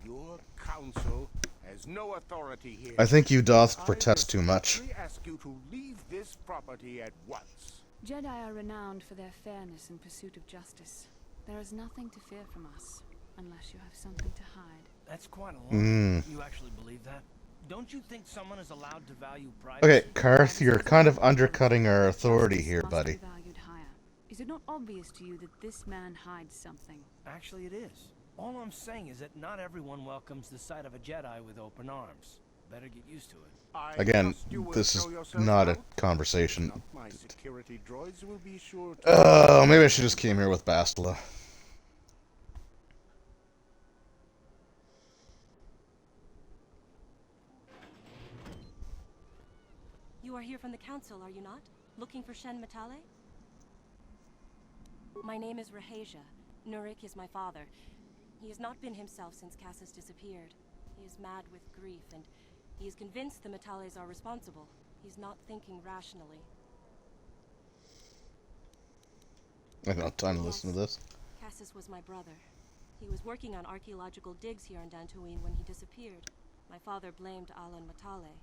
Your council has no authority here. I think you doth protest too much. I ask you to leave this property at once. Jedi are renowned for their fairness in pursuit of justice. There is nothing to fear from us, unless you have something to hide. That's quite a lot. You actually believe that? Don't you think someone is allowed to value privacy? Okay, Karth, you're kind of undercutting our authority here, buddy. Must be valued higher. Is it not obvious to you that this man hides something? Actually, it is. All I'm saying is that not everyone welcomes the sight of a Jedi with open arms. Better get used to it. Again, this is not a conversation. My security droids will be sure to... Oh, maybe I should just came here with Bastila. You are here from the council, are you not? Looking for Shen Matale? My name is Rahasia, Nurik is my father. He has not been himself since Cassus disappeared. He is mad with grief, and he is convinced the Metales are responsible. He's not thinking rationally. I don't have time to listen to this. Cassus was my brother. He was working on archaeological digs here in Dantooine when he disappeared. My father blamed Alan Matale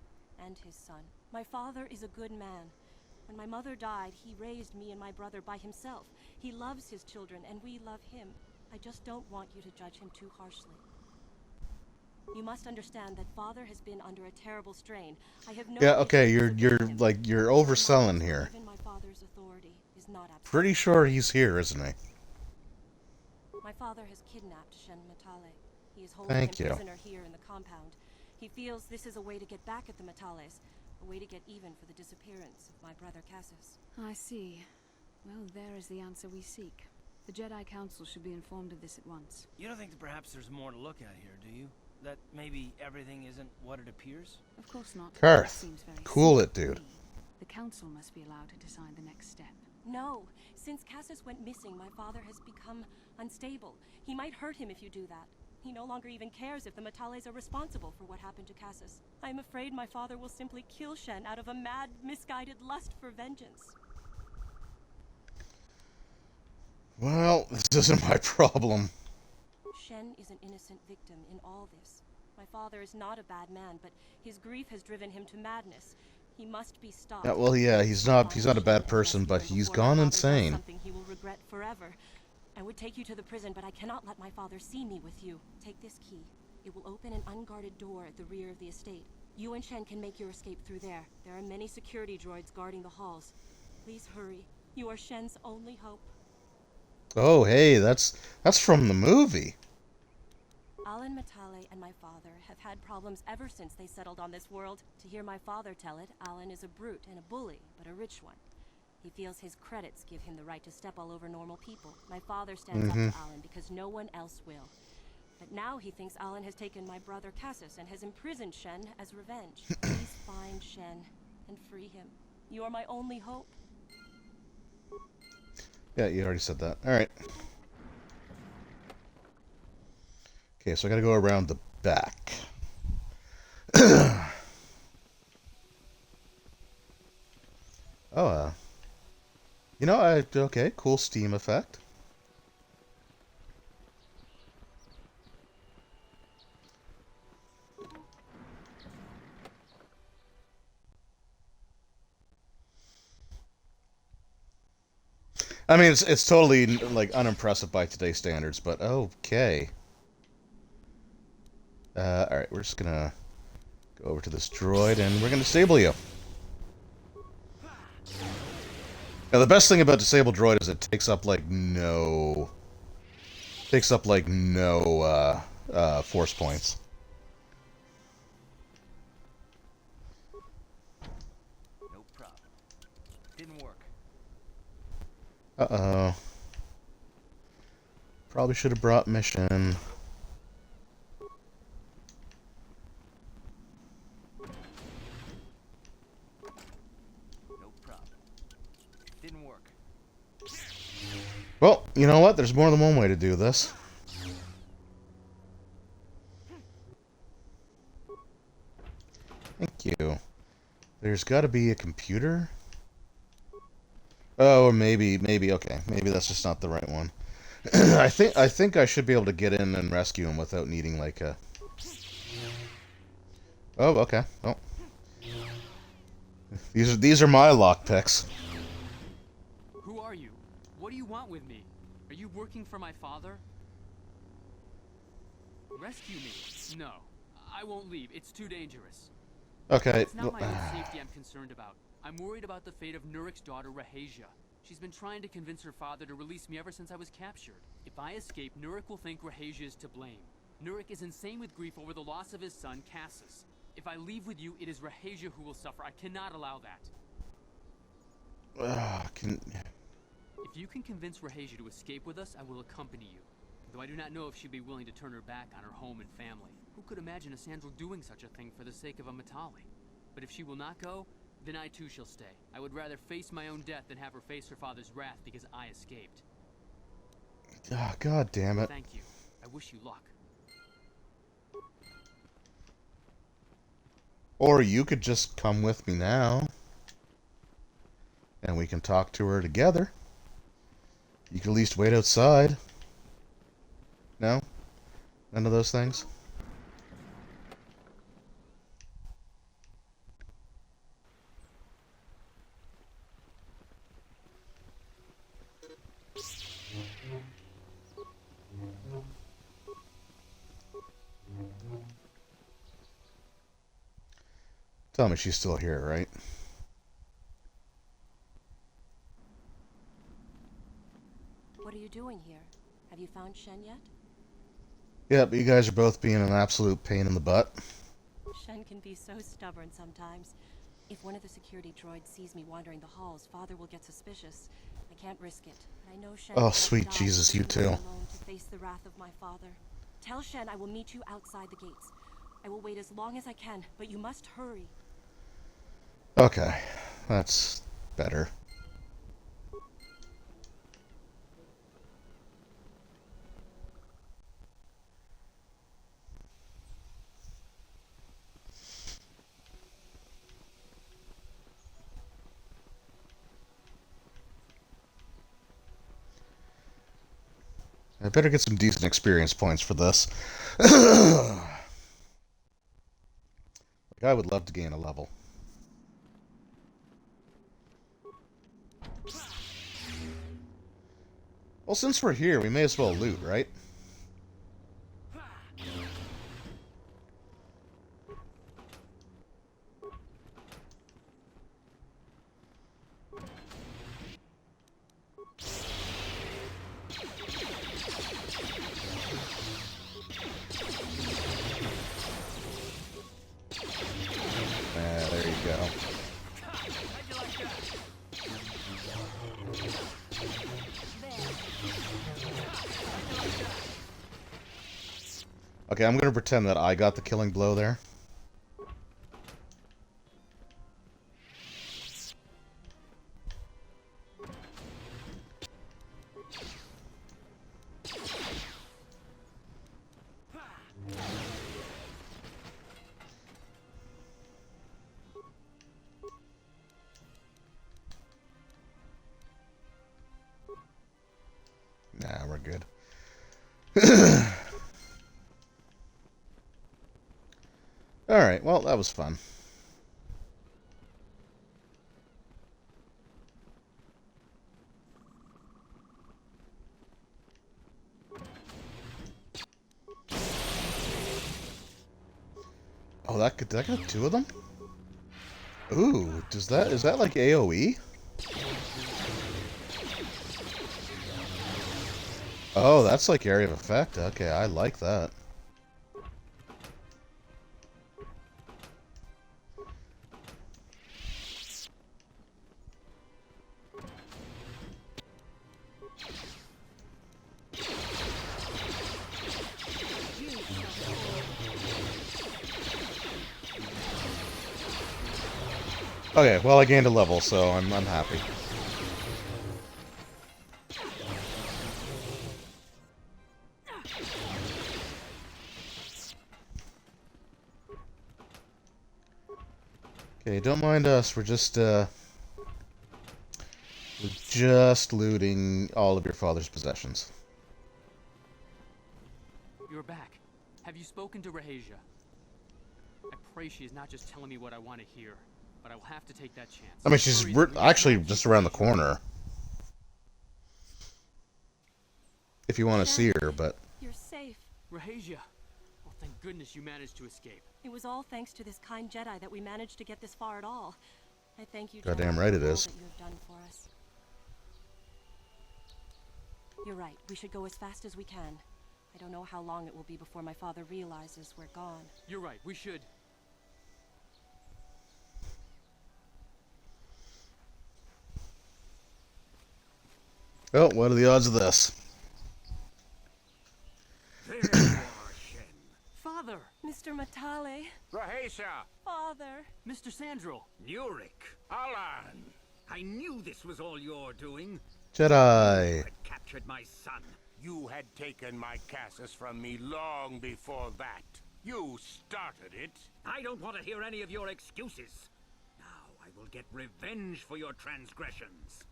and his son. My father is a good man. When my mother died, he raised me and my brother by himself. He loves his children, and we love him. I just don't want you to judge him too harshly. You must understand that father has been under a terrible strain. I have no Yeah, okay, you're overselling here. Even my father's authority is not absolute. Pretty sure he's here, isn't he? My father has kidnapped Shen Matale. He is holding him prisoner here in the compound. He feels this is a way to get back at the Metales, a way to get even for the disappearance of my brother Cassus. I see. Well, there is the answer we seek. The Jedi Council should be informed of this at once. You don't think that perhaps there's more to look at here, do you? That maybe everything isn't what it appears? Of course not. Karth, cool it, dude. The Council must be allowed to decide the next step. No. Since Cassus went missing, my father has become unstable. He might hurt him if you do that. He no longer even cares if the Metales are responsible for what happened to Cassus. I am afraid my father will simply kill Shen out of a mad, misguided lust for vengeance. Well, this isn't my problem. Shen is an innocent victim in all this. My father is not a bad man, but his grief has driven him to madness. He must be stopped. Yeah, well, yeah, he's not a bad person, but he's gone insane. Something he will regret forever. I would take you to the prison, but I cannot let my father see me with you. Take this key. It will open an unguarded door at the rear of the estate. You and Shen can make your escape through there. There are many security droids guarding the halls. Please hurry. You are Shen's only hope. Oh, hey, that's from the movie. Alan Matale and my father have had problems ever since they settled on this world. To hear my father tell it, Alan is a brute and a bully, but a rich one. He feels his credits give him the right to step all over normal people. My father stands up to Alan because no one else will. But now he thinks Alan has taken my brother Cassus and has imprisoned Shen as revenge. Please find Shen and free him. You are my only hope. Yeah, you already said that. Alright. Okay, so I gotta go around the back. Oh, you know, okay, cool steam effect. I mean, it's totally, like, unimpressive by today's standards, but okay. Alright, we're just gonna go over to this droid, and we're gonna disable you. Now, the best thing about disable droid is it takes up, like, no force points. No problem. Didn't work. Uh-oh. Probably should have brought mission. No problem. Didn't work. Well, you know what? There's more than one way to do this. Thank you. There's got to be a computer? Oh, or maybe, okay. Maybe that's just not the right one. I think I should be able to get in and rescue him without needing, like, a... Oh, okay. Well. These are my lockpicks. Who are you? What do you want with me? Are you working for my father? Rescue me? No. I won't leave. It's too dangerous. Okay. It's not my own safety I'm concerned about. I'm worried about the fate of Nurik's daughter, Rahasia. She's been trying to convince her father to release me ever since I was captured. If I escape, Nurik will think Rahasia is to blame. Nurik is insane with grief over the loss of his son, Cassus. If I leave with you, it is Rahasia who will suffer. I cannot allow that. If you can convince Rahasia to escape with us, I will accompany you. Though I do not know if she'd be willing to turn her back on her home and family. Who could imagine a Sandral doing such a thing for the sake of a Matale? But if she will not go, then I too shall stay. I would rather face my own death than have her face her father's wrath because I escaped. Ah, God damn it. Thank you. I wish you luck. Or you could just come with me now. And we can talk to her together. You can at least wait outside. No? None of those things? Tell me she's still here, right? What are you doing here? Have you found Shen yet? Yep, you guys are both being an absolute pain in the butt. Shen can be so stubborn sometimes. If one of the security droids sees me wandering the halls, Father will get suspicious. I can't risk it. But I know Shen Oh, won't sweet die Jesus, you too. alone to face the wrath of my father. Tell Shen I will meet you outside the gates. I will wait as long as I can, but you must hurry. Okay, that's better. I better get some decent experience points for this. Like, I would love to gain a level. Well, since we're here, we may as well loot, right? There you go. Okay, I'm gonna pretend that I got the killing blow there. Nah, we're good. Alright, well, that was fun. Oh, that got two of them? Ooh, is that like AoE? Oh, that's like area of effect. Okay, I like that. Okay, well, I gained a level, so I'm happy. Okay, don't mind us. We're just looting all of your father's possessions. You're back. Have you spoken to Rahasia? I pray she is not just telling me what I want to hear, but I will have to take that chance. I mean, we're actually just around the corner. If you want to see her, but... You're safe. Rahasia! Oh, thank goodness you managed to escape. It was all thanks to this kind Jedi that we managed to get this far at all. I thank you, Goddamn Jedi, right for it all is. that you have done for us. You're right. We should go as fast as we can. I don't know how long it will be before my father realizes we're gone. You're right. We should. Oh, what are the odds of this? There you are, Shen. Father! Mr. Matale. Rahasia! Father. Mr. Sandril! Nurik! Alan! I knew this was all your doing. Jedi! You had captured my son. You had taken my Cassus from me long before that. You started it. I don't want to hear any of your excuses. Now I will get revenge for your transgressions.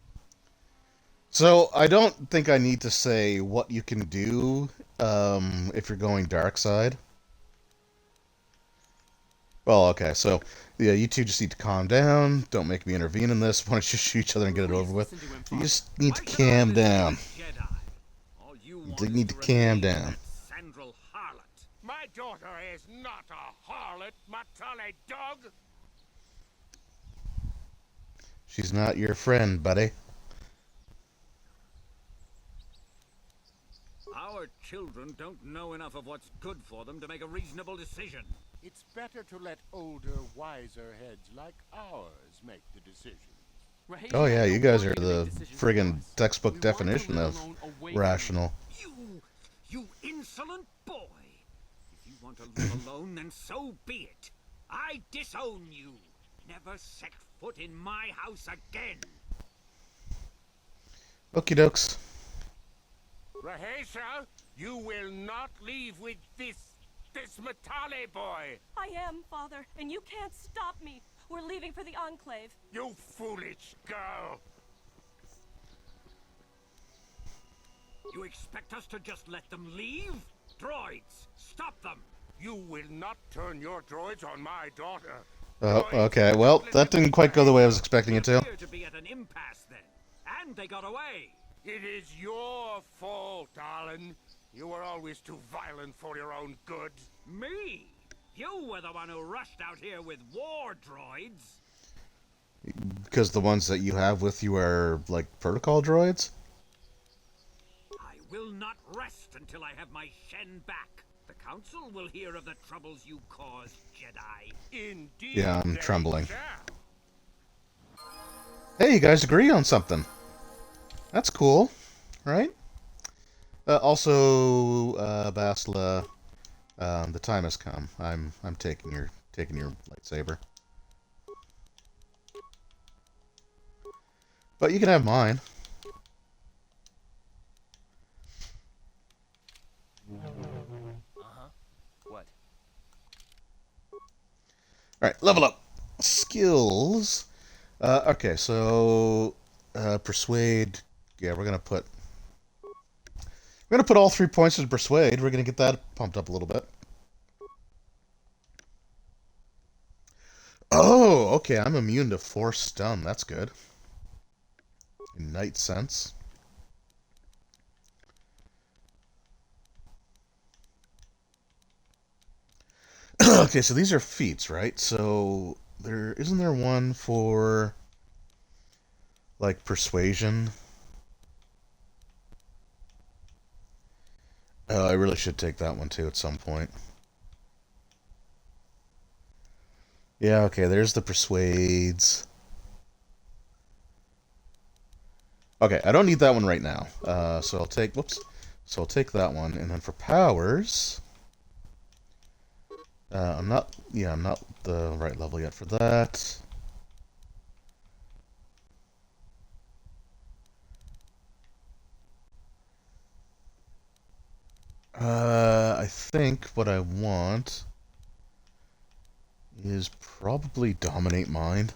So, I don't think I need to say what you can do if you're going dark side. Well, okay, so, yeah, you two just need to calm down. Don't make me intervene in this. Why don't you shoot each other and get it over with? You just need to calm down. You need to calm down. My daughter is not a harlot, Matale dog. She's not your friend, buddy. Our children don't know enough of what's good for them to make a reasonable decision. It's better to let older, wiser heads like ours make the decisions. Oh yeah, you guys are the friggin' textbook definition of rational. You insolent boy! If you want to live alone, then so be it. I disown you. Never set foot in my house again. Okie dokes. Rahesia, you will not leave with this Matale boy. I am, Father, and you can't stop me. We're leaving for the Enclave. You foolish girl. You expect us to just let them leave? Droids, stop them! You will not turn your droids on my daughter. Oh, okay. Well, that didn't quite go the way I was expecting it to. To be at an impasse then, and they got away. It is your fault, Alan. You were always too violent for your own good. Me? You were the one who rushed out here with war droids. Because the ones that you have with you are, like, protocol droids? I will not rest until I have my Shen back. The Council will hear of the troubles you caused, Jedi. Indeed. Yeah, I'm trembling. Hey, you guys agree on something. That's cool, right? Also, Bastila, the time has come. I'm taking your lightsaber. But you can have mine. What? Alright, level up. Skills. Okay, so persuade. Yeah, we're gonna put all 3 points into persuade. We're gonna get that pumped up a little bit. Oh, okay, I'm immune to force stun. That's good. Night sense. Okay, so these are feats, right? So isn't there one for like persuasion? I really should take that one too at some point. Yeah, okay, there's the persuades. Okay, I don't need that one right now. So I'll take, So I'll take that one, and then for powers, I'm not the right level yet for that. I think what I want is probably Dominate Mind.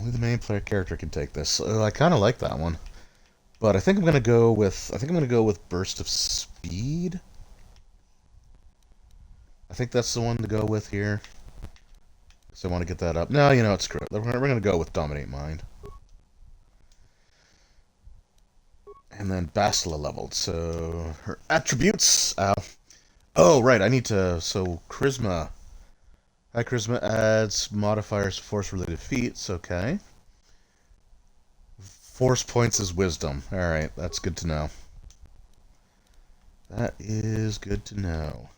Only the main player character can take this. I kind of like that one, but I think I'm gonna go with Burst of Speed. I think that's the one to go with here. So I want to get that up. No, you know what? Screw it. We're gonna go with Dominate Mind. And then Bastila leveled. So her attributes. Oh right, I need to. So Charisma. High Charisma adds modifiers to force-related feats. Okay. Force points is Wisdom. All right, that's good to know. That is good to know.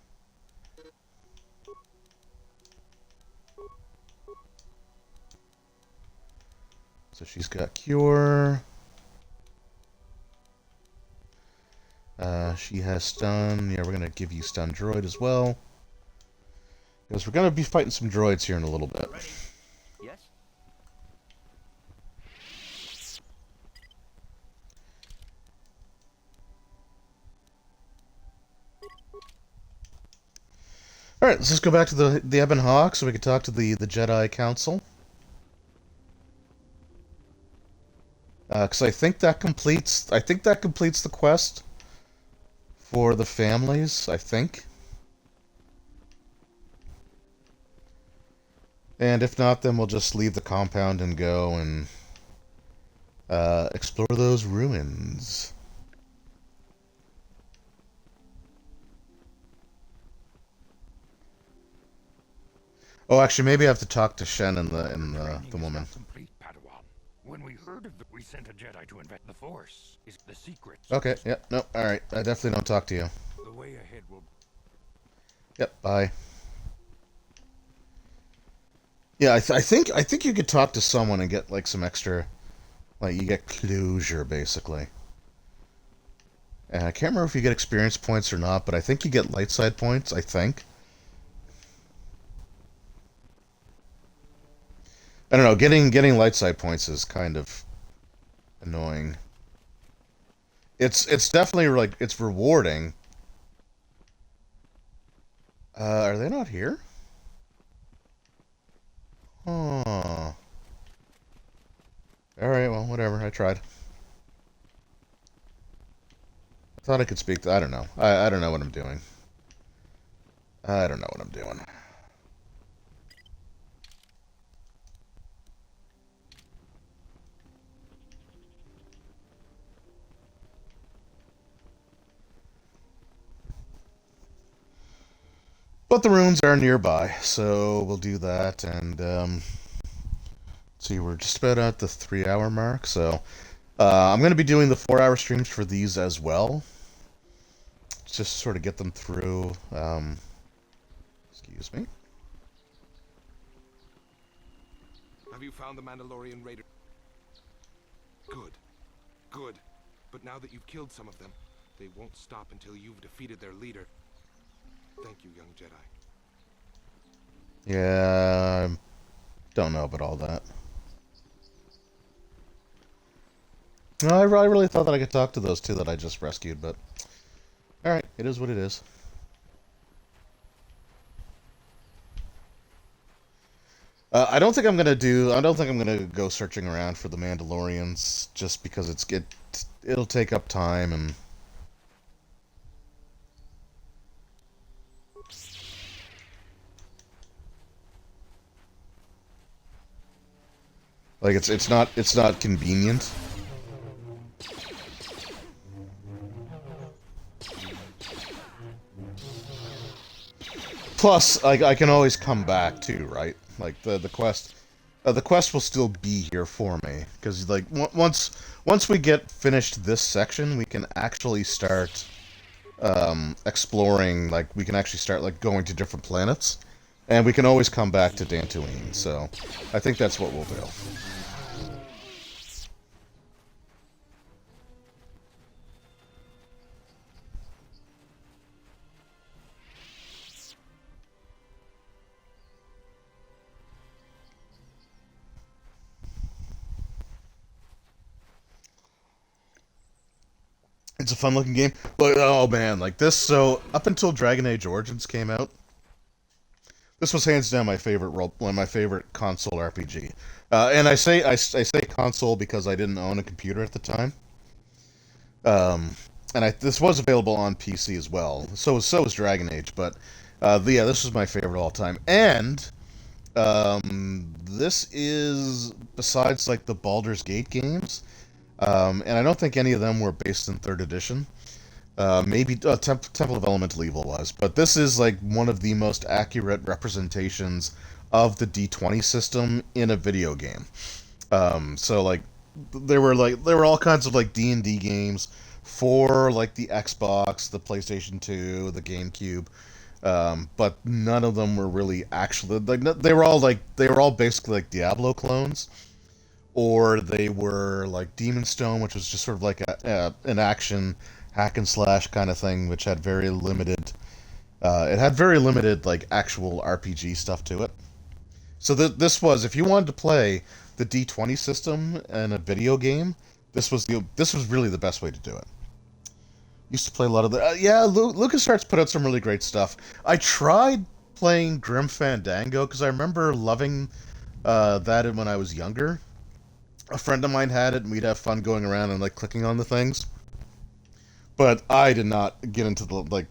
So she's got Cure. She has Stun. Yeah, we're going to give you Stun Droid as well. Because we're going to be fighting some droids here in a little bit. Yes? Alright, let's just go back to the Ebon Hawk so we can talk to the Jedi Council. Because I think that completes the quest for the families, I think. And if not, then we'll just leave the compound and go and explore those ruins. Oh, actually, maybe I have to talk to Shen and the woman. Complete, Padawan. When we heard of it, we sent a Jedi to invent the Force. Is the secret? Okay. Yep. No. All right. I definitely don't talk to you. The way ahead will. Yep. Bye. Yeah, I think you could talk to someone and get like some extra, like you get closure basically. And I can't remember if you get experience points or not, but I think you get light side points. I think. I don't know. Getting light side points is kind of annoying. It's definitely like it's rewarding. Are they not here? Oh. Alright, well, whatever. I tried. I thought I could speak to... I don't know. I don't know what I'm doing. I don't know what I'm doing. But the ruins are nearby, so we'll do that, and, see, we're just about at the 3-hour mark, so, I'm going to be doing the 4-hour streams for these as well, just sort of get them through, excuse me. Have you found the Mandalorian Raider? Good. Good. But now that you've killed some of them, they won't stop until you've defeated their leader. Thank you, young Jedi. Yeah, I don't know about all that. No, I really thought that I could talk to those two that I just rescued, but... Alright, it is what it is. I don't think I'm gonna go searching around for the Mandalorians, just because it'll take up time, and... Like, it's not convenient. Plus, I can always come back too, right? Like the quest will still be here for me because like once we get finished this section, we can actually start exploring. Like we can actually start like going to different planets, and we can always come back to Dantooine. So I think that's what we'll do. It's a fun-looking game. But, oh man, like this. So up until Dragon Age Origins came out, this was hands down my favorite one of my favorite console RPG. And I say console because I didn't own a computer at the time. And this was available on PC as well. So was Dragon Age. But yeah, this was my favorite all time. And this is besides like the Baldur's Gate games. And I don't think any of them were based in 3rd edition. Maybe Temple of Elemental Evil was, but this is like one of the most accurate representations of the D20 system in a video game. So like there were all kinds of like D&D games for like the Xbox, the PlayStation 2, the GameCube, but none of them were really actually like they were all basically like Diablo clones. Or they were like Demon Stone, which was just sort of like an action hack and slash kind of thing, which had very limited It had very limited like actual RPG stuff to it. So this was, if you wanted to play the D20 system in a video game, this was really the best way to do it. Used to play a lot of the LucasArts put out some really great stuff. I tried playing Grim Fandango because I remember loving that when I was younger. A friend of mine had it, and we'd have fun going around and like clicking on the things. But I did not get into the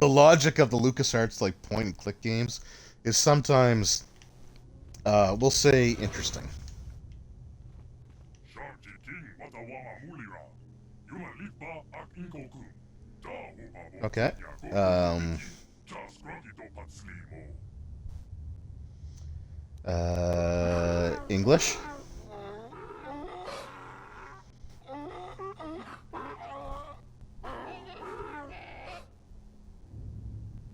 logic of the LucasArts like point and click games is sometimes we'll say interesting. Okay. English?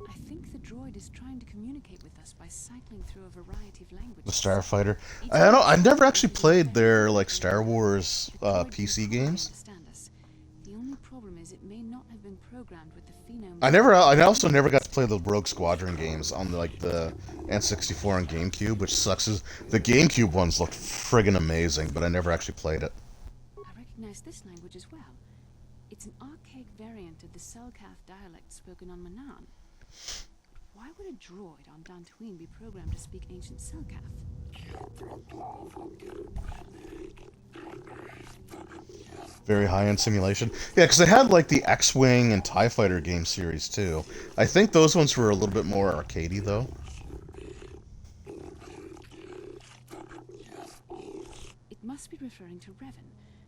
I think the droid is trying to communicate with us by cycling through a variety of languages. The Starfighter. I never actually played their like Star Wars PC games. The only problem is it may not have been programmed with the phenome. I also never got to play the Rogue Squadron games on the N64 and GameCube, which sucks. The GameCube ones looked friggin' amazing, but I never actually played it. I recognize this language as well. It's an archaic variant of the Selkath dialect spoken on Manaan. Why would a droid on Dantooine be programmed to speak ancient Selkath? Very high-end simulation. Yeah, because they had like the X-Wing and TIE Fighter game series too. I think those ones were a little bit more arcadey though. It must be referring to Revan.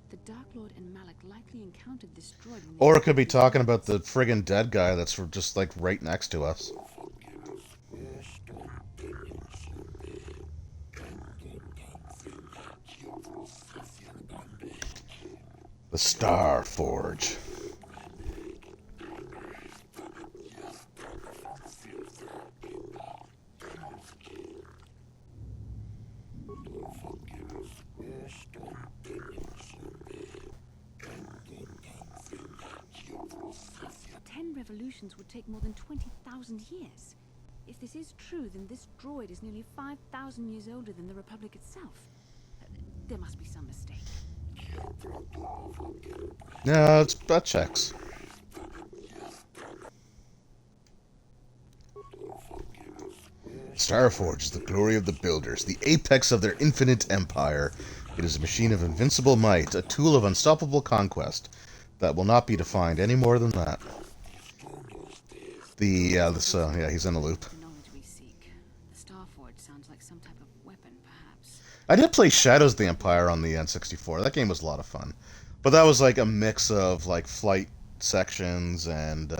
The Dark Lord and Malak likely encountered this droid. Or it could be talking about the friggin' dead guy that's just like right next to us. The Starforge. Revolutions would take more than 20,000 years. If this is true, then this droid is nearly 5,000 years older than the Republic itself. There must be some mistake. No, that checks. Starforge is the glory of the builders, the apex of their infinite empire. It is a machine of invincible might, a tool of unstoppable conquest that will not be defined any more than that. He's in a loop. The Starforge sounds like some type of weapon, perhaps. I did play Shadows of the Empire on the N64. That game was a lot of fun. But that was like a mix of like flight sections and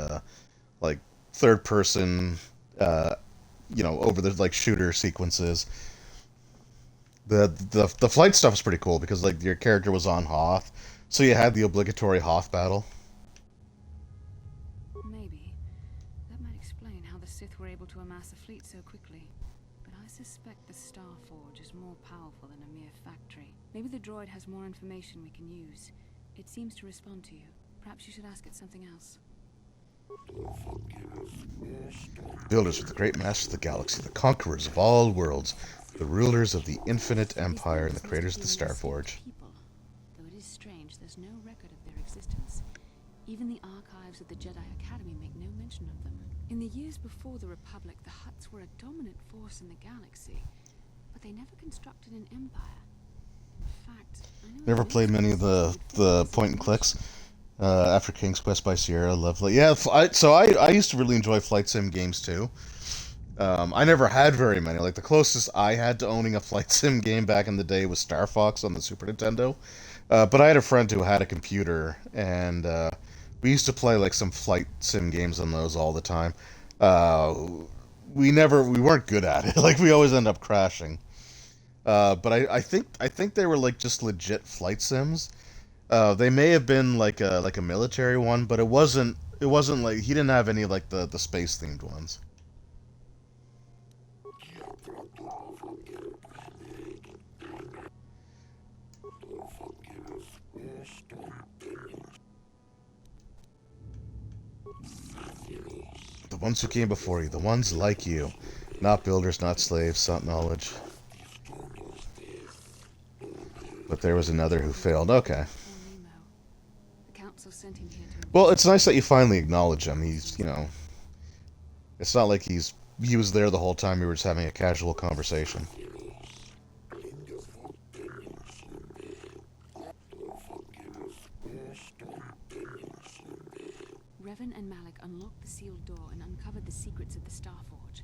like third person over the like shooter sequences. The flight stuff was pretty cool because like your character was on Hoth, so you had the obligatory Hoth battle. Sith were able to amass a fleet so quickly, but I suspect the Starforge is more powerful than a mere factory. Maybe the droid has more information we can use. It seems to respond to you. Perhaps you should ask it something else. Builders of the great masters of the galaxy, the conquerors of all worlds, the rulers of the infinite empire, and the creators of the Starforge. Though it is strange, there's no record of their existence. Even the archives of the Jedi Academy make no mention of them. In the years before the Republic, the Hutts were a dominant force in the galaxy, but they never constructed an empire. In fact, Never played many of the point and clicks after King's Quest by Sierra. Lovely. Yeah, I used to really enjoy flight sim games too. I never had very many. Like the closest I had to owning a flight sim game back in the day was Star Fox on the Super Nintendo. But I had a friend who had a computer, and we used to play like some flight sim games on those all the time. We weren't good at it. Like we always end up crashing. But I think they were like just legit flight sims. They may have been like a military one, but it wasn't like he didn't have any like the space themed ones. The ones who came before you, the ones like you. Not builders, not slaves, sought knowledge. But there was another who failed. Okay. The council sent him here to... Well, it's nice that you finally acknowledge him. He's, you know... It's not like he was there the whole time. We were just having a casual conversation. Revan and Malik unlocked the sealed door and uncovered the secrets of the Starforge.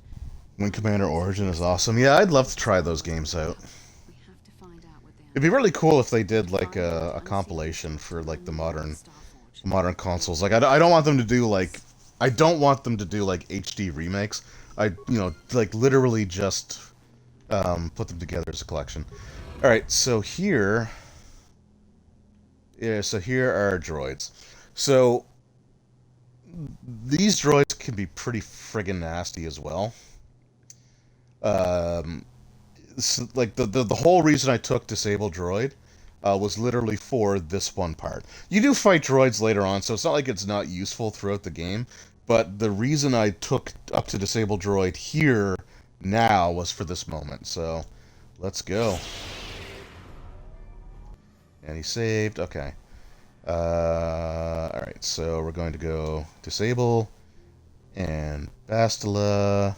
Wing Commander Origin is awesome. Yeah, I'd love to try those games out. We have to find out what they are. It'd be really cool if they did like a compilation for like the modern consoles. Like I don't want them to do like HD remakes. Like literally just put them together as a collection. All right, so here, so here are droids. So these droids can be pretty friggin' nasty as well. So, like the whole reason I took Disable Droid was literally for this one part. You do fight droids later on, so it's not like it's not useful throughout the game, but the reason I took up to Disable Droid here now was for this moment, so let's go. And he saved, okay. Alright, so we're going to go Disable, and Bastila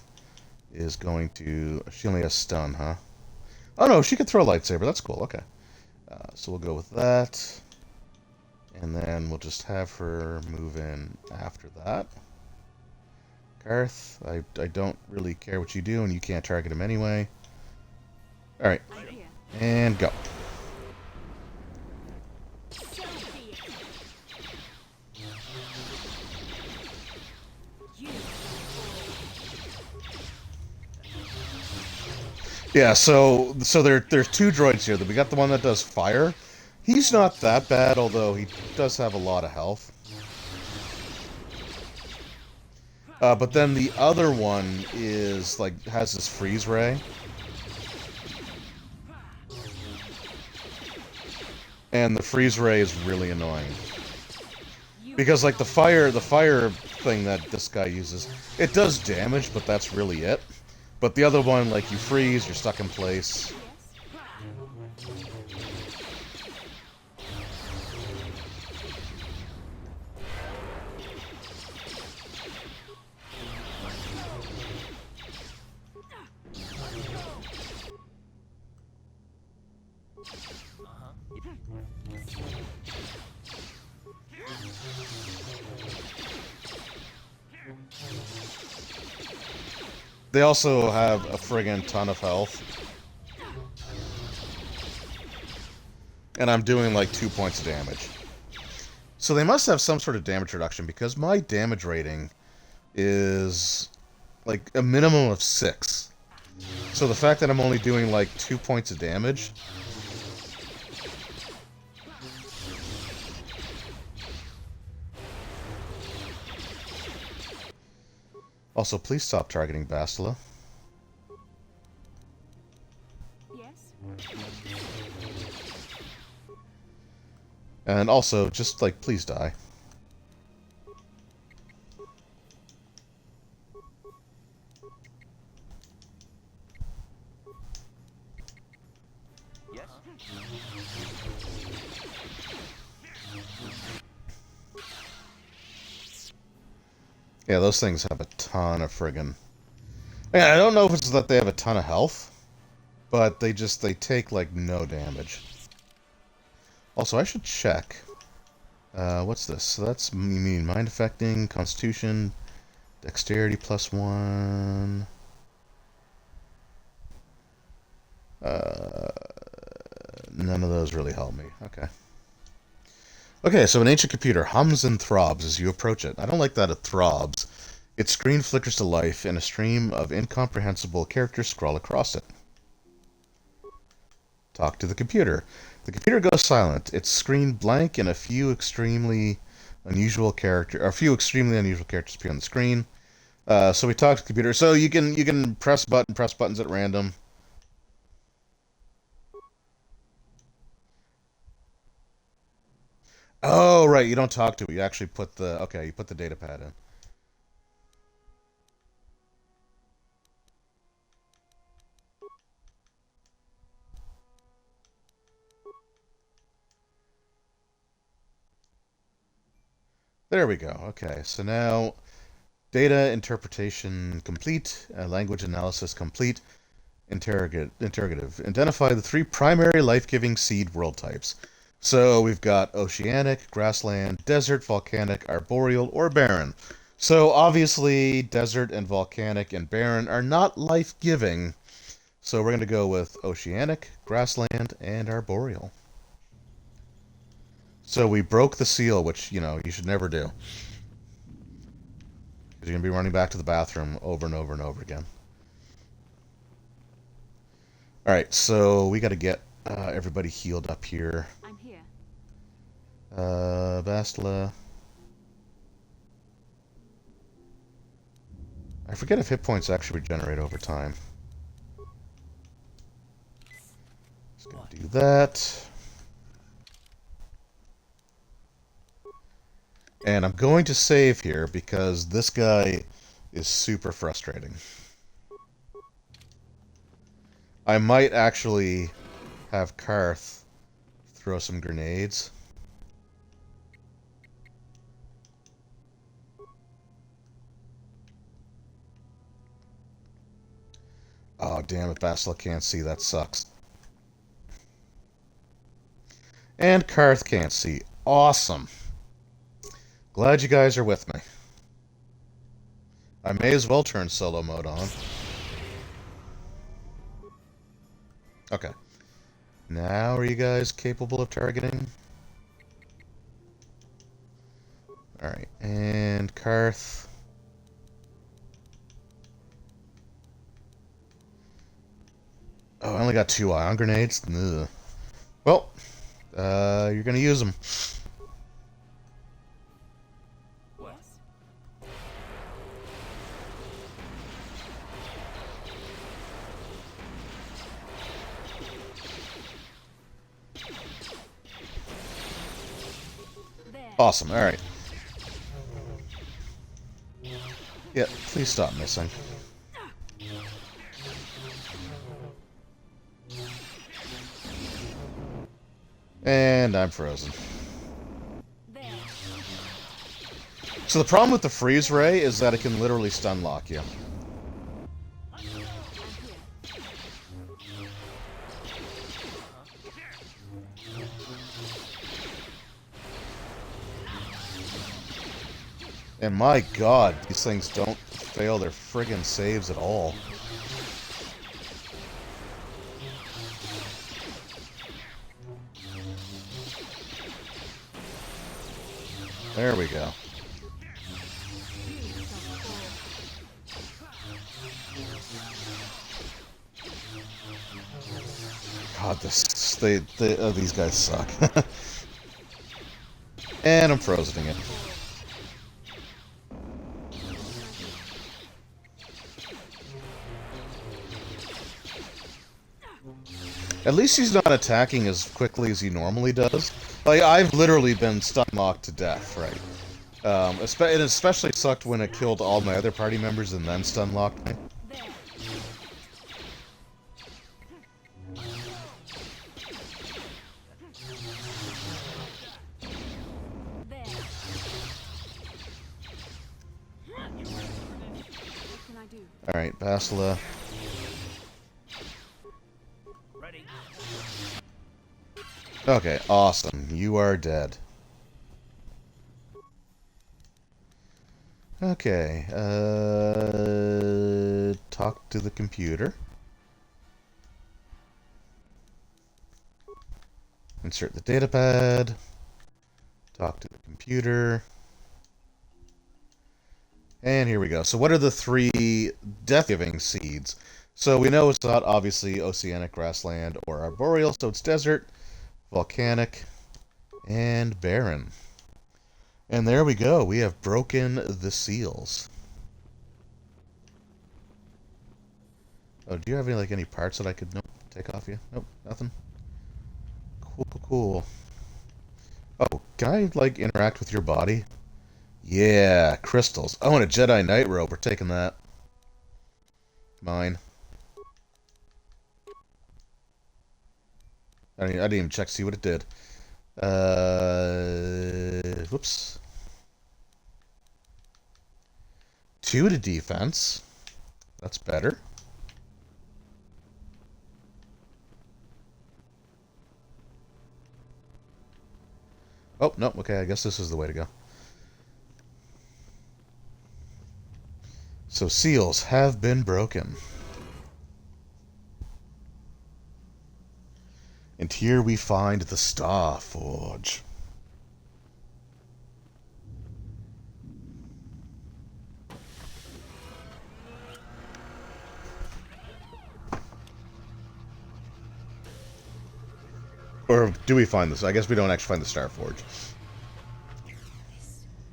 is going to... She only has stun, huh? Oh no, she can throw a lightsaber. That's cool, okay. So we'll go with that. And then we'll just have her move in after that. Karth, I don't really care what you do, and you can't target him anyway. Alright. And go. Yeah, so there's two droids here. We got the one that does fire. He's not that bad, although he does have a lot of health. But then the other one is like has this freeze ray. And the freeze ray is really annoying. Because like the fire thing that this guy uses, it does damage, but that's really it. But the other one, like, you freeze, you're stuck in place. They also have a friggin' ton of health. And I'm doing like 2 points of damage. So they must have some sort of damage reduction, because my damage rating is like a minimum of 6. So the fact that I'm only doing like 2 points of damage... Also, please stop targeting Bastila. Yes? And also, just, like, please die. Yes? Yeah, those things have a ton of friggin'... Yeah, I don't know if it's that they have a ton of health, but they take, like, no damage. Also, I should check. What's this? So that's, you mean, mind affecting, constitution, dexterity +1. None of those really help me. Okay. Okay, so an ancient computer hums and throbs as you approach it. I don't like that it throbs. Its screen flickers to life, and a stream of incomprehensible characters scroll across it. Talk to the computer. The computer goes silent. Its screen blank, and a few extremely unusual characters appear on the screen. So we talk to the computer. So you can press buttons at random. Oh, right, you don't talk to it. You actually put the... Okay, you put the data pad in. There we go. Okay, so now data interpretation complete, language analysis complete, interrogative. Identify the 3 primary life-giving seed world types. So we've got oceanic, grassland, desert, volcanic, arboreal, or barren. So obviously desert and volcanic and barren are not life-giving. So we're going to go with oceanic, grassland, and arboreal. So we broke the seal, which, you should never do. Because you're going to be running back to the bathroom over and over and over again. Alright, so we got to get everybody healed up here. I'm here. Bastila. I forget if hit points actually regenerate over time. Just gonna do that. And I'm going to save here because this guy is super frustrating. I might actually have Karth throw some grenades. Oh, damn it, Bastila can't see. That sucks. And Karth can't see. Awesome. Glad you guys are with me. I may as well turn solo mode on. Okay. Now are you guys capable of targeting? Alright, and Karth. Oh, I only got 2 ion grenades? Ugh. Well, you're gonna use them. Awesome, alright. Yeah, please stop missing. And I'm frozen. So the problem with the freeze ray is that it can literally stun lock you. And my god, these things don't fail their friggin' saves at all. There we go. God, these guys suck. And I'm frozen again. At least he's not attacking as quickly as he normally does. Like, I've literally been stun locked to death, right? It especially sucked when it killed all my other party members and then stun locked me. Alright, Bastila. Okay, awesome. You are dead. Okay, talk to the computer. Insert the datapad. Talk to the computer. And here we go. So what are the 3 death-giving seeds? So we know it's not obviously oceanic, grassland, or arboreal, so it's desert, volcanic, and barren. And there we go. We have broken the seals. Oh, do you have any parts that I could take off you? Nope, nothing. Cool. Oh, can I interact with your body? Yeah, crystals. Oh, and a Jedi Knight robe. We're taking that. Mine. I didn't even check to see what it did. Whoops. 2 to defense. That's better. Oh, no, okay, I guess this is the way to go. So seals have been broken. And here we find the Starforge. Or do we find this? I guess we don't actually find the Starforge.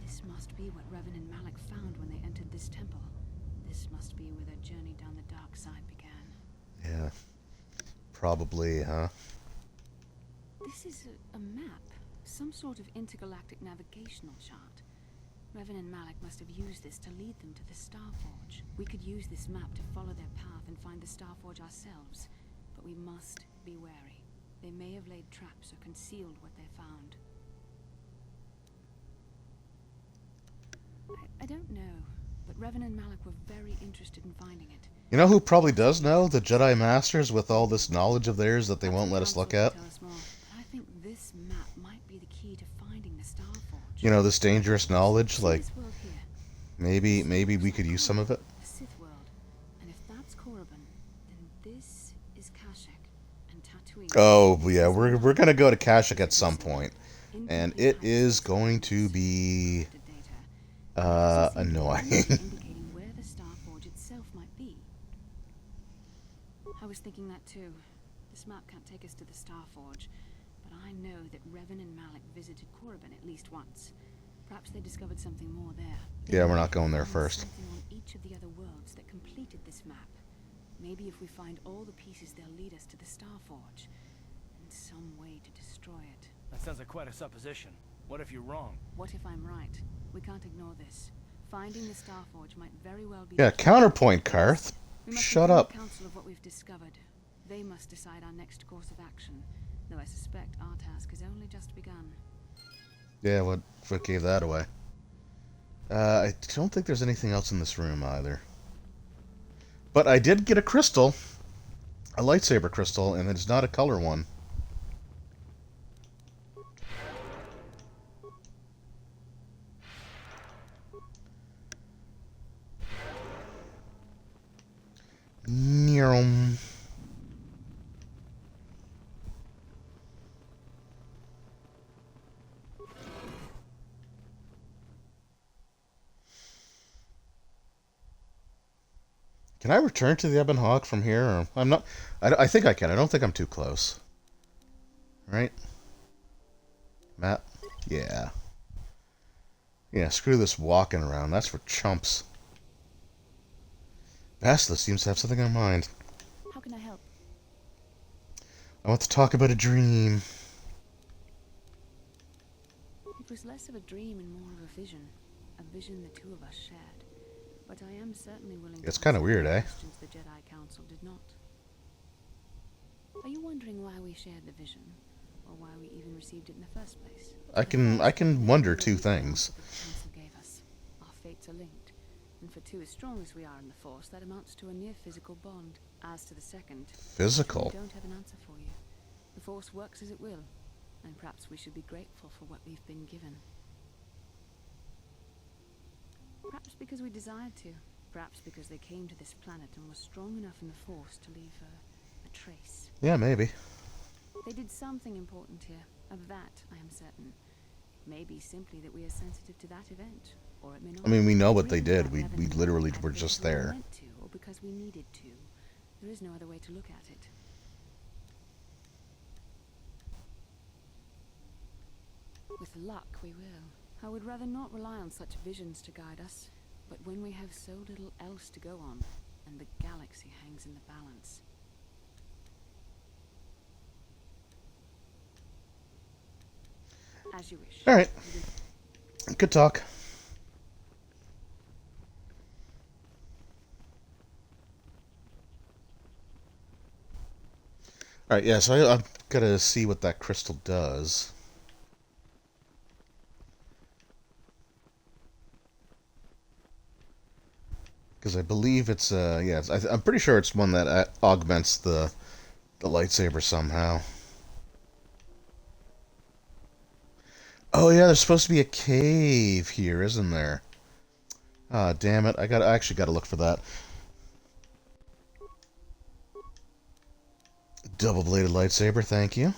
This must be what Revan and Malak found when they entered this temple. This must be where their journey down the dark side began. Yeah. Probably, huh? This is a map. Some sort of intergalactic navigational chart. Revan and Malak must have used this to lead them to the Starforge. We could use this map to follow their path and find the Starforge ourselves. But we must be wary. They may have laid traps or concealed what they found. I don't know, but Revan and Malak were very interested in finding it. You know who probably does know? The Jedi Masters with all this knowledge of theirs that they won't let us look at. I think this map might be the key to finding the Starforge. You know, this dangerous knowledge, like maybe we could use some of it. The Sith world. And if that's Korriban, then this is Kashyyyk and Tatooine. Oh, yeah, we're going to go to Kashyyyk at some point. And it is going to be annoying. Indicating where the Starforge itself might be. I was thinking that too. This map can't take us to the Starforge, but I know that Revan and Malak visited Korriban at least once. Perhaps they discovered something more there. Yeah, we're not going there first. Something on each of the other worlds that completed this map. Maybe if we find all the pieces, they'll lead us to the Starforge, and some way to destroy it. That sounds like quite a supposition. What if you're wrong? What if I'm right? We can't ignore this. Finding the Starforge might very well be... Yeah, counterpoint, Karth. Shut up. Counsel of what we've discovered. They must decide our next course of action, though I suspect our task has only just begun. Yeah, what gave that away? I don't think there's anything else in this room either. But I did get a crystal. A lightsaber crystal, and it's not a color one. Neum. Can I return to the Ebon Hawk from here? Or I'm not. I think I can. I don't think I'm too close. Right? Map? Yeah. Yeah, screw this walking around. That's for chumps. Bastila seems to have something on mind. How can I help? I want to talk about a dream. It was less of a dream and more of a vision. A vision the two of us shared. But I am certainly willing to... It's kind of weird, eh? ...questions the Jedi Council did not. Are you wondering why we shared the vision? Or why we even received it in the first place? I can wonder two things. The Council gave us. Our fates are linked. And for two as strong as we are in the Force, that amounts to a near physical bond. As to the second... Physical? I don't have an answer for you. The Force works as it will. And perhaps we should be grateful for what we've been given. Perhaps because we desired to. Perhaps because they came to this planet and were strong enough in the Force to leave a trace. Yeah, maybe. They did something important here. Of that, I am certain. It may be simply that we are sensitive to that event, or it may not. I mean, we know what they did. We literally were just there. Meant to, or because we needed to. There is no other way to look at it. With luck, we will. I would rather not rely on such visions to guide us, but when we have so little else to go on, and the galaxy hangs in the balance. As you wish. Alright. Good talk. Alright, yeah, so I've got to see what that crystal does. Because I believe it's yeah, I'm pretty sure it's one that augments the lightsaber somehow. Oh yeah, there's supposed to be a cave here, isn't there? Ah, damn it! I actually got to look for that. Double-bladed lightsaber, thank you.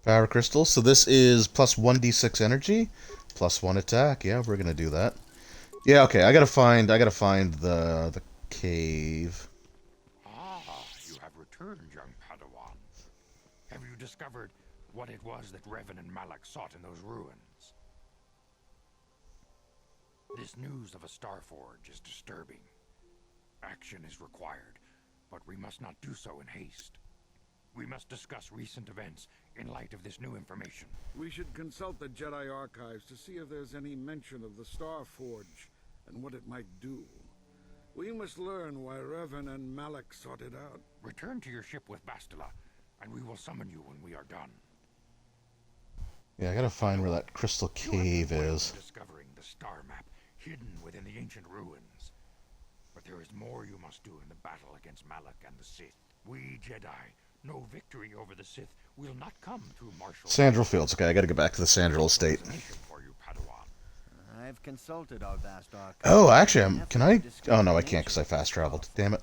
Power crystal. So this is plus 1d6 energy, plus 1 attack. Yeah, we're gonna do that. Yeah, okay. I gotta find the cave. Ah, you have returned, young Padawan. Have you discovered what it was that Revan and Malak sought in those ruins? This news of a Starforge is disturbing. Action is required, but we must not do so in haste. We must discuss recent events in light of this new information. We should consult the Jedi archives to see if there's any mention of the Starforge and what it might do. We must learn why Revan and Malak sought it out. Return to your ship with Bastila, and we will summon you when we are done. Yeah, I gotta find where that crystal cave is. Discovering the star map hidden within the ancient ruins. But there is more you must do in the battle against Malak and the Sith. We Jedi know victory over the Sith will not come through martial. Sandral Fields. Okay, I gotta go back to the Sandral estate. I've consulted our vast archive. Oh, actually, can I? Oh no, I can't because I fast traveled. Damn it.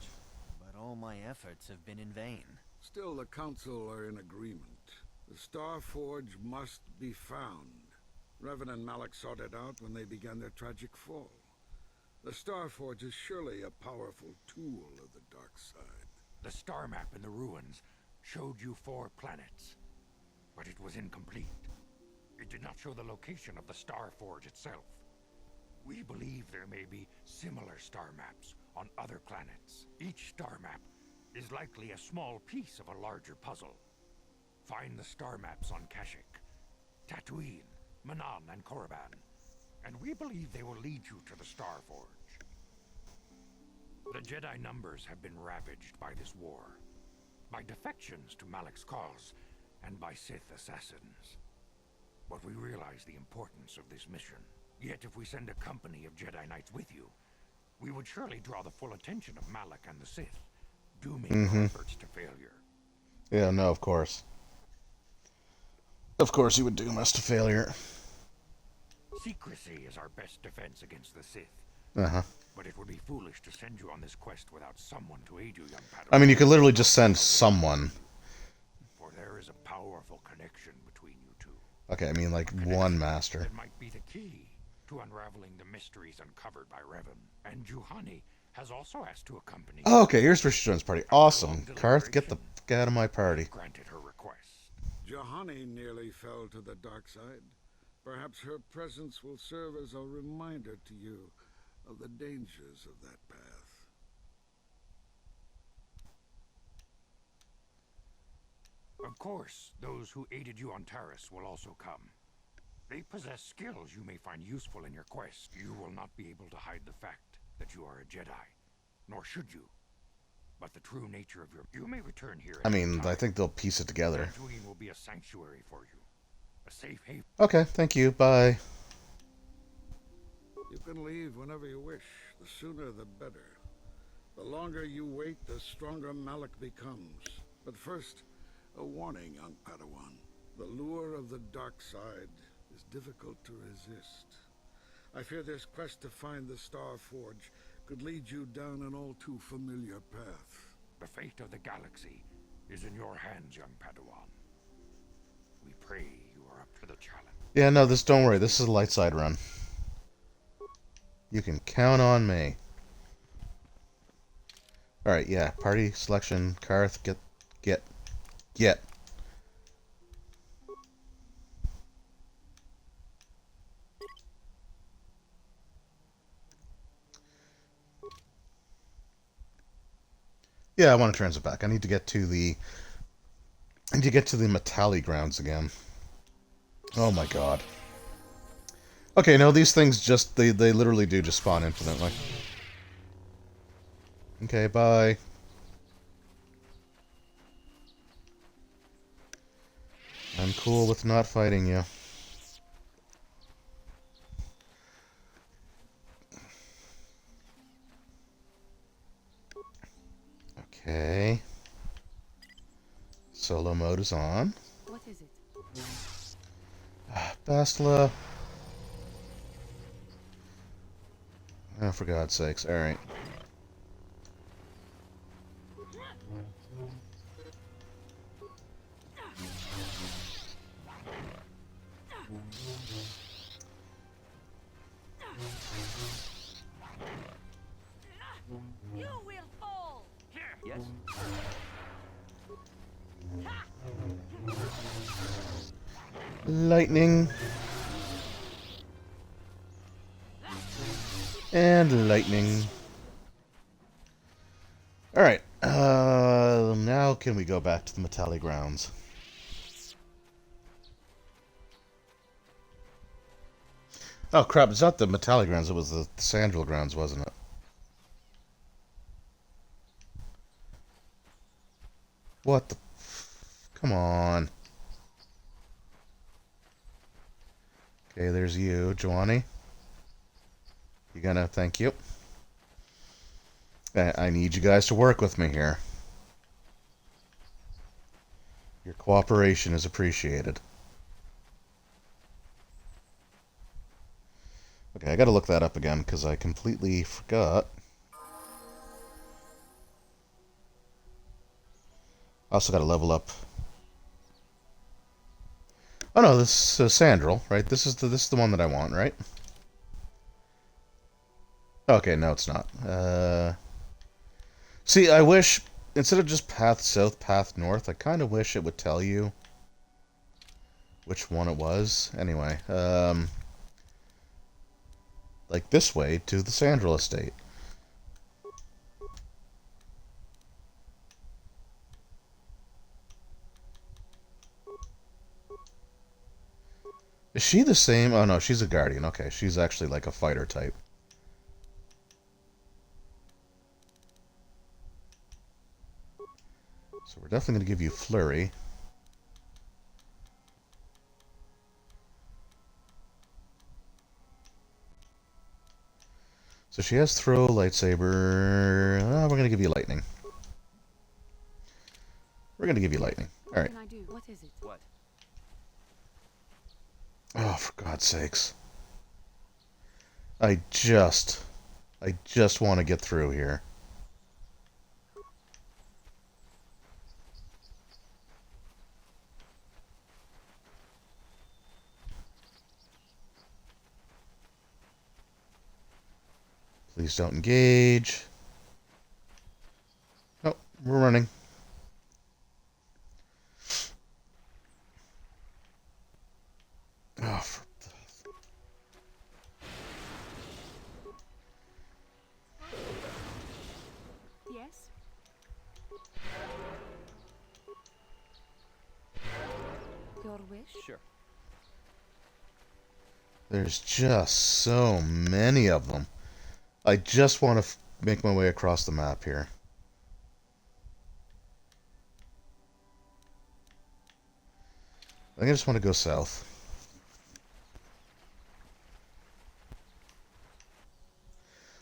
But all my efforts have been in vain. Still, the Council are in agreement. The Starforge must be found. Revan and Malak sought it out when they began their tragic fall. The Starforge is surely a powerful tool of the dark side. The star map in the ruins showed you 4 planets, but it was incomplete. It did not show the location of the Starforge itself. We believe there may be similar star maps on other planets. Each star map is likely a small piece of a larger puzzle. Find the star maps on Kashyyyk, Tatooine, Manan, and Korriban, and we believe they will lead you to the Starforge. The Jedi numbers have been ravaged by this war, by defections to Malak's cause, and by Sith assassins. But we realize the importance of this mission. Yet if we send a company of Jedi Knights with you, we would surely draw the full attention of Malak and the Sith, dooming our efforts to failure. Yeah, no, of course. Of course he would doom us to failure. Secrecy is our best defense against the Sith. Uh-huh. But it would be foolish to send you on this quest without someone to aid you, young Padawan. I mean, you could literally just send someone. For there is a powerful connection between you two. Okay, I mean, like, one master. That might be the key to unraveling the mysteries uncovered by Revan. And Juhani has also asked to accompany. Oh, okay, here's where she joins party. Awesome. Karth, get the fuck out of my party. Granted her request. Juhani nearly fell to the dark side. Perhaps her presence will serve as a reminder to you of the dangers of that path. Of course, those who aided you on Taris will also come. They possess skills you may find useful in your quest. You will not be able to hide the fact that you are a Jedi, nor should you. But the true nature of your... You may return here. I mean, I think they'll piece it together. Tatooine will be a sanctuary for you. A safe haven. Okay, thank you. Bye. You can leave whenever you wish. The sooner the better. The longer you wait, the stronger Malak becomes. But first, a warning, young Padawan. The lure of the dark side is difficult to resist. I fear this quest to find the Starforge could lead you down an all too familiar path. The fate of the galaxy is in your hands, young Padawan. We pray you are up to the challenge. Yeah, no, don't worry. This is a light side run. You can count on me. Alright, yeah. Party selection. Karth, get. Yeah, I want to transit back. I need to get to the Matali grounds again. Oh my god. Okay, no, these things just they literally do just spawn infinitely. Okay, bye. I'm cool with not fighting you. Okay. Solo mode is on. What is it? Bastila. Oh, for God's sakes. Alright. You will fall! Yes? Lightning. And lightning. Alright. Now can we go back to the Metallic Grounds? Oh crap, it's not the Metallic Grounds, it was the Sandral Grounds, wasn't it? What the... Come on. Okay, there's you, Giovanni. You gonna... Thank you. I need you guys to work with me here. Your cooperation is appreciated. Okay, I gotta look that up again, because I completely forgot. I also gotta level up. Oh no, this is Sandral, right? This is the one that I want, right? Okay, no, it's not. See, I wish instead of just path south, path north, I kind of wish it would tell you which one it was. Anyway, like this way to the Sandral Estate. Is she the same? Oh no, she's a Guardian. Okay, she's actually like a fighter type. So we're definitely going to give you Flurry. So she has Throw, Lightsaber. We're going to give you Lightning. We're going to give you Lightning. Alright. What can I do? What is it? What? Oh, for God's sakes. I just want to get through here. Please don't engage. Oh, we're running. Oh, for... Yes? Your wish? Sure. There's just so many of them. I just want to make my way across the map here. I think I just want to go south.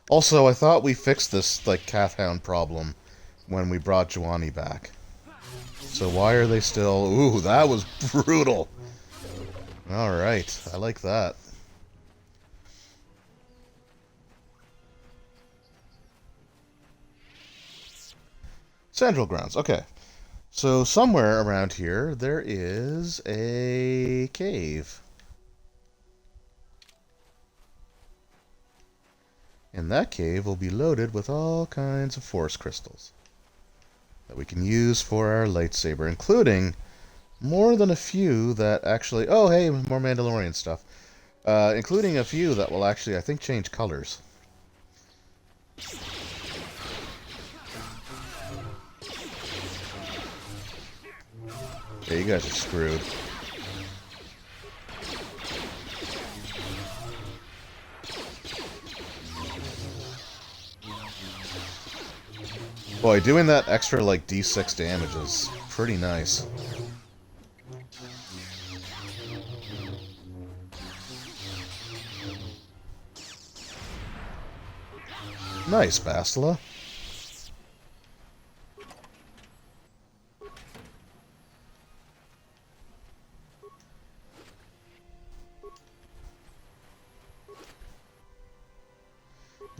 Also, I thought we fixed this, like, Kathhound problem when we brought Giovanni back. So why are they still... Ooh, that was brutal! Alright, I like that. Sandral Grounds, okay. So somewhere around here, there is a cave. And that cave will be loaded with all kinds of force crystals that we can use for our lightsaber, including more than a few that actually... Oh, hey, more Mandalorian stuff. Including a few that will actually, I think, change colors. Yeah, you guys are screwed. Boy, doing that extra, like, D6 damage is pretty nice. Nice, Bastila.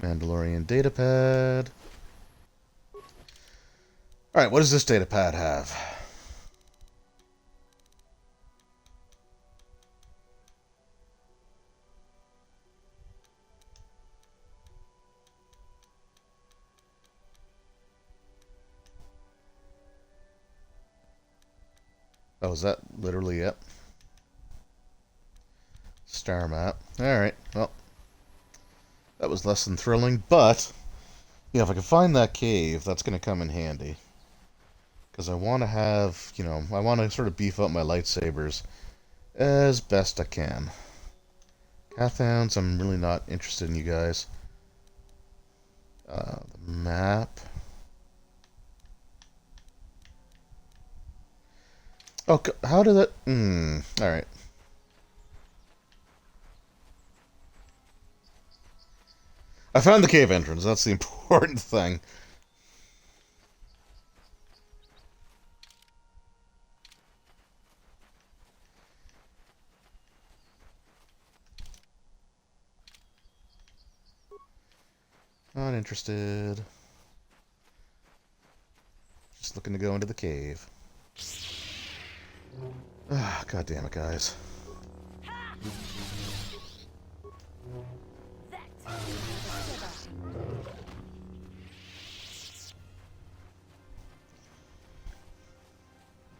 Mandalorian datapad. Alright, what does this datapad have? Oh, is that literally it? Star map. Alright, well. That was less than thrilling, but yeah, if I can find that cave, that's going to come in handy. Because I want to have, you know, I want to sort of beef up my lightsabers as best I can. Cathounds, I'm really not interested in you guys. The map. Oh, how did that... alright. I found the cave entrance, that's the important thing. Not interested. Just looking to go into the cave. Ah, God damn it, guys.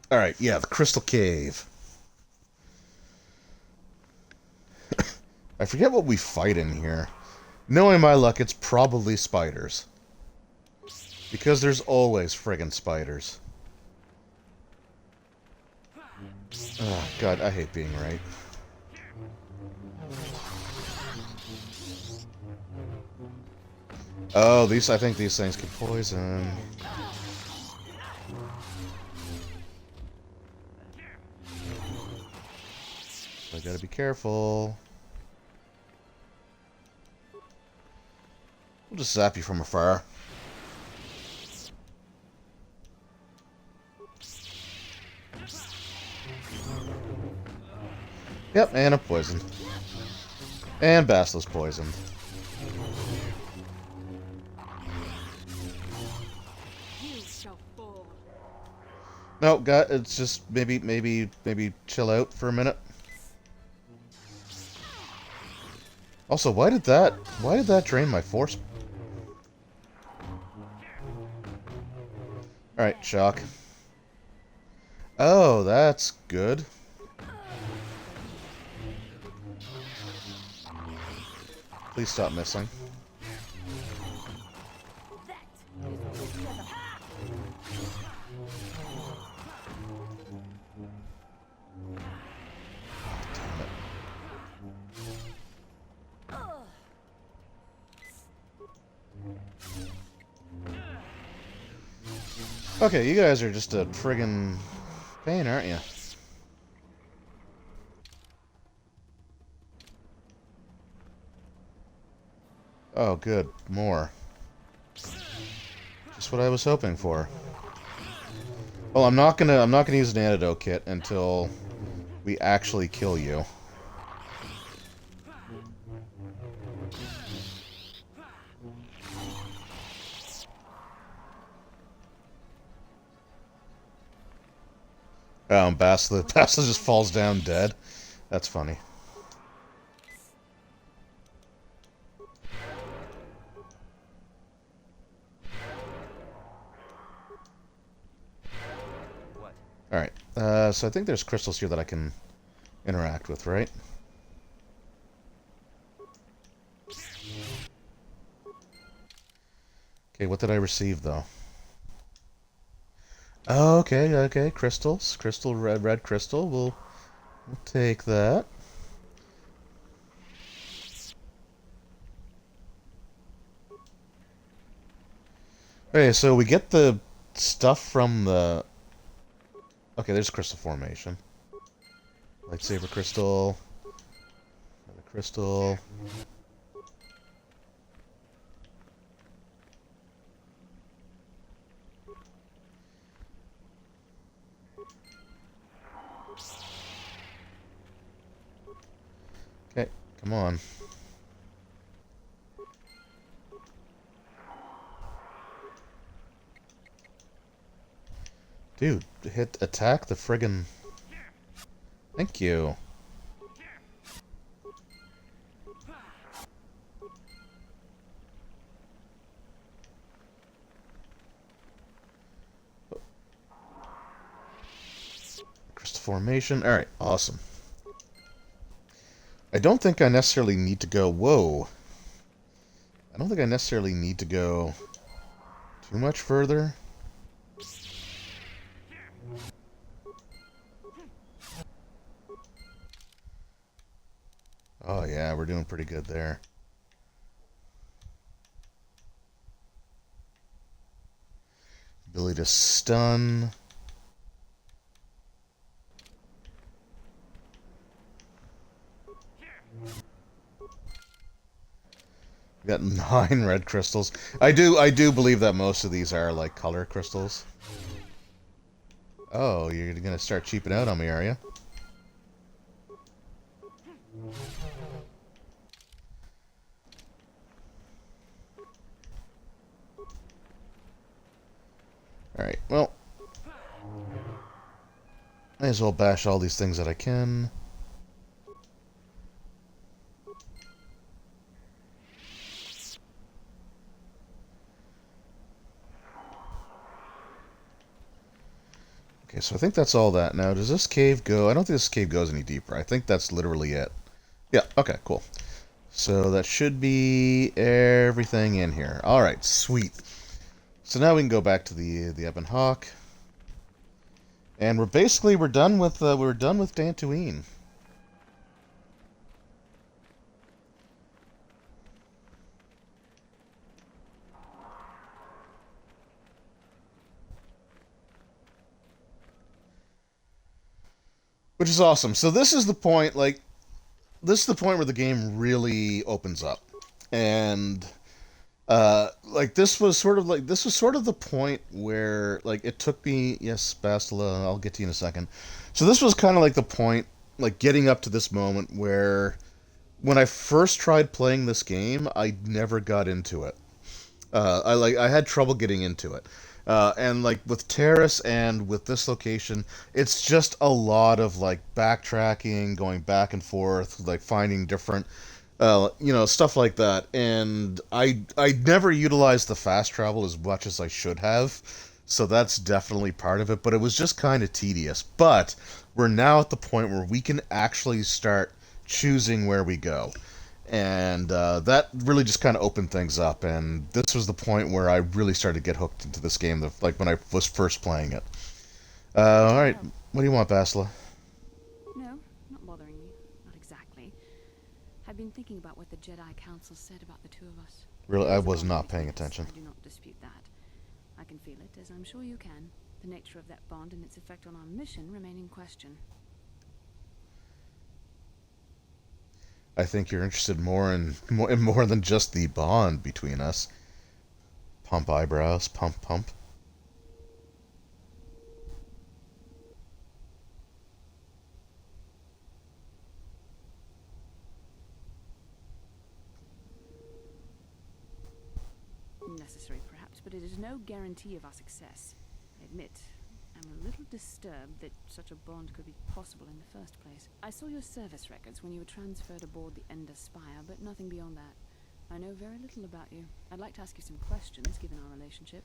Alright, yeah, the Crystal Cave. I forget what we fight in here. Knowing my luck, it's probably spiders. Because there's always friggin' spiders. Oh, God, I hate being right. Oh, I think these things can poison. I gotta be careful. We'll just zap you from afar. Yep, and I'm poisoned. And Bastla's poisoned. No, God, it's just maybe chill out for a minute. Also, why did that drain my force? Alright, shock. Oh, that's good. Please stop missing. Okay, you guys are just a friggin' pain, aren't you? Oh, good. More. Just what I was hoping for. Well, I'm not gonna use an antidote kit until we actually kill you. Bastla just falls down dead. That's funny. What? Alright, so I think there's crystals here that I can interact with, right? Okay, what did I receive, though? Oh, okay, crystals. Crystal, red crystal. We'll take that. Okay, so we get the stuff from the... Okay, there's crystal formation. Lightsaber crystal. Another crystal. Okay, come on. Dude, hit attack the friggin'... Thank you. Crystal formation. Alright, awesome. I don't think I necessarily need to go... Whoa. I don't think I necessarily need to go too much further. Oh yeah, we're doing pretty good there. Ability to stun. We got 9 red crystals. I do believe that most of these are like color crystals. Oh, you're gonna start cheaping out on me, are you? Alright, well. May as well bash all these things that I can. Okay, so I think that's all that. Now, does this cave go... I don't think this cave goes any deeper. I think that's literally it. Yeah, okay, cool. So that should be everything in here. Alright, sweet. So now we can go back to the Ebon Hawk. And we're done with Dantooine. Which is awesome. So this is the point, like, this is the point where the game really opens up. And, like, this was sort of the point where, like, it took me, yes, Bastila, I'll get to you in a second. So this was kind of like the point, like, getting up to this moment where, when I first tried playing this game, I never got into it. I had trouble getting into it. And like with Terrace and with this location, it's just a lot of like backtracking, going back and forth, like finding different, stuff like that. And I never utilized the fast travel as much as I should have, so that's definitely part of it. But it was just kind of tedious. But we're now at the point where we can actually start choosing where we go. And that really just kind of opened things up, and this was the point where I really started to get hooked into this game, like when I was first playing it. Alright, what do you want, Bastila? No, not bothering me. Not exactly. I've been thinking about what the Jedi Council said about the two of us. Really, I was not paying attention. I do not dispute that. I can feel it, as I'm sure you can. The nature of that bond and its effect on our mission remain in question. I think you're interested in more than just the bond between us. Pump eyebrows, pump, pump. Necessary, perhaps, but it is no guarantee of our success. I admit, I'm a little disturbed that such a bond could be possible in the first place. I saw your service records when you were transferred aboard the Ender Spire, but nothing beyond that. I know very little about you. I'd like to ask you some questions, given our relationship.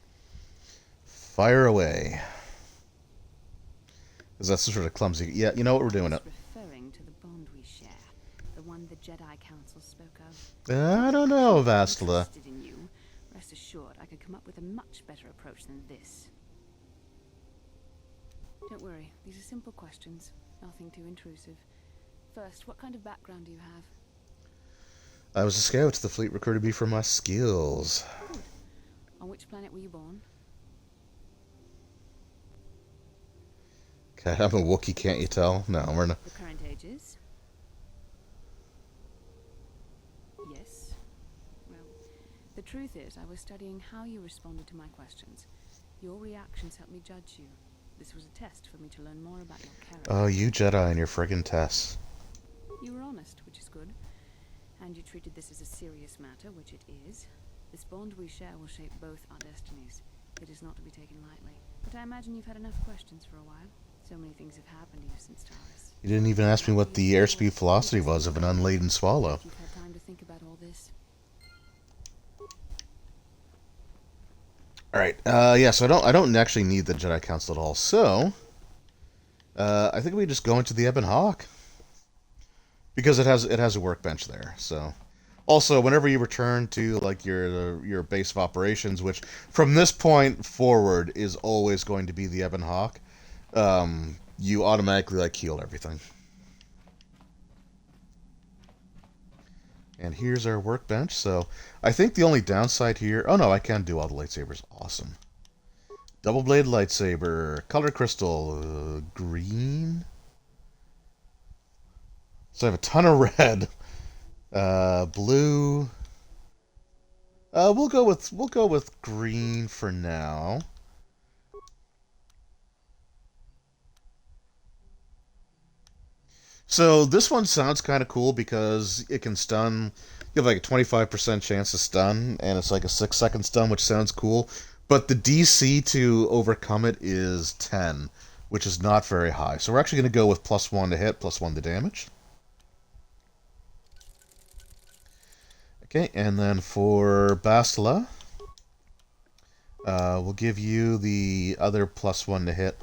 Fire away. Because that's sort of clumsy. Yeah, you know what, we're doing it. Referring to the bond we share, the one the Jedi Council spoke of. I don't know, Bastila. Interested in you. Rest assured, I could come up with a much better approach than this. Don't worry, these are simple questions, nothing too intrusive. First, what kind of background do you have? I was a scout. The fleet recruited me for my skills. Good. On which planet were you born? Okay, I'm a Wookiee, can't you tell? No, we're not. The current ages? Yes. Well, the truth is, I was studying how you responded to my questions. Your reactions helped me judge you. This was a test for me to learn more about your character. Oh, you Jedi and your friggin' tests. You were honest, which is good. And you treated this as a serious matter, which it is. This bond we share will shape both our destinies. It is not to be taken lightly. But I imagine you've had enough questions for a while. So many things have happened to you since Taurus. You didn't even ask me what the airspeed velocity was of an unladen swallow. You've had time to think about all this. Alright, yeah, so I don't actually need the Jedi Council at all, so I think we just go into the Ebon Hawk. Because it has a workbench there, so. Also, whenever you return to like your base of operations, which from this point forward is always going to be the Ebon Hawk, you automatically like heal everything. And here's our workbench. So I think the only downside here... Oh no, I can do all the lightsabers. Awesome. Double blade lightsaber. Color crystal. Green. So I have a ton of red. Blue. We'll go with green for now. So this one sounds kind of cool because it can stun. You have like a 25% chance to stun, and it's like a 6-second stun, which sounds cool. But the DC to overcome it is 10, which is not very high. So we're actually going to go with +1 to hit, +1 to damage. Okay, and then for Bastila, we'll give you the other +1 to hit,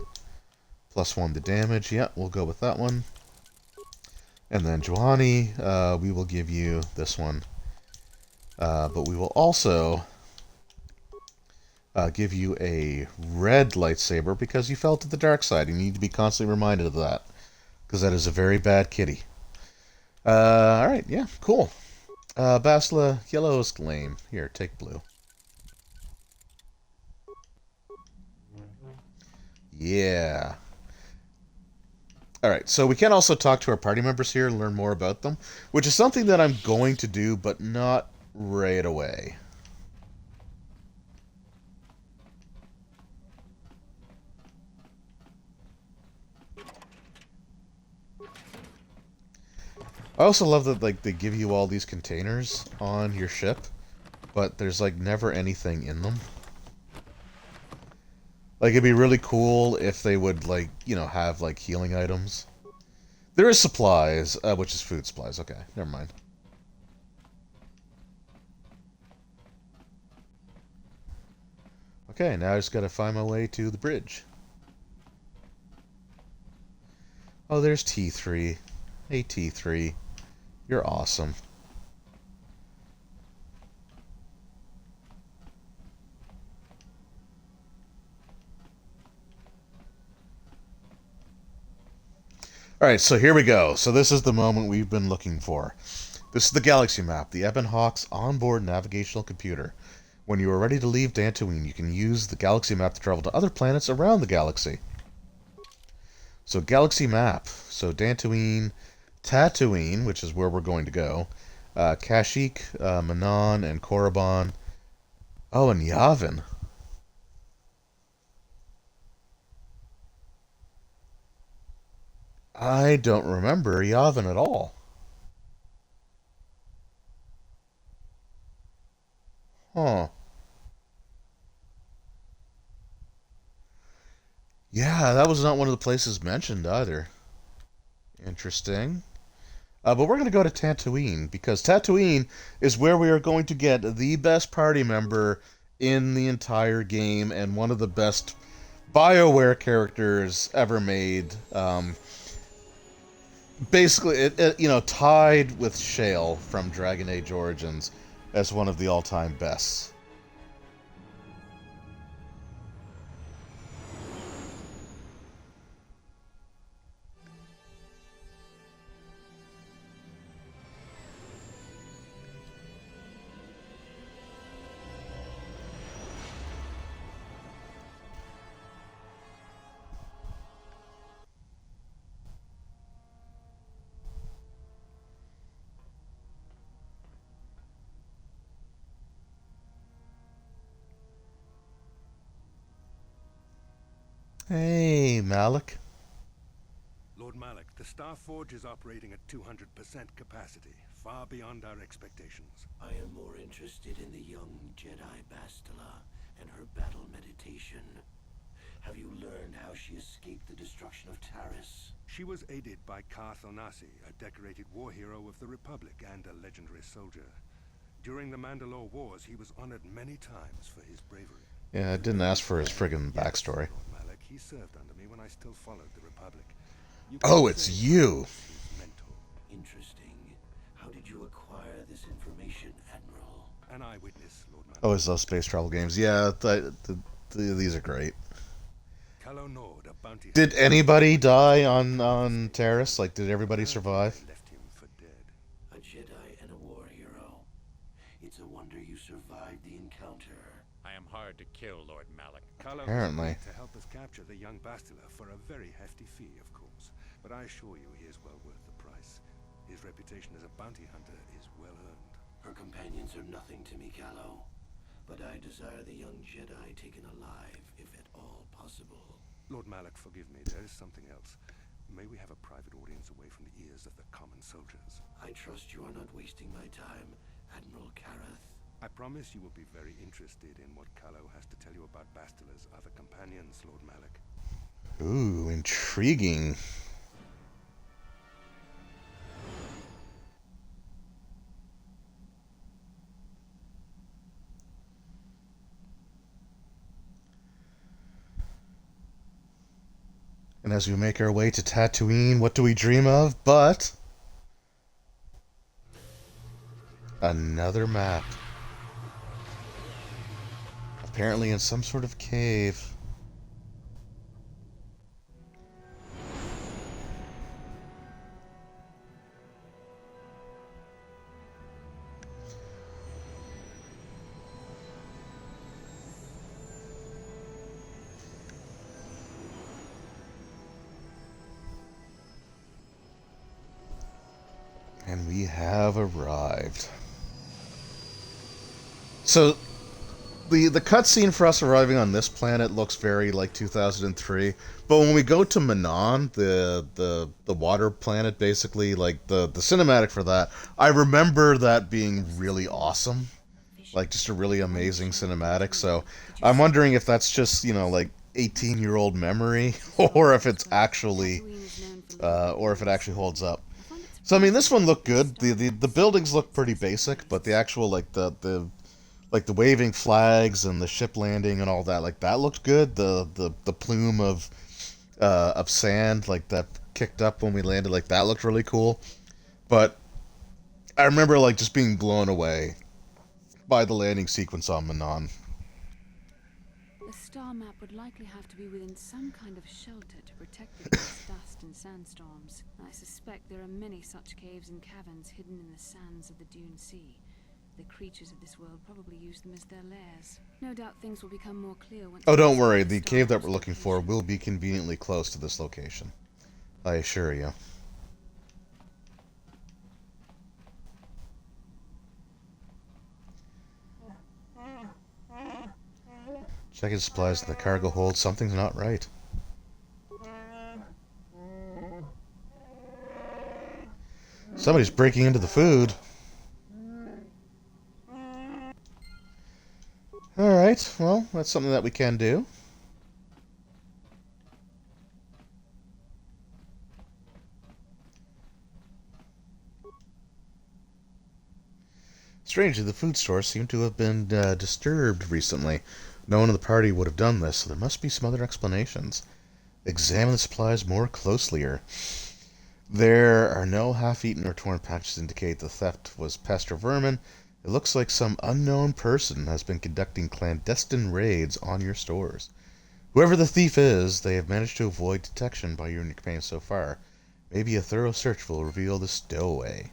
+1 to damage. Yeah, we'll go with that one. And then Johanny, we will give you this one. But we will also give you a red lightsaber because you fell to the dark side. You need to be constantly reminded of that. Because that is a very bad kitty. Alright, yeah, cool. Bastila, yellow is lame. Here, take blue. Yeah. Alright, so we can also talk to our party members here and learn more about them, which is something that I'm going to do, but not right away. I also love that like they give you all these containers on your ship, but there's like never anything in them. Like, it'd be really cool if they would, like, you know, have, like, healing items. There is supplies, which is food supplies. Okay, never mind. Okay, now I just gotta find my way to the bridge. Oh, there's T3. Hey, T3. You're awesome. Alright, so here we go. So this is the moment we've been looking for. This is the galaxy map, the Ebon Hawk's onboard navigational computer. When you are ready to leave Dantooine, you can use the galaxy map to travel to other planets around the galaxy. So galaxy map. So Dantooine, Tatooine, which is where we're going to go. Kashyyyk, Manon, and Korriban. Oh, and Yavin. I don't remember Yavin at all. Huh. Yeah, that was not one of the places mentioned either. Interesting. But we're going to go to Tatooine, because Tatooine is where we are going to get the best party member in the entire game, and one of the best BioWare characters ever made. Basically, it you know, tied with Shale from Dragon Age Origins as one of the all-time bests. Hey, Malik. Lord Malik, the Starforge is operating at 200% capacity, far beyond our expectations. I am more interested in the young Jedi Bastila and her battle meditation. Have you learned how she escaped the destruction of Taris? She was aided by Karth Onasi, a decorated war hero of the Republic and a legendary soldier. During the Mandalore Wars, he was honored many times for his bravery. Yeah, I didn't ask for his friggin' backstory. Lord Malak, he served under me when I still followed the Republic. Oh, it's you! Interesting. How did you acquire this information, Admiral? An eyewitness, Lord Malak. Oh, it's those space travel games. Yeah, these are great. Did anybody die on Taris? Like, did everybody survive? A Jedi and a war hero. It's a wonder you survived the encounter. I am hard to kill, Lord Malak. Apparently. To help us capture the young Bastila for a very hefty fee, of course. But I assure you he is well worth the price. His reputation as a bounty hunter is well earned. Her companions are nothing to me, Callow. But I desire the young Jedi taken alive, if at all possible. Lord Malak, forgive me, there is something else. May we have a private audience away from the ears of the common soldiers? I trust you are not wasting my time, Admiral Karath. I promise you will be very interested in what Callow has to tell you about Bastila's other companions, Lord Malak. Ooh, intriguing. And as we make our way to Tatooine, what do we dream of but another map. Apparently in some sort of cave. And we have arrived. So, the cutscene for us arriving on this planet looks very like 2003. But when we go to Manon, the water planet, basically, like the cinematic for that, I remember that being really awesome. Like, just a really amazing cinematic. So, I'm wondering if that's just, you know, like 18-year-old memory, or if it's actually, or if it actually holds up. So I mean, this one looked good. The buildings look pretty basic, but the actual like the waving flags and the ship landing and all that, like that looked good. The plume of sand like that kicked up when we landed, like that looked really cool. But I remember like just being blown away by the landing sequence on Manon. The star map would likely have to be within some kind of shelter to protect against dust and sandstorms. I suspect there are many such caves and caverns hidden in the sands of the Dune Sea. The creatures of this world probably use them as their lairs. No doubt things will become more clear once... Oh, don't worry. The cave that we're looking for will be conveniently close to this location. I assure you. Checking supplies in the cargo hold. Something's not right. Somebody's breaking into the food. Alright, well, that's something that we can do. Strangely, the food stores seem to have been disturbed recently. No one in the party would have done this, so there must be some other explanations. Examine the supplies more closely. There are no half-eaten or torn packages to indicate the theft was pest or vermin. It looks like some unknown person has been conducting clandestine raids on your stores. Whoever the thief is, they have managed to avoid detection by you and your companions so far. Maybe a thorough search will reveal the stowaway.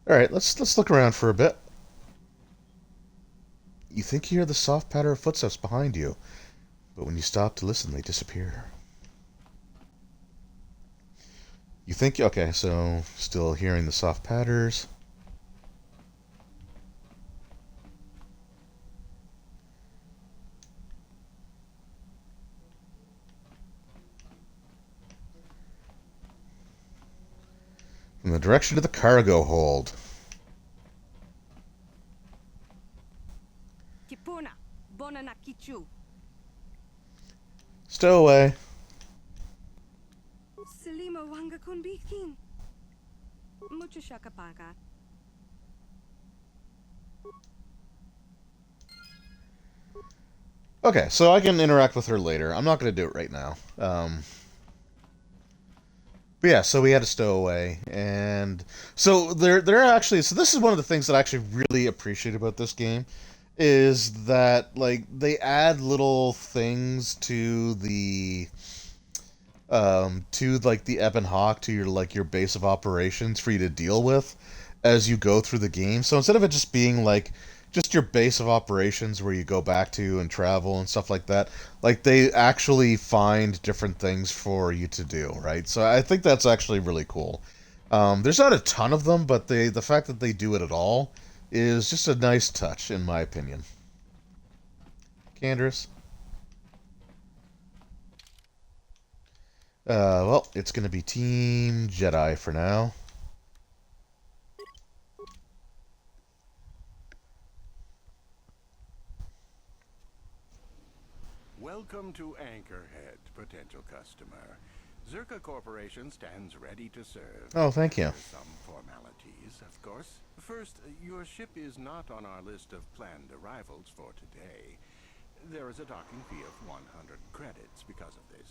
Alright, let's look around for a bit. You think you hear the soft patter of footsteps behind you, but when you stop to listen, they disappear. You think... Okay, so still hearing the soft patters. In the direction of the cargo hold. Kipuna, Bonana Kichu. Stow away. Selima Wanga Kunbikin. Mucho Shakapaka. Okay, so I can interact with her later. I'm not going to do it right now. But yeah, so we had a stowaway, and so they're actually, so this is one of the things that I actually really appreciate about this game, is that like they add little things to like the Ebon Hawk, to your base of operations for you to deal with as you go through the game. So instead of it just being like just your base of operations where you go back to and travel and stuff like that, like they actually find different things for you to do, right? So I think that's actually really cool. There's not a ton of them, but the fact that they do it at all is just a nice touch, in my opinion. Candace. Well, it's going to be Team Jedi for now. Welcome to Anchorhead, potential customer. Zerka Corporation stands ready to serve. Oh, thank you. Some formalities, of course. First, your ship is not on our list of planned arrivals for today. There is a docking fee of 100 credits because of this.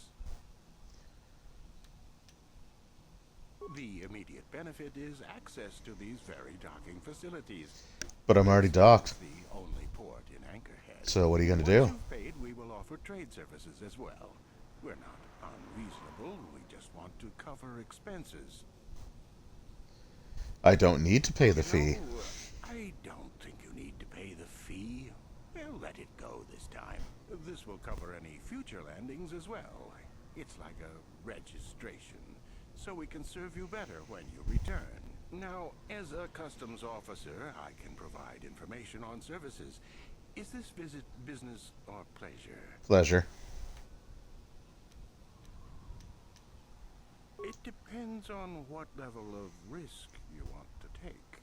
The immediate benefit is access to these very docking facilities. But I'm already docked. The only port in Anchorhead. So what are you going to do? Once you've paid, we will offer trade services as well. We're not unreasonable. We just want to cover expenses. I don't need to pay the fee. I don't think you need to pay the fee. We'll let it go this time. This will cover any future landings as well. It's like a registration, so we can serve you better when you return. Now, as a customs officer, I can provide information on services. Is this visit business or pleasure? Pleasure. It depends on what level of risk you want to take.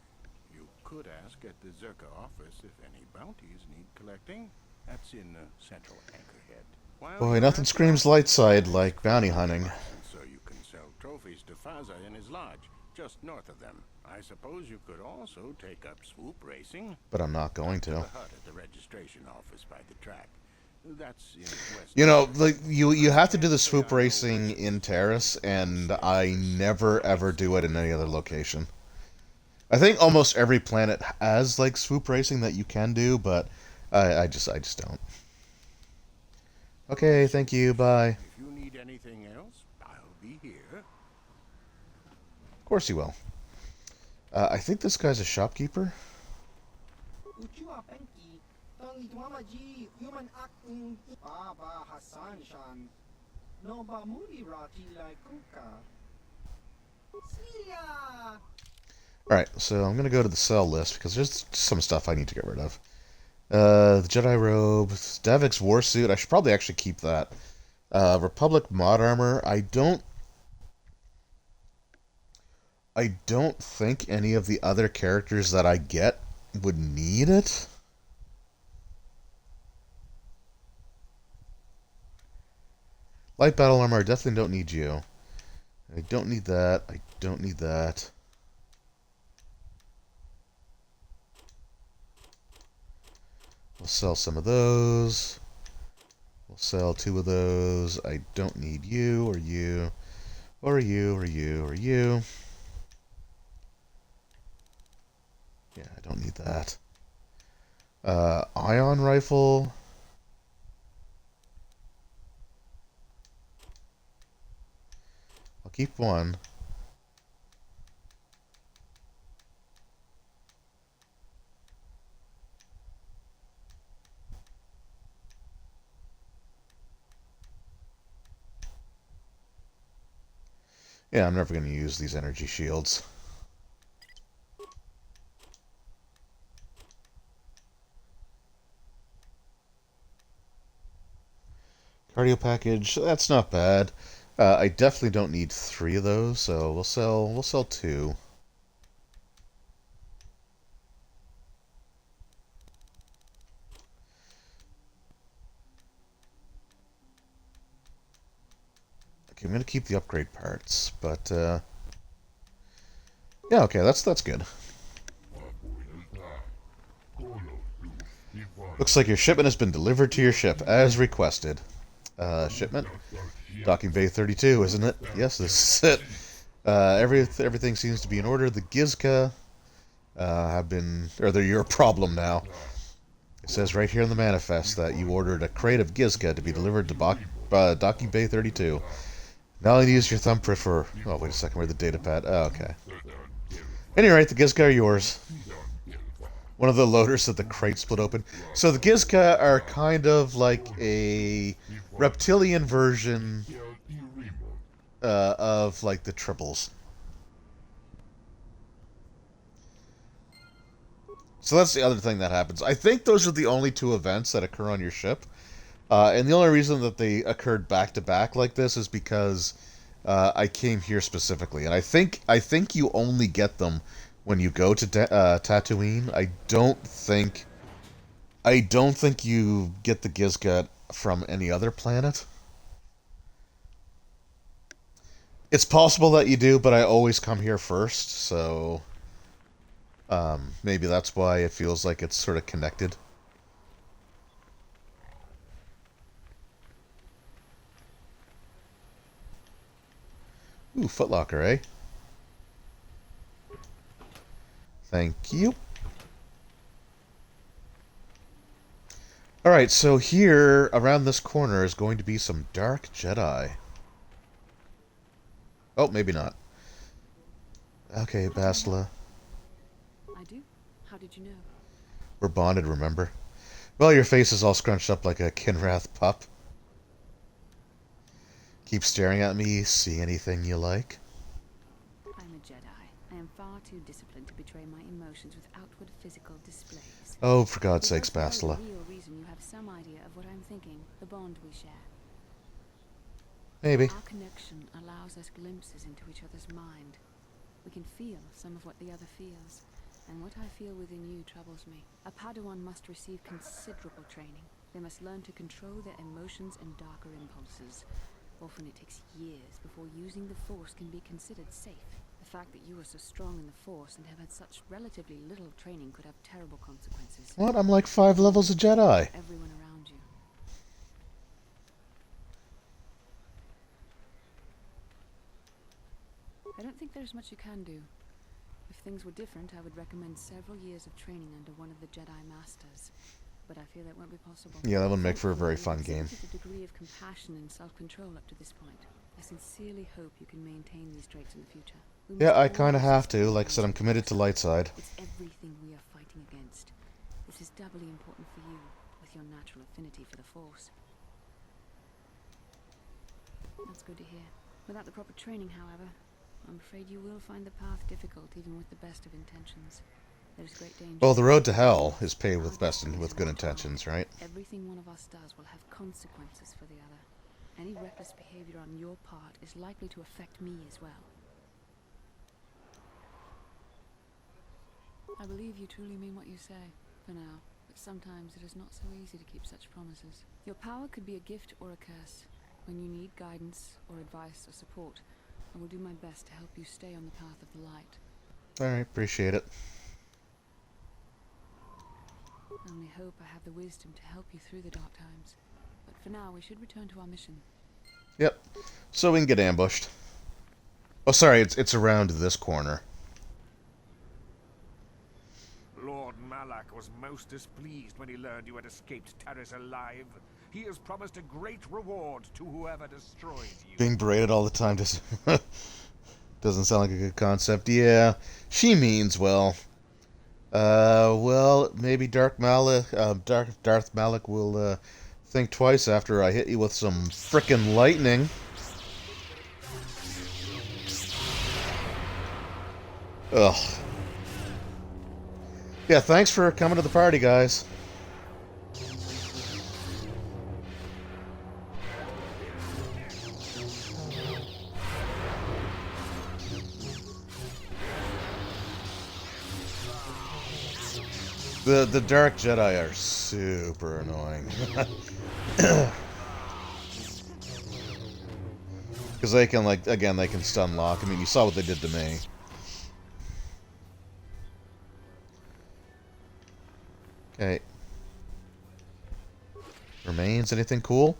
You could ask at the Zerka office if any bounties need collecting. That's in Central Anchorhead. Boy, nothing screams light side like bounty hunting. So you can sell trophies to Faza in his lodge, just north of them. I suppose you could also take up swoop racing. But I'm not going to. The hut at the registration office by the track. That's in West. You know, like you have to do the swoop racing in Terrace, and I never ever do it in any other location. I think almost every planet has like swoop racing that you can do, but I just don't. Okay, thank you. Bye. If you need anything else, I'll be here. Of course you will. I think this guy's a shopkeeper. Alright, so I'm going to go to the sell list because there's some stuff I need to get rid of. The Jedi robe, Davik's warsuit, I should probably actually keep that. Republic mod armor, I don't think any of the other characters that I get would need it. Light battle armor, I definitely don't need you. I don't need that. I don't need that. We'll sell some of those. We'll sell 2 of those. I don't need you, or you, or you, or you, or you. Yeah, I don't need that. Ion rifle. I'll keep 1. Yeah, I'm never going to use these energy shields. Cardio package, that's not bad. I definitely don't need 3 of those, so we'll sell 2. Okay, I'm gonna keep the upgrade parts, but yeah, okay, that's good. Looks like your shipment has been delivered to your ship as requested. Shipment? Docking Bay 32, isn't it? Yes, this is it. Everything seems to be in order. The Gizka have been, or they're your problem now. It says right here in the manifest that you ordered a crate of Gizka to be delivered to Docking Bay 32. Now I need to use your thumbprint for... Oh, wait a second, where's the data pad? Oh, okay. Anyway, the Gizka are yours. One of the loaders that the crate split open. So the Gizka are kind of like a reptilian version of like the tribbles. So that's the other thing that happens. I think those are the only two events that occur on your ship. And the only reason that they occurred back to back like this is because I came here specifically. And I think you only get them when you go to Tatooine. I don't think you get the Gizka from any other planet. It's possible that you do, but I always come here first, so maybe that's why it feels like it's sort of connected. Ooh, footlocker, eh? Thank you. Alright, so here, around this corner, is going to be some dark Jedi. Oh, maybe not. Okay, Bastila. I do. How did you know? We're bonded, remember? Well, your face is all scrunched up like a Kinrath pup. Keep staring at me, see anything you like? I'm a Jedi. I am far too disciplined to betray my emotions with outward physical displays. Oh, for God's sakes, Bastila. The real reason you have some idea of what I'm thinking, the bond we share. Maybe. Our connection allows us glimpses into each other's mind. We can feel some of what the other feels, and what I feel within you troubles me. A Padawan must receive considerable training. They must learn to control their emotions and darker impulses. Often it takes years before using the Force can be considered safe. The fact that you are so strong in the Force and have had such relatively little training could have terrible consequences. What? I'm like 5 levels of Jedi. Everyone around you. I don't think there's much you can do. If things were different, I would recommend several years of training under one of the Jedi Masters. But I fear that won't be possible. Yeah, that would make for a very fun game. A degree of compassion and self-control up to this point. I sincerely hope you can maintain these traits in the future. Yeah, I kind of have to. Like I said, I'm committed to light side. It's everything we are fighting against. This is doubly important for you, with your natural affinity for the Force. That's good to hear. Without the proper training, however, I'm afraid you will find the path difficult, even with the best of intentions. There's great danger. Well, the road to hell is paved with with good intentions, right? Everything one of us does will have consequences for the other. Any reckless behavior on your part is likely to affect me as well. I believe you truly mean what you say, for now, but sometimes it is not so easy to keep such promises. Your power could be a gift or a curse. When you need guidance or advice or support, I will do my best to help you stay on the path of the light. Alright, appreciate it. I only hope I have the wisdom to help you through the dark times. But for now, we should return to our mission. Yep. So we can get ambushed. Oh, sorry, it's around this corner. Lord Malak was most displeased when he learned you had escaped Terrace alive. He has promised a great reward to whoever destroys you. Being berated all the time doesn't sound like a good concept. Yeah, she means well. Well, maybe Darth Malak will think twice after I hit you with some frickin' lightning. Ugh. Yeah, thanks for coming to the party, guys. The Dark Jedi are super annoying. Because they can, like, again, they can stun lock. I mean, you saw what they did to me. Okay. Remains, anything cool?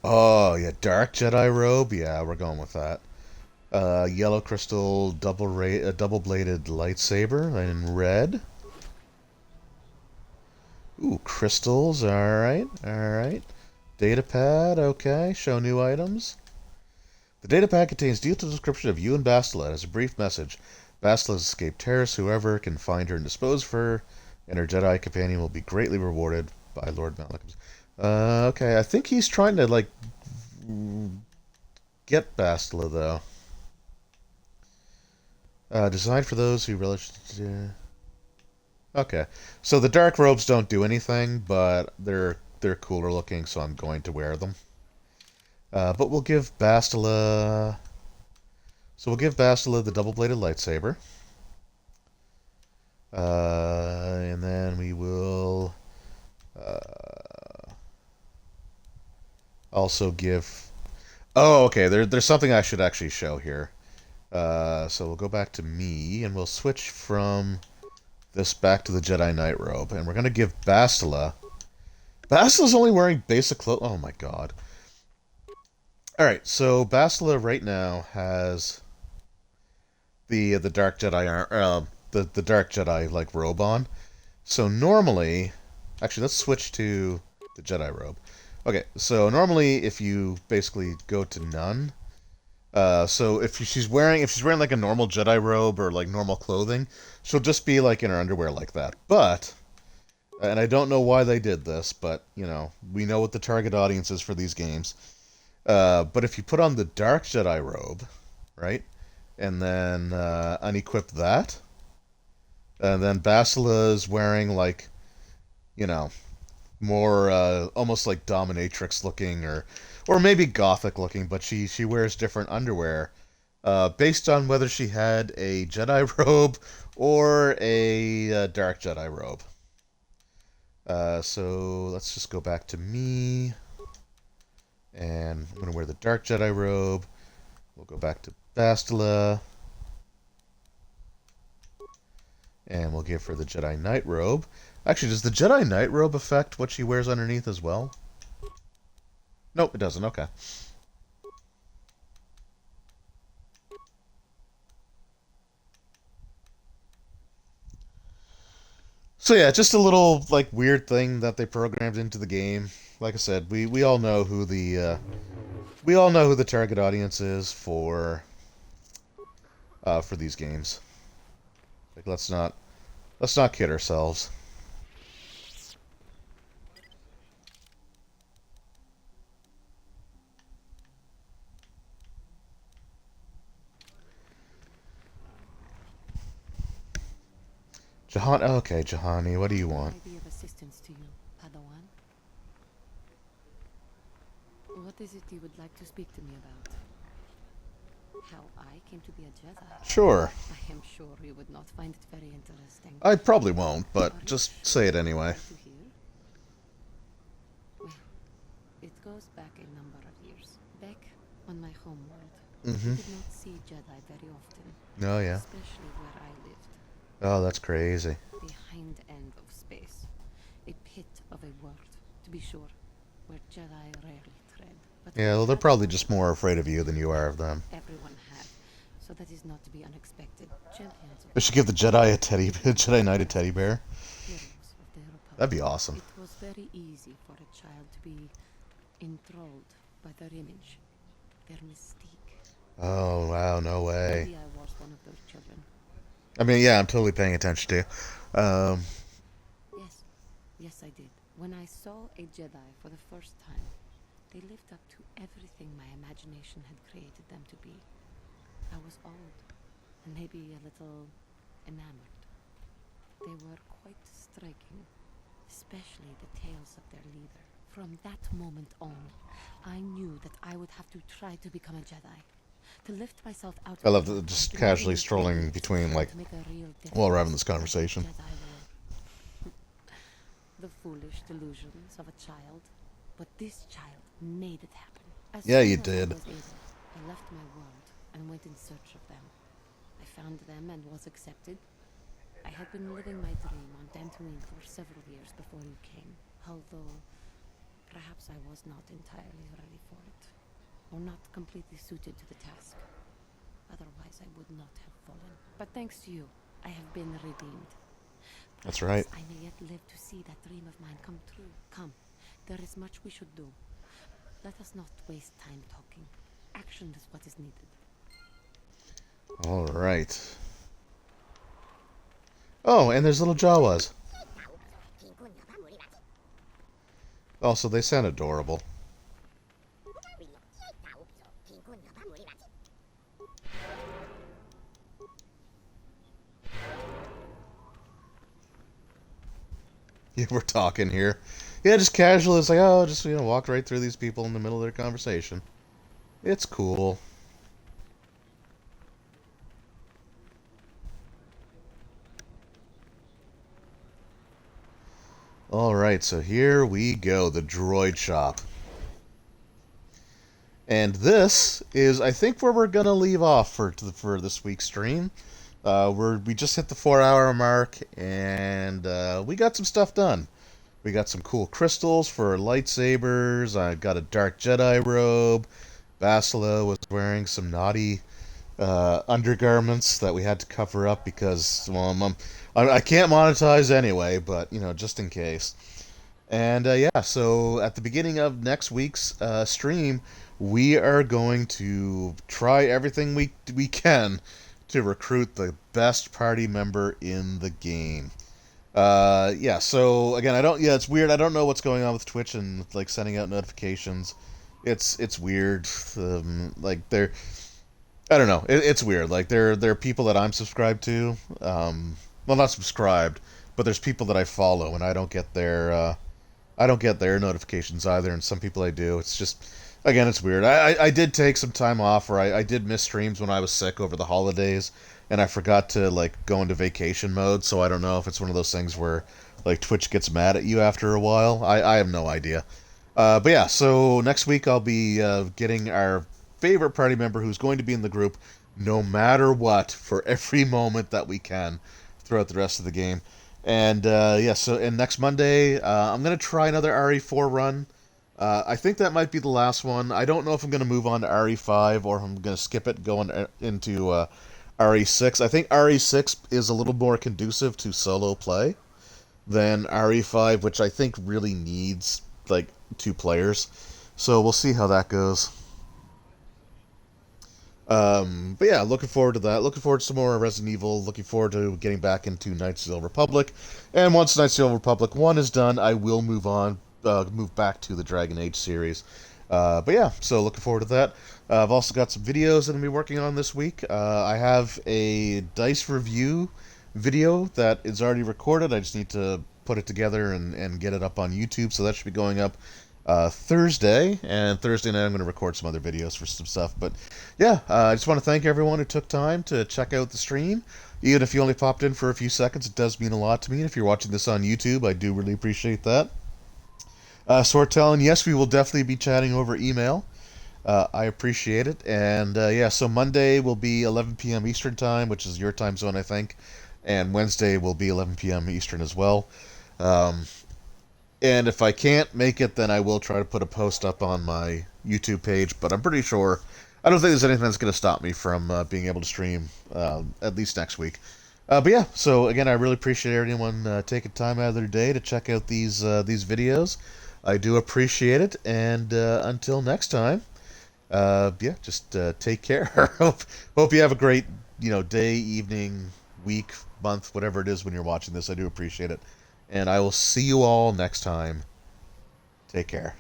Oh, yeah, Dark Jedi Robe? Yeah, we're going with that. Yellow crystal double-bladed lightsaber in red. Ooh, crystals, alright, alright. Datapad, okay, show new items. The datapad contains detailed description of you and Bastila as a brief message. Bastila has escaped terrorists. Whoever can find her and dispose of her and her Jedi companion will be greatly rewarded by Lord Malak. Okay, I think he's trying to, like, get Bastila, though. Designed for those who relish... Okay, so the dark robes don't do anything, but they're cooler looking, so I'm going to wear them. But we'll give Bastila... So we'll give Bastila the double-bladed lightsaber. And then we will... also give... Oh, okay, there's something I should actually show here. So we'll go back to me, and we'll switch from this back to the Jedi Knight robe. And we're going to give Bastila... Bastila's only wearing basic clothes. Oh my god. Alright, so Bastila right now has the Dark Jedi the Dark Jedi like robe on. So normally, actually let's switch to the Jedi robe. Okay, so normally if you basically go to none, so if she's wearing like a normal Jedi robe or like normal clothing, she'll just be like in her underwear like that. But and I don't know why they did this, but you know, we know what the target audience is for these games. But if you put on the Dark Jedi robe, right, and then unequip that, and then Bastila is wearing like, you know, more almost like dominatrix looking or maybe gothic looking, but she wears different underwear based on whether she had a Jedi robe or a Dark Jedi robe. So let's just go back to me. And I'm going to wear the Dark Jedi robe. We'll go back to Bastila. And we'll give her the Jedi Knight robe. Actually, does the Jedi Knight robe affect what she wears underneath as well? Nope, it doesn't. Okay. So yeah, just a little like weird thing that they programmed into the game. Like I said, we all know who the target audience is for these games. Like let's not kid ourselves. Jahan, okay, Jahani, what do you want? May I be of assistance to you, Padawan? What is it you would like to speak to me about? How I came to be a Jedi? Sure. I am sure you would not find it very interesting. I probably won't, but just say it anyway. Well, it goes back a number of years. Back on my homeworld, Mm-hmm. I did not see Jedi very often. Oh, yeah. Especially where I lived. Oh, that's crazy. The hind end of space. A pit of a world, to be sure, where Jedi rarely tread. But Yeah, well, they're probably just more afraid of you than you are of them. everyone had, so that is not to be unexpected. Champions of We should give the Jedi Jedi Knight a teddy bear. heroes of the Republic. That'd be awesome. It was very easy for a child to be enthralled by their image, their mystique. Oh, wow, no way. Maybe I was one of those children. I mean, yeah, I'm totally paying attention to you. Yes, I did. When I saw a Jedi for the first time, they lived up to everything my imagination had created them to be. I was awed, and maybe a little enamored. They were quite striking, especially the tales of their leader. From that moment on, I knew that I would have to try to become a Jedi. To lift myself out. I love just casually strolling between, like, while we're having this conversation. The foolish delusions of a child, but this child made it happen. As Yeah, soon you as I did. was able, I I left my world and went in search of them. I found them and was accepted. I had been living my dream on Dantooine for several years before you came, although perhaps I was not entirely ready for it, or not completely suited to the task. Otherwise, I would not have fallen. But thanks to you, I have been redeemed. That's right. I may yet live to see that dream of mine come true. Come, there is much we should do. Let us not waste time talking. Action is what is needed. All right. Oh, and there's little Jawas. Also, they sound adorable. Yeah, we're talking here. Yeah, just casual. It's like, oh, just, walk right through these people in the middle of their conversation. It's cool. Alright, so here we go, the droid shop. And this is, I think, where we're going to leave off for this week's stream. We just hit the 4-hour mark, and we got some stuff done. We got some cool crystals for lightsabers. I got a dark Jedi robe. Bastila was wearing some naughty undergarments that we had to cover up because, well, I can't monetize anyway, but, just in case. And, yeah, so at the beginning of next week's stream, we are going to try everything we can to recruit the best party member in the game. Yeah, so, again, it's weird. I don't know what's going on with Twitch and, like, sending out notifications. It's weird. I don't know. It's weird. Like, there are people that I'm subscribed to. Well, not subscribed, but there's people that I follow, and I don't get their notifications either. And some people I do. It's just, again, it's weird. I did take some time off, or I did miss streams when I was sick over the holidays, and I forgot to go into vacation mode. So I don't know if it's one of those things where Twitch gets mad at you after a while. I have no idea. But yeah, so next week I'll be getting our favorite party member who's going to be in the group no matter what for every moment that we can throughout the rest of the game. And yeah, and next Monday I'm going to try another RE4 run. I think that might be the last one. I don't know if I'm going to move on to RE5 or if I'm going to skip it going into RE6. I think RE6 is a little more conducive to solo play than RE5, which I think really needs 2 players. So we'll see how that goes. But yeah, looking forward to that. Looking forward to some more Resident Evil. Looking forward to getting back into Knights of the Old Republic. And once Knights of the Old Republic 1 is done, I will move back to the Dragon Age series. But yeah, so looking forward to that. I've also got some videos that I'm going to be working on this week. I have a DICE review video that is already recorded. I just need to put it together and get it up on YouTube, so that should be going up Thursday, and Thursday night I'm going to record some other videos for some stuff. But yeah, I just want to thank everyone who took time to check out the stream. Even if you only popped in for a few seconds, it does mean a lot to me. And if you're watching this on YouTube, I do really appreciate that. Sortel, yes, we will definitely be chatting over email. I appreciate it. And yeah, so Monday will be 11 p.m. Eastern time, which is your time zone, I think. And Wednesday will be 11 p.m. Eastern as well. And if I can't make it, then I will try to put a post up on my YouTube page. But I'm pretty sure, I don't think there's anything that's going to stop me from being able to stream at least next week. But yeah, so again, I really appreciate everyone taking time out of their day to check out these videos. I do appreciate it. And until next time, yeah, just take care. Hope you have a great day, evening, week, month, whatever it is when you're watching this. I do appreciate it. And I will see you all next time. Take care.